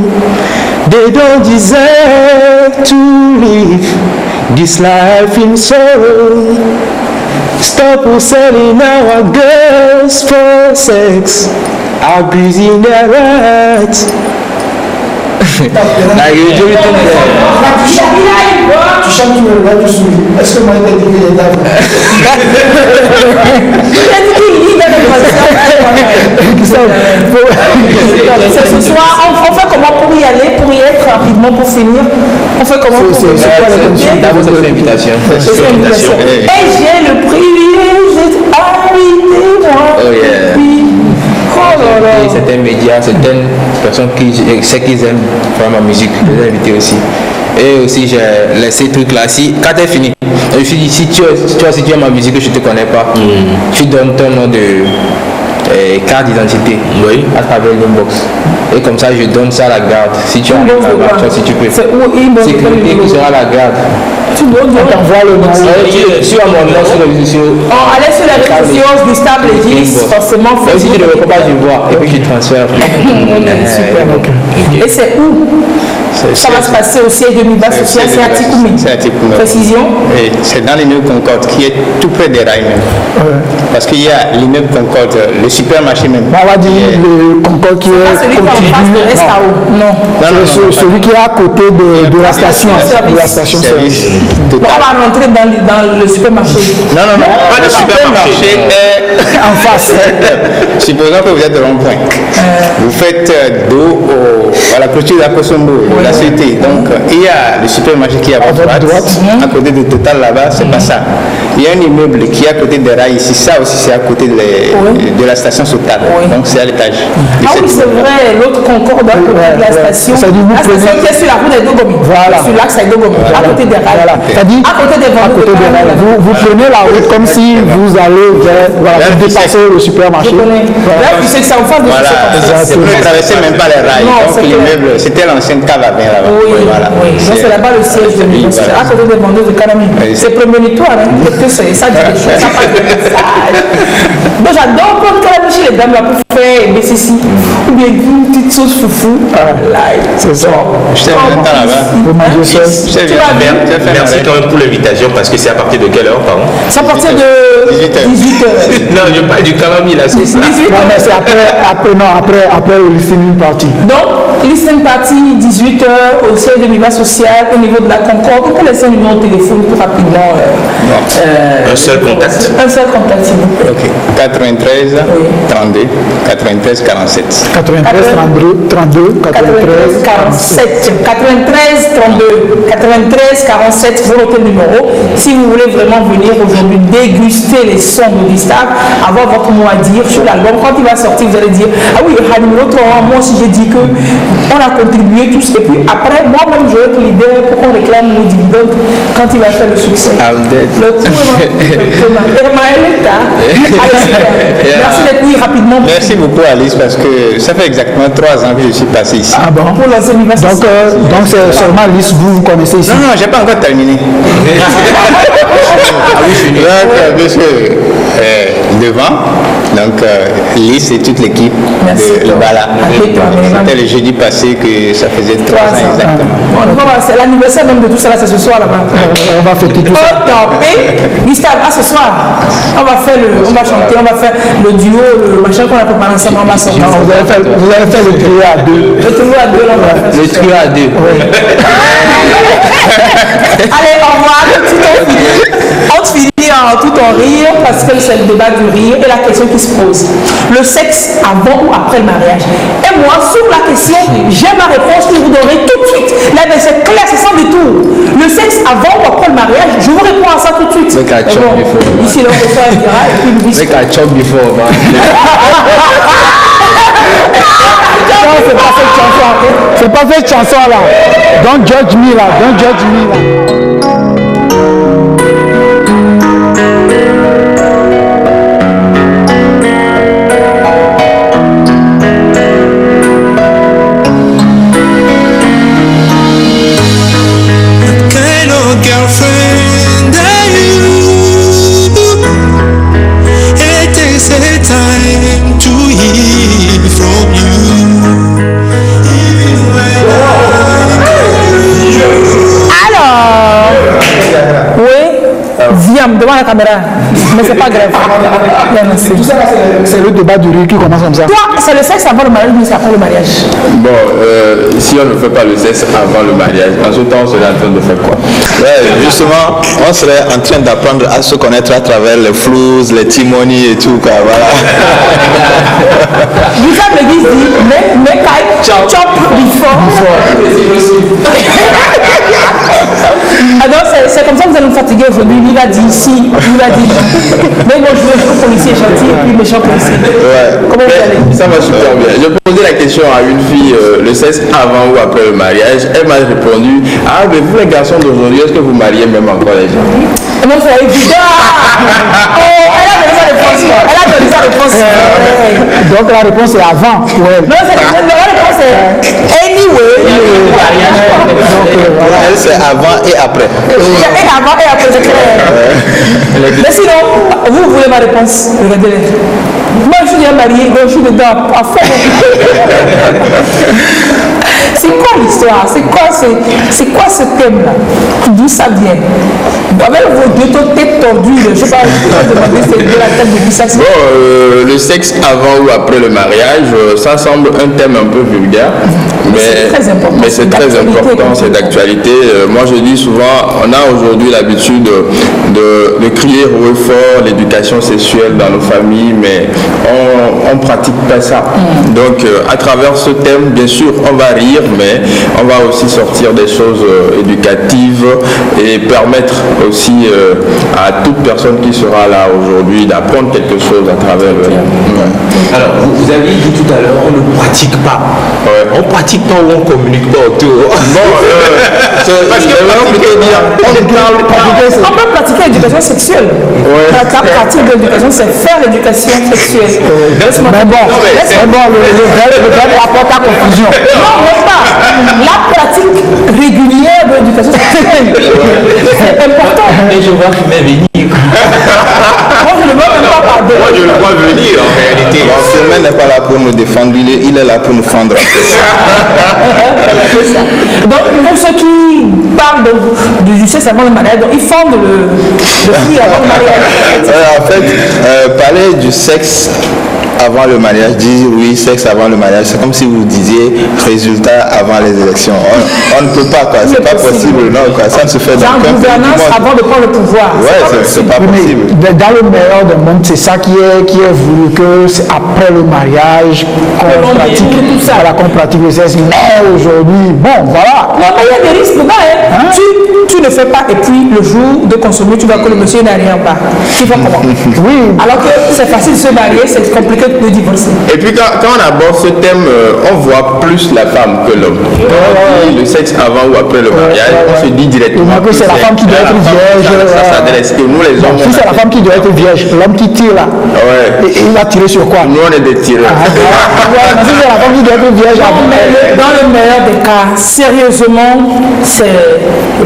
They don't deserve to live this life in sorrow. Stop selling our girls for sex, abusing their rights. Like you do it in Tu chantes, tu me regardes, tu souris. Est-ce que moi, je t'ai dit qu'il est là? Ce soir, on fait comment pour y aller, pour y être rapidement, pour finir? On fait comment pour c'est quoi la condition d'abord cette invitation? Et j'ai le privilège d'être invité, moi. Oh yeah. Et certains médias, certaines personnes qui sais qu'ils aiment faire ma musique, je les ai invités aussi. Et aussi j'ai laissé le truc là. Quand elle finit, je me suis dit si tu as ma musique et je ne te connais pas, tu donnes ton nom de carte d'identité à travers l'inbox. Et comme ça je donne ça à la garde. Si tu as si tu peux. C'est sécurité qui sera à la garde. Tu t'envoies le nom. Sur mon nom sur les réseaux sociaux. Allez sur les réseaux sociaux, Gustave Legis, forcément. Si tu ne veux pas, je vois. Et puis tu transfères. Super. Et c'est où ça va se passer au siège de Miba Social, c'est à Tikoumi. C'est à Tikoumi. Précision. C'est dans l'immeuble Concorde qui est tout près des rails même. Parce qu'il y a l'immeuble Concorde, le supermarché même. On va dire le Concorde qui est celui qui est en face de SAO. Non. Celui qui est à côté de la station. De la station service. On va rentrer dans le supermarché. Non. Pas le supermarché est en face. Supposons que vous êtes de rond-point. Vous faites dos à la clôture de la Kosombo, la Cité. Donc, il y a le supermarché qui est à votre droite. À côté de Total là-bas, c'est pas ça. Il y a un immeuble qui est à côté des rails ici. Ça aussi, c'est à côté de la station Total. Donc, c'est à l'étage. Ah oui, c'est vrai. L'autre Concorde à côté de la station. La station qui est sur la route des Dogomi. Voilà. Sur l'axe des Dogomi. À côté des rails. C'est-à-dire, à côté des rails. Vous prenez la route comme si vous allez vous dépasser le supermarché. Là, tu sais que c'est en face de ce Vous ne traversez même pas les rails. Donc, l'immeuble, c'était l'ancienne cave à vin là-bas. Oui. Donc, c'est là-bas le siège de l'université. À côté des vendeurs de Canami. C'est prémonitoire, hein. Ça dit des choses. Ça passe des messages. Donc, j'adore prendre Canami chez les dames là pour faire BCC. Ou bien une petite sauce foufou. C'est ça. Je t'ai vu là-bas. Merci quand même pour l'invitation parce que c'est à partir de quelle heure, pardon? C'est à partir de 18h. Non, je parle du Canami là, c'est ça. Non, mais c'est après le listening party. Donc, listening party, 18h au siège de Miba Social au niveau de la Concorde. On peut laisser un numéro de téléphone pour rapidement. Un seul contact. Un seul contact, s'il vous plaît. Ok. 93 32 93 47. 93 32 93 47. 93 32 93 47. Vous notez le numéro. Si vous voulez vraiment venir aujourd'hui déguster les sons de Gustave, avoir votre mot à dire sur l'album, quand il va sortir, vous allez dire ah oui, moi aussi j'ai dit que on a contribué tous. Et puis après, moi-même, je vais être l'idée pour qu'on réclame nos dividendes quand il va faire le succès. Le merci d'être venu rapidement. Merci beaucoup, Alice, parce que ça fait exactement 3 ans que je suis passé ici. Ah bon? Pour lancer l'université. Donc c'est seulement Alice, vous connaissez ici? Non, j'ai pas encore terminé. Donc, monsieur, devant, donc Lys et toute l'équipe de Bala. C'était le jeudi passé que ça faisait 3 ans exactement. C'est l'anniversaire même de tout ça là, c'est ce soir là-bas. On va fêter tout ça. Gustave, ce soir, on va chanter, on va faire le duo, le machin qu'on a préparé ensemble, on va sortir. Vous allez faire le trio à 2. Le trio à 2, là, on va faire. Le trio à 2. Allez, au revoir, on te finit tout en rire parce que c'est le débat du rire et la question qui se pose. Le sexe avant ou après le mariage? Et moi, sur la question, j'ai ma réponse que je vous donnerai tout de suite. Là, c'est clair, c'est sans détour. Le sexe avant ou après le mariage, je vous réponds à ça tout de suite. Ici, là, on peut faire un dira et puis nous Make a chop before, man. C'est pas cette chanson là. Don't judge me là. Don't judge me là. Girlfriend, are you? It takes a time to heal from you. Alors, caméra. Mais c'est pas grave. Tout ça, c'est le débat du riz qui commence comme ça. Toi, c'est le sexe avant le mariage ou c'est après le mariage? Bon, si on ne fait pas le sexe avant le mariage, en ce temps, on serait en train de faire quoi? Ouais, justement, on serait en train d'apprendre à se connaître à travers les flous, les timonies et tout, quoi, voilà. Du coup, l'église dit, make I chop before. Alors, c'est comme ça que vous allez nous fatiguer aujourd'hui. Il a dit ici, il a dit non. Mais moi, je veux un policier gentil et puis méchant policier. Ouais. Comment vous allez? Ça va super bien. Je posais la question à une fille, le sexe avant ou après le mariage. Elle m'a répondu, ah, mais vous les garçons d'aujourd'hui, est-ce que vous mariez même encore les gens? Non, c'est évident. Oh, elle a donné sa réponse. Elle a donné sa réponse. Donc la réponse est avant. Ouais. Non, la réponse est anyway. Elle, c'est avant et après. Et avant et après, c'est clair. Mais sinon, vous voulez ma réponse? Regardez-les. Moi, je suis déjà marié, donc je suis dedans à fond. C'est quoi l'histoire? C'est quoi ce thème-là? D'où ça vient? Avec vos deux têtes tordues, je ne sais pas, je vais demander c'est de la tête de qui ça se Bon, le sexe avant ou après le mariage, ça semble un thème un peu vulgaire, mais c'est très important, c'est d'actualité. Moi, je dis souvent, on a aujourd'hui l'habitude de crier haut et fort l'éducation sexuelle dans nos familles, mais on ne pratique pas ça. Donc, à travers ce thème, bien sûr, on va rire, mais on va aussi sortir des choses éducatives et permettre aussi à toute personne qui sera là aujourd'hui d'apprendre quelque chose à travers le thème. Alors, vous aviez dit tout à l'heure, on ne pratique pas. On pratique pas ou on communique pas autour. Parce que on peut pratiquer l'éducation sexuelle. La pratique de l'éducation, c'est faire l'éducation sexuelle. Mais bon, le verbe apporte à confusion. Non, même pas. La pratique régulière de l'éducation sexuelle, c'est important. Et je vois qu'il m'est venu. Moi, je ne vois même pas pardon. Moi, je le vois venir en réalité. Le n'est pas là pour nous défendre, il est là pour nous fendre. Donc, pour ceux qui parlent du sexe avant le mariage, donc, ils fondent le fil avant le mariage. En fait, parler du sexe avant le mariage, dire oui, sexe avant le mariage, c'est comme si vous disiez résultat avant les élections. On ne peut pas, quoi. C'est pas possible, non, quoi. Ça ne se fait dans aucun gouvernance avant de prendre le pouvoir. Ouais, c'est pas possible. Mais dans le meilleur des mondes, c'est ça qui est voulu, que c'est après le mariage qu'on pratique, voilà, qu'on pratique le sexe. Mais aujourd'hui, bon, voilà. Non, mais il y a des risques là, hein. Tu ne fais pas et puis le jour de consommer, tu vois que le monsieur n'a rien pas. Tu vois comment? Oui. Alors que c'est facile de se marier, c'est compliqué de divorcer. Et puis quand on aborde ce thème, on voit plus la femme que l'homme. Le sexe avant ou après le mariage, on se dit directement que c'est la femme qui doit être vierge. Ça s'adresse que nous les hommes. Si c'est la femme qui doit être vierge, l'homme qui tire là, il va tirer sur quoi? Nous on est des tireurs. Si c'est la femme qui doit être vierge, dans le meilleur des cas, sérieusement, c'est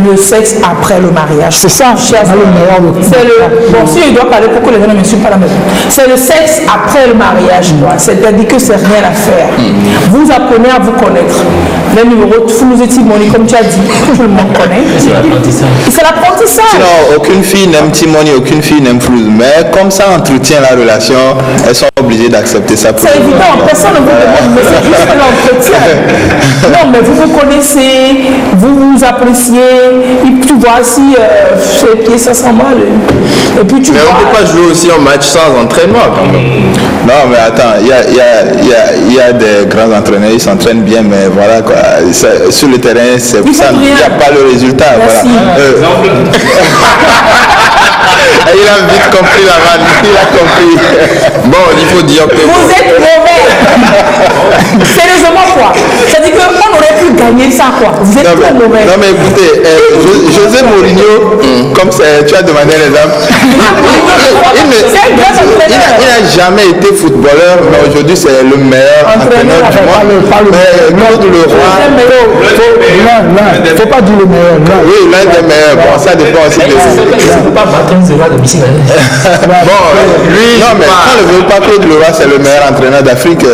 le sexe après le mariage. C'est ça, dans le meilleur des cas. Bon, si il doit parler pour que les gens ne me suivent pas la maison. C'est le sexe après le mariage, c'est-à-dire que c'est rien à faire. Vous apprenez à vous connaître. Les numéros de flous et timoni, comme tu as dit, tout le monde connaît. C'est l'apprentissage. Sinon, aucune fille n'aime timoni, aucune fille n'aime flou. Mais comme ça entretient la relation, elles sont obligées d'accepter ça. C'est évident, personne ne vous demande, mais c'est juste l'entretien. Non, mais vous vous connaissez, vous vous appréciez, et tu vois si ses pieds ça sent mal. Et puis tu mais vois, on ne peut pas jouer aussi en match sans entraînement quand même. Non, mais attends, il y a des grands entraîneurs, ils s'entraînent bien, mais voilà quoi. Sur le terrain, c'est pour ça qu'il n'y a pas le résultat. Merci. Voilà. Il a vite compris la vanne, il a compris. Bon, il faut dire que... Vous êtes mauvais. Sérieusement quoi? C'est-à-dire qu'on aurait pu gagner ça quoi. Vous êtes trop mauvais. Non mais écoutez, José Mourinho, comme tu as demandé les dames, il n'a jamais été footballeur, mais aujourd'hui c'est le meilleur entraîneur du monde. Mais Claude Leroy, il ne faut pas dire le meilleur. Oui, l'un des meilleurs. Bon, ça dépend aussi de. Il ne peut pas battre un zéro à domicile. Bon, lui, non, mais quand le veut pas Claude Leroy, c'est le meilleur entraîneur d'Afrique.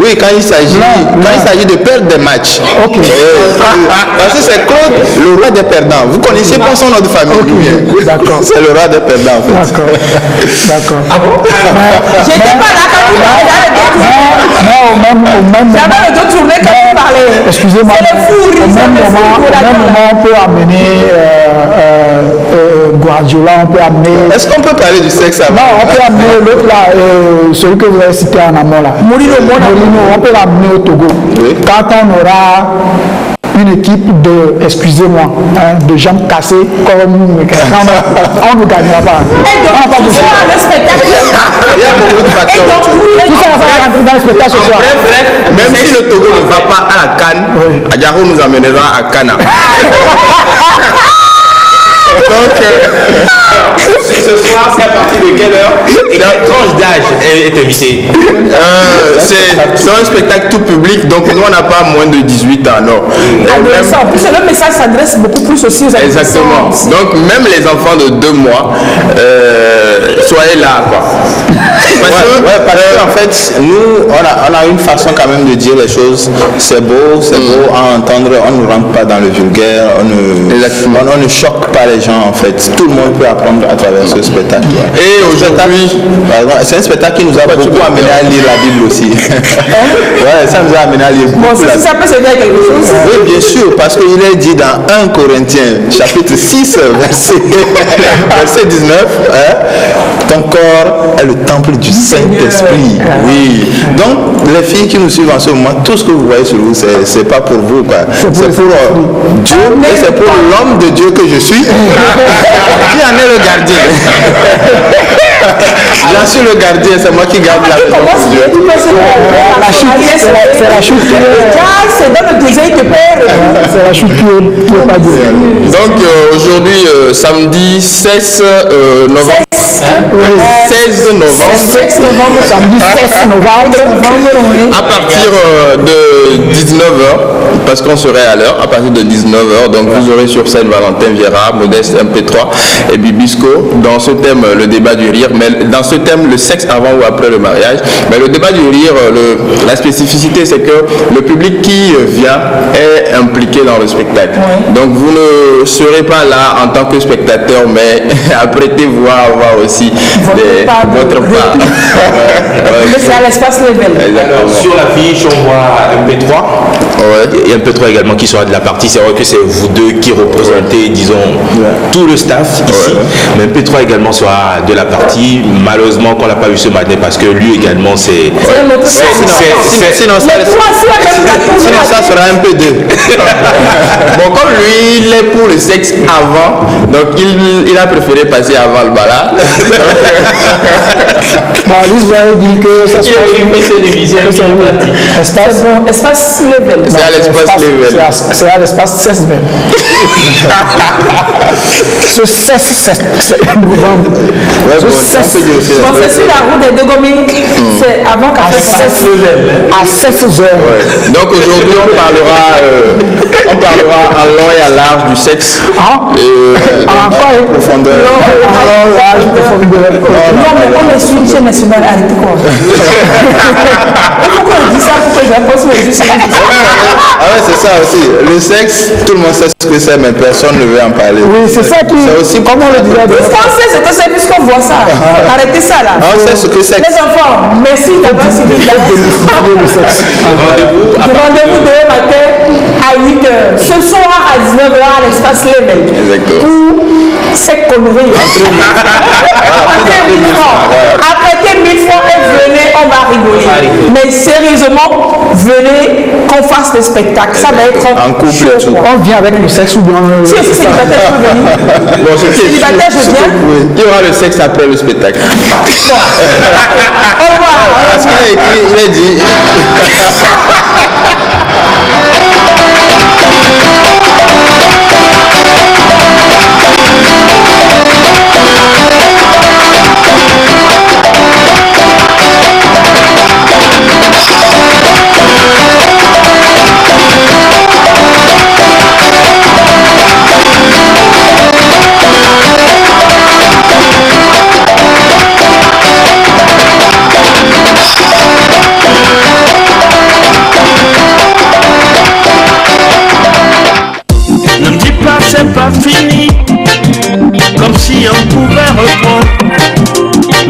Oui, quand il s'agit de perdre des matchs. Ok. Parce que c'est Claude, le roi des perdants. Vous connaissez pas son nom de famille. Oui, d'accord. C'est le roi des perdants, en fait. D'accord. Ah bon? J'étais pas là quand tu parlais. J'avais le dos tourné quand tu parlais. Excusez-moi. Au même moment, on peut amener Guardiola, on peut amener. Est-ce qu'on peut parler du sexe avant? Non, on peut amener l'autre là, celui que vous avez cité en amont là. Molino, on peut l'amener au Togo. Oui. Quand on aura une équipe de, excusez-moi, de jambes cassées comme on ne gagnera pas. On n'a pas besoin. Il y a beaucoup de facteurs. Tout ça va rentrer dans le spectacle ce soir. Même si le Togo ne va pas à la Cannes, Adjaro nous amènera à Cana. Donc, ce soir, c'est à partir de quelle heure et quelle tranche d'âge est invitée? C'est un spectacle tout public, donc nous on n'a pas moins de 18 ans. Non. Adolescents, en plus le message s'adresse beaucoup plus aussi aux adolescents. Exactement. Donc même les enfants de 2 mois, soyez là quoi. Parce que en fait, nous on a une façon quand même de dire les choses. C'est beau à entendre, on ne rentre pas dans le vulgaire, on ne choque pas les gens en fait. Tout le monde peut apprendre à travers ce spectacle. Et aujourd'hui, c'est un spectacle qui nous a beaucoup amené à lire la Bible aussi. Ouais, ça nous a amené à lire beaucoup. Bon, si ça peut servir à quelque chose. Oui, bien sûr, parce qu'il est dit dans 1 Corinthiens, chapitre 6, verset 19, ton corps est le temple du Saint-Esprit. Oui. Donc, les filles qui nous suivent en ce moment, tout ce que vous voyez sur vous, c'est pas pour vous, quoi. C'est pour Dieu et c'est pour l'homme de Dieu que je suis. Qui en est le gardien? J'en suis le gardien, c'est moi qui garde la maison de Dieu. C'est la chute qui c'est dans le désert que perd. C'est la chute qui est pas dire. Donc aujourd'hui, samedi 16 novembre. 16 novembre. Samedi 16 novembre. À partir de 19h, parce qu'on serait à l'heure, à partir de 19h, donc vous aurez sur scène Valentin Viera, Modeste MP3 et Bibisco. Dans ce thème, le débat du rire, mais dans ce thème, le sexe avant ou après le mariage. Mais le débat du rire, la spécificité, c'est que le public qui vient est impliqué dans le spectacle. Donc vous ne serez pas là en tant que spectateur, mais apprêtez-vous à avoir aussi votre part. C'est à l'espace level. Sur l'affiche, on voit MP3. Il y a MP3 également qui sera de la partie. C'est vrai que c'est vous deux qui représentez, disons, tout le staff ici. Mais MP3 également sera de la partie. Malheureusement, qu'on l'a pas vu ce matin parce que lui également, c'est. Sinon, ça sera un peu deux. Bon, comme lui, il est pour le sexe avant, donc il a préféré passer avant le bala. Bon, Alice va dire que ça sera espace level. C'est à l'espace level. C'est à l'espace 16 level. Ce 16 novembre. C'est sur la route des Dogomines. C'est avant qu'à 16 level. À 16 heures. Donc aujourd'hui, on parlera en long et à large du sexe. En profondeur. Non, mais on est sur une chaîne nationale, arrêtez quoi. Pourquoi on dit ça? Pourquoi j'ai pas dit ça? Ah ouais, c'est ça aussi. Le sexe, tout le monde sait ce que c'est, mais personne ne veut en parler. Oui, c'est ça qui. C'est aussi comment le dire. Puisqu'on sait ce que c'est, puisqu'on voit ça. Arrêtez ça là. On sait ce que c'est. Les enfants, merci d'avoir suivi le sexe. Rendez-vous demain matin à 8h. Ce soir à 19h à l'espace Level. Exactement. Pour cette connerie. Apprêtez 1000 francs et venez, on va rigoler. Mais sérieusement, venez qu'on fasse le spectacle. Ça va être en couple. On vient avec le sexe ou bien si célibataire, je peux venir. Bon, célibataire, je viens. Il y aura le sexe après le spectacle. Au revoir. Parce qu'il est dit.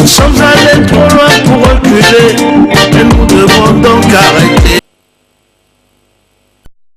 Nous sommes allés trop loin pour reculer, et nous devons donc arrêter.